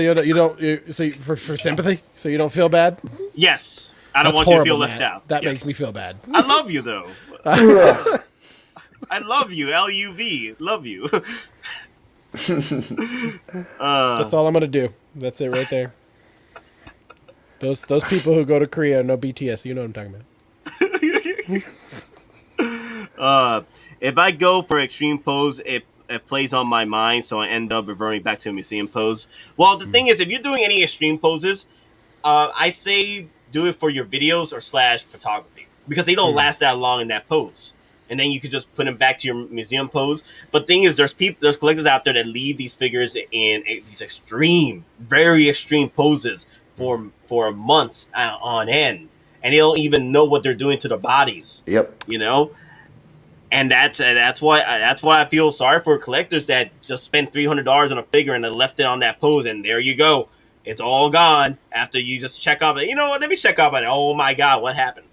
for sympathy, so you don't feel bad. Yes, I don't want you to feel left out. That makes me feel bad. I love you though. I love you, LUV. Love you. That's all I'm gonna do. That's it right there. Those people who go to Korea know BTS. You know what I'm talking about. If I go for extreme pose, it plays on my mind, so I end up reverting back to a museum pose. Well, the thing is, if you're doing any extreme poses, I say do it for your videos or / photography, because they don't last that long in that pose, and then you could just put them back to your museum pose. But the thing is, there's collectors out there that leave these figures in these extreme, very extreme poses for months on end, and they don't even know what they're doing to their bodies. Yep. And that's why I feel sorry for collectors that just spent $300 on a figure and then left it on that pose, and there you go, it's all gone after you just check off it. You know what? Let me check off on it. Oh my God, what happened?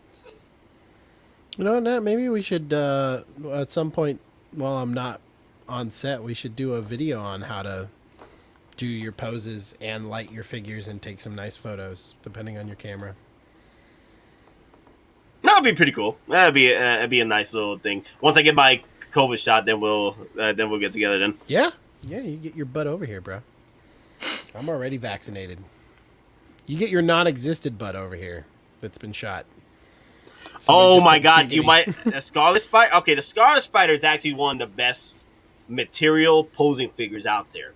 Nat, maybe we should at some point while I'm not on set, we should do a video on how to do your poses and light your figures and take some nice photos, depending on your camera. That'd be pretty cool. That'd be a nice little thing. Once I get my COVID shot, then we'll get together. Then Yeah, you get your butt over here, bro. I'm already vaccinated. You get your non-existent butt over here that's been shot. Somebody oh just my put god, giggity. you might the Scarlet Spider. Okay, the Scarlet Spider is actually one of the best material posing figures out there.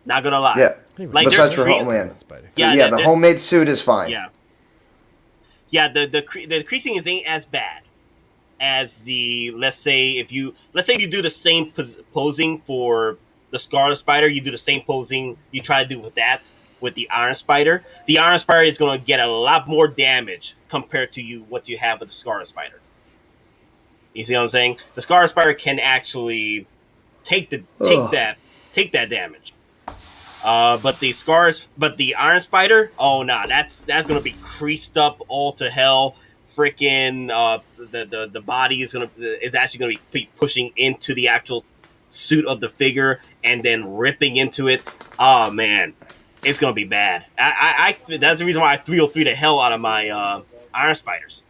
Not gonna lie. Yeah. Like Besides there's for cre- Homeland. Yeah, Yeah, the there's- homemade suit is fine. Yeah. Yeah, the creasing ain't as bad as the let's say if you do the same posing for the Scarlet Spider, you do the same posing you try to do with the Iron Spider. The Iron Spider is going to get a lot more damage compared to what you have with the Scarlet Spider. You see what I'm saying? The Scarlet Spider can actually take that damage. But the Iron Spider, oh no, that's gonna be creased up all to hell. Freaking the body is actually gonna be pushing into the actual suit of the figure and then ripping into it. Oh man, it's gonna be bad. I that's the reason why I 303 the hell out of my Iron Spiders,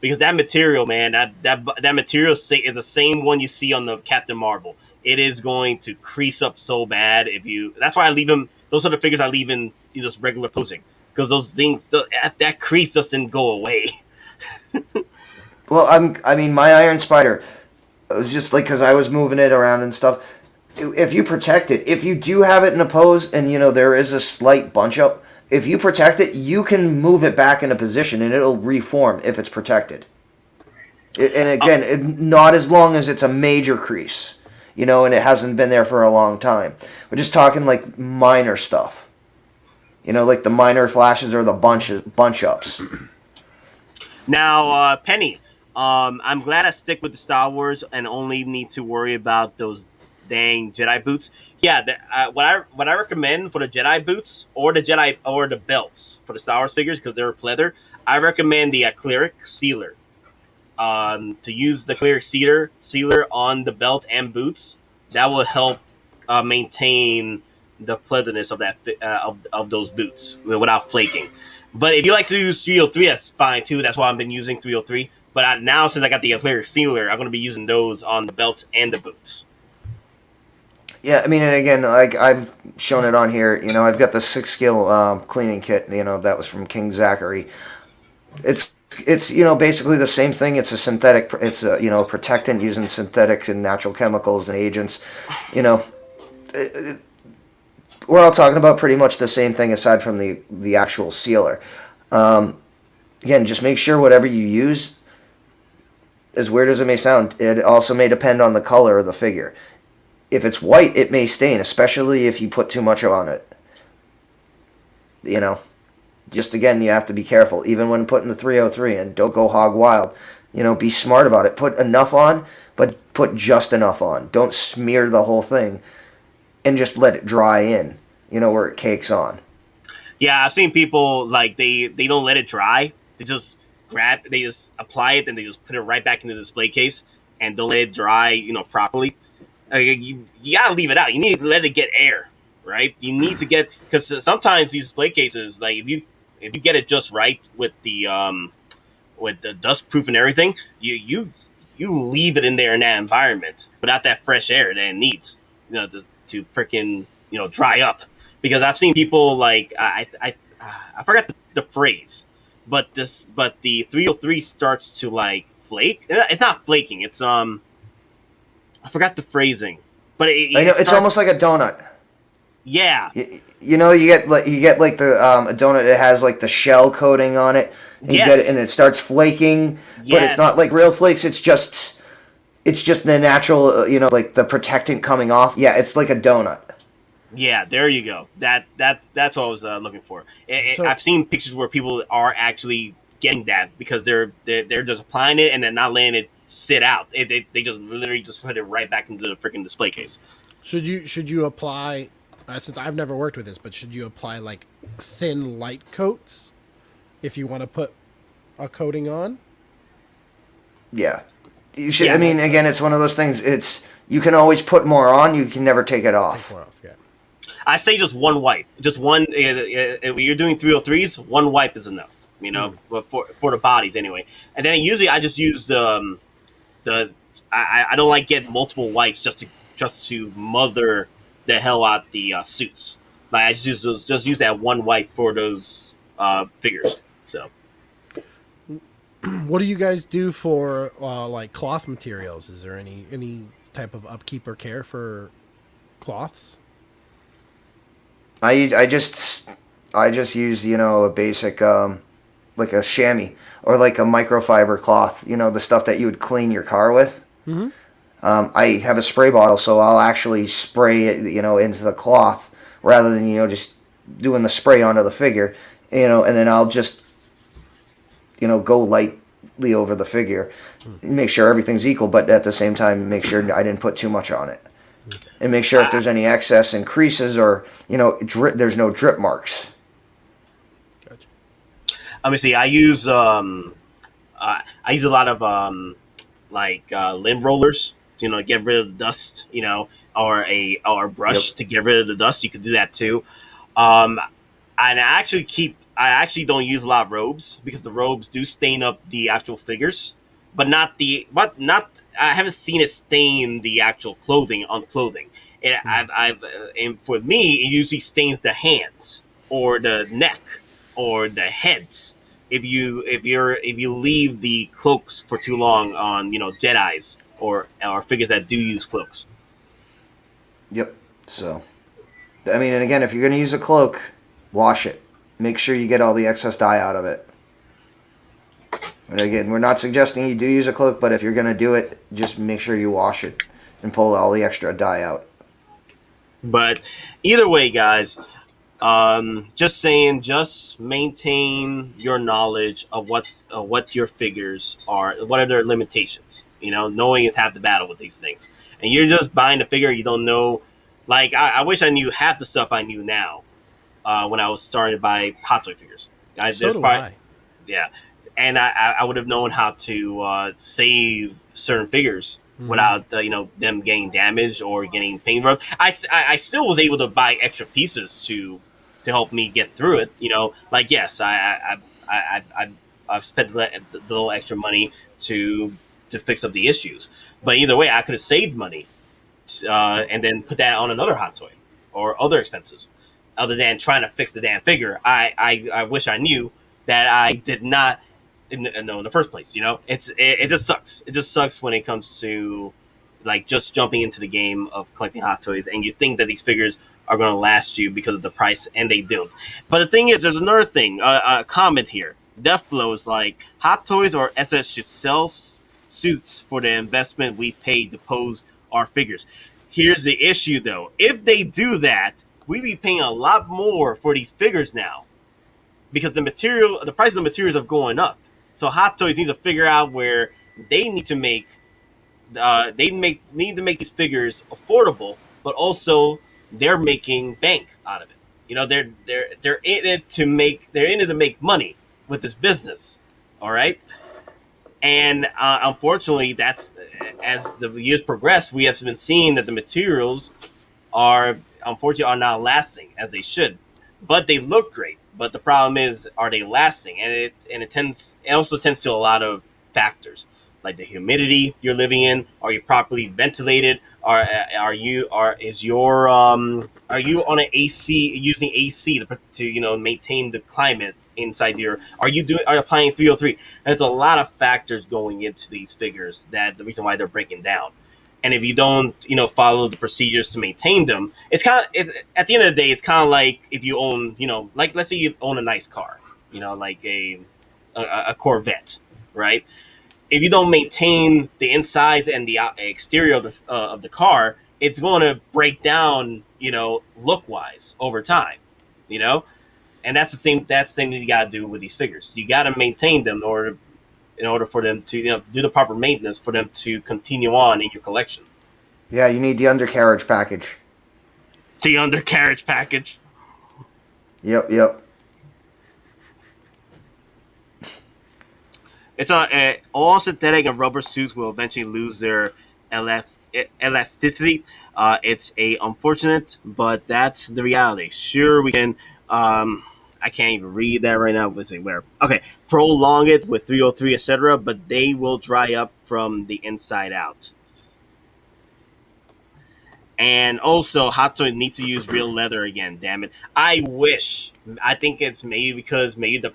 because that material, man, that material is the same one you see on the Captain Marvel. It is going to crease up so bad if you. That's why I leave them. Those are the figures I leave in just regular posing, because those things that crease doesn't go away. Well, I mean, my Iron Spider, it was just like because I was moving it around and stuff. If you protect it, if you do have it in a pose, and there is a slight bunch up, if you protect it, you can move it back into position, and it'll reform if it's protected. And again, not as long as it's a major crease. And it hasn't been there for a long time. We're just talking like minor stuff. Like the minor flashes or the bunch ups. Now, Penny, I'm glad I stick with the Star Wars and only need to worry about those dang Jedi boots. Yeah, what I recommend for the Jedi boots or the belts for the Star Wars figures, because they're pleather, I recommend the acrylic sealer. To use the clear sealer on the belt and boots, that will help maintain the pleatherness of that of those boots without flaking. But if you like to use 303, that's fine too. That's why I've been using 303. But now, since I got the acrylic sealer, I'm going to be using those on the belts and the boots. Yeah, I mean, and again, like I've shown it on here. I've got the 6-skill cleaning kit. That was from King Zachary. It's basically the same thing. It's a synthetic. It's a protectant using synthetic and natural chemicals and agents. We're all talking about pretty much the same thing aside from the actual sealer. Again, just make sure whatever you use, as weird as it may sound, it also may depend on the color of the figure. If it's white, it may stain, especially if you put too much on it. Just again, you have to be careful, even when putting the 303 in. Don't go hog wild. Be smart about it. Put enough on, but put just enough on. Don't smear the whole thing, and just let it dry in. Where it cakes on. Yeah, I've seen people like they don't let it dry. They just apply it, and they just put it right back into the display case and don't let it dry, properly. You gotta leave it out. You need to let it get air, right? You need to get, because sometimes these display cases, like if you get it just right with the dust proof and everything, you leave it in there in that environment without that fresh air that it needs, to freaking dry up. Because I've seen people like I forgot the phrase, but the 303 starts to like flake. It's not flaking. It's I forgot the phrasing, but I know it's almost like a donut. Yeah. You get like the a donut that has like the shell coating on it. And Yes. You get it and it starts flaking, but Yes. it's not like real flakes. It's just the natural, like the protectant coming off. Yeah, it's like a donut. Yeah, there you go. That's what I was looking for. So- I've seen pictures where people are actually getting that because they're just applying it and then not letting it sit out. They just literally just put it right back into the freaking display case. Should you apply? Since I've never worked with this, but should you apply like thin light coats if you want to put a coating on? Yeah, you should. Yeah. I mean, again, it's one of those things. You can always put more on. You can never take it off. Take more off, yeah. I say just one wipe. Just one. If you're doing 303s, one wipe is enough. but for the bodies anyway. And then usually I just use I don't like getting multiple wipes just to mother the hell out the suits. Like I just use that one wipe for those figures. So What do you guys do for like cloth materials? Is there any type of upkeep or care for cloths? I just use a basic like a chamois or like a microfiber cloth. The stuff that you would clean your car with. Mm-hmm. I have a spray bottle, so I'll actually spray it into the cloth rather than just doing the spray onto the figure. And then I'll just go lightly over the figure, make sure everything's equal, but at the same time make sure I didn't put too much on it. And make sure if there's any excess and creases or there's no drip marks. Gotcha. Let me see. I use a lot of lint rollers, to get rid of the dust, or a brush to get rid of the dust. You could do that too. And I actually don't use a lot of robes because the robes do stain up the actual figures, but I haven't seen it stain the actual clothing on clothing. And for me, it usually stains the hands or the neck or the heads. If you leave the cloaks for too long on Jedis or figures that do use cloaks. Yep. So, and again, if you're going to use a cloak, wash it. Make sure you get all the excess dye out of it. And again, we're not suggesting you do use a cloak, but if you're going to do it, just make sure you wash it and pull all the extra dye out. But either way, guys, just saying, just maintain your knowledge of what your figures are, what are their limitations. Knowing is half the battle with these things. And you're just buying a figure you don't know. Like, I wish I knew half the stuff I knew now when I was starting to buy Hot Toy figures. Guys, So do I. Yeah. And I would have known how to save certain figures without them getting damaged or getting paint rubbed. I still was able to buy extra pieces to help me get through it. Yes, I've spent the little extra money to fix up the issues. But either way, I could have saved money and then put that on another Hot Toy or other expenses, other than trying to fix the damn figure. I wish I knew that I did not in the first place. It just sucks. It just sucks when it comes to just jumping into the game of collecting Hot Toys and you think that these figures are going to last you because of the price, and they don't. But the thing is, there's another thing. A comment here. Deathblow is like, Hot Toys or SS should sell suits for the investment we paid to pose our figures. Here's the issue, though. If they do that, we'd be paying a lot more for these figures now because the price of the materials are going up. So Hot Toys needs to figure out where they need to make these figures affordable, but also they're making bank out of it. They're in it to make money with this business. All right. And unfortunately, that's as the years progress, we have been seeing that the materials are not lasting as they should, but they look great. But the problem is, are they lasting? And it also tends to a lot of factors, like the humidity you're living in. Are you properly ventilated? Are you on an AC, using AC to maintain the climate inside your? Are you applying 303? There's a lot of factors going into these figures that the reason why they're breaking down. And if you don't, follow the procedures to maintain them, at the end of the day, it's kind of like if you own, let's say you own a nice car, like a Corvette, right? If you don't maintain the insides and the exterior of the car, it's going to break down, look wise over time, and that's the thing that you got to do with these figures. You got to maintain them in order for them to do the proper maintenance for them to continue on in your collection. Yeah, you need the undercarriage package. The undercarriage package. Yep. It's all synthetic and rubber suits will eventually lose their elasticity. It's unfortunate, but that's the reality. Sure, we can. I can't even read that right now. Let's see where. Okay, prolong it with 303, etc. But they will dry up from the inside out. And also, Hottoys needs to use real leather again. Damn it! I wish. I think it's maybe because maybe the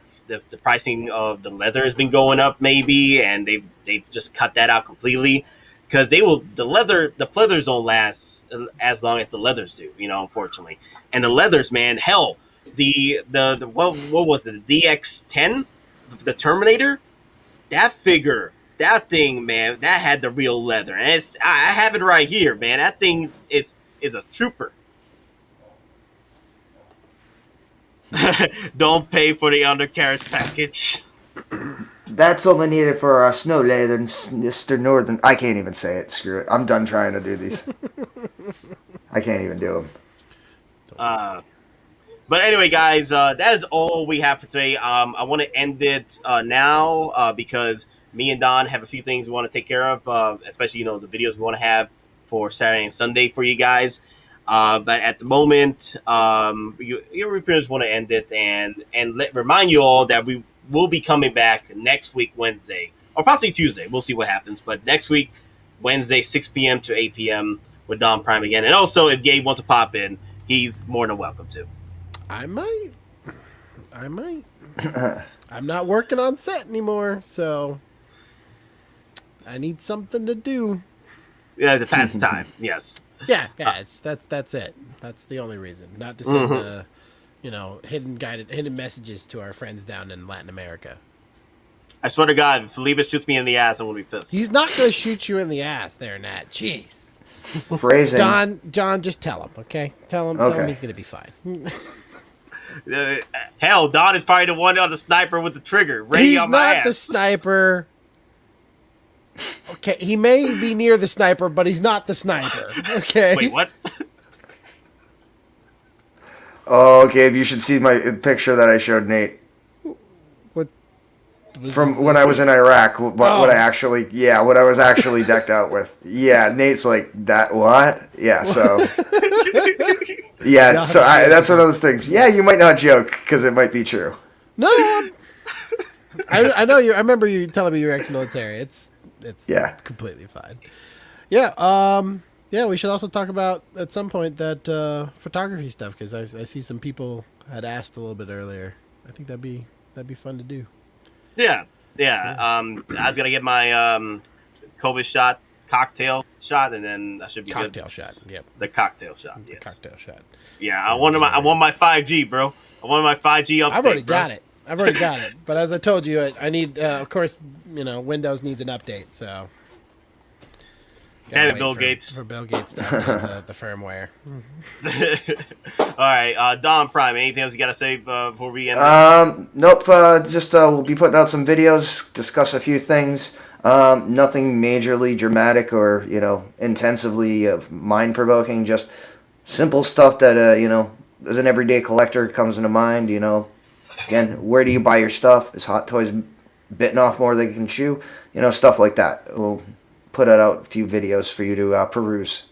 pricing of the leather has been going up, maybe, and they've just cut that out completely. Because the pleathers don't last as long as the leathers do, unfortunately. And the leathers, man, hell, the what was it, the DX10, the Terminator, that figure. That thing, man, that had the real leather, and I have it right here, man. That thing is a trooper. Don't pay for the undercarriage package. That's only needed for our snow leather, Mr. Northern. I can't even say it. Screw it. I'm done trying to do these. I can't even do them. But anyway, guys, that is all we have for today. I want to end it now because me and Don have a few things we want to take care of, especially, the videos we want to have for Saturday and Sunday for you guys. But at the moment, you pretty much want to end it and remind you all that we will be coming back next week, Wednesday, or possibly Tuesday. We'll see what happens. But next week, Wednesday, 6 p.m. to 8 p.m. with Don Prime again. And also, if Gabe wants to pop in, he's more than welcome to. I might. I'm not working on set anymore, so I need something to do. Yeah, to pass the time. Yes. Yeah, that's it. That's the only reason. Not to send hidden messages to our friends down in Latin America. I swear to God, if Felipe shoots me in the ass, I'm gonna be pissed. He's not gonna shoot you in the ass there, Nat. Jeez. Phrasing. John, just tell him, okay? Tell him he's gonna be fine. Hell, Don is probably the one on the sniper with the trigger. He's on my not ass. the sniper. Okay, he may be near the sniper, but he's not the sniper. Okay. Wait, what? Oh, Gabe, you should see my picture that I showed Nate. What? From when I was in Iraq, what I was actually decked out with. Yeah, Nate's like, that what? Yeah, so... Yeah, so that's one of those things. Yeah, you might not joke, because it might be true. No, I know you. I remember you telling me you were ex-military. It's completely fine. Yeah, we should also talk about at some point that photography stuff, because I see some people had asked a little bit earlier. I think that'd be fun to do. Yeah. I was gonna get my COVID shot, cocktail shot, and then I should be cocktail good. shot. Yep. The cocktail shot. Yes. The cocktail shot. Yeah, I want my 5G, bro. I want my 5G update. I've already got it. But as I told you, I need, of course, Windows needs an update, so. Damn it, Bill Gates. For Bill Gates to update the firmware. All right, Don Prime, anything else you got to say before we end? Nope, just we'll be putting out some videos, discuss a few things. Nothing majorly dramatic or, intensively mind-provoking, just simple stuff that, as an everyday collector comes into mind, Again, where do you buy your stuff? Is Hottoys bitten off more than they can chew? Stuff like that. We'll put out a few videos for you to peruse.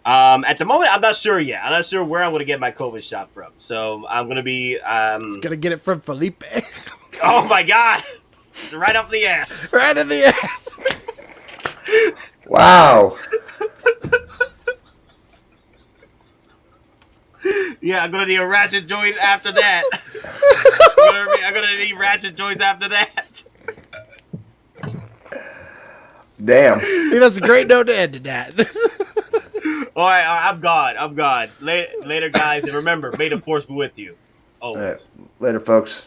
At the moment, I'm not sure yet. I'm not sure where I'm going to get my COVID shot from. So I'm going to be... going to get it from Felipe. Oh, my God. Right up the ass. Right in the ass. Wow. Yeah, I'm going to need a ratchet joint after that. I'm going to need ratchet joints after that. Damn. I think that's a great note to end it at. All right, I'm gone. Later, guys. And remember, may the force be with you. Always. Later, folks.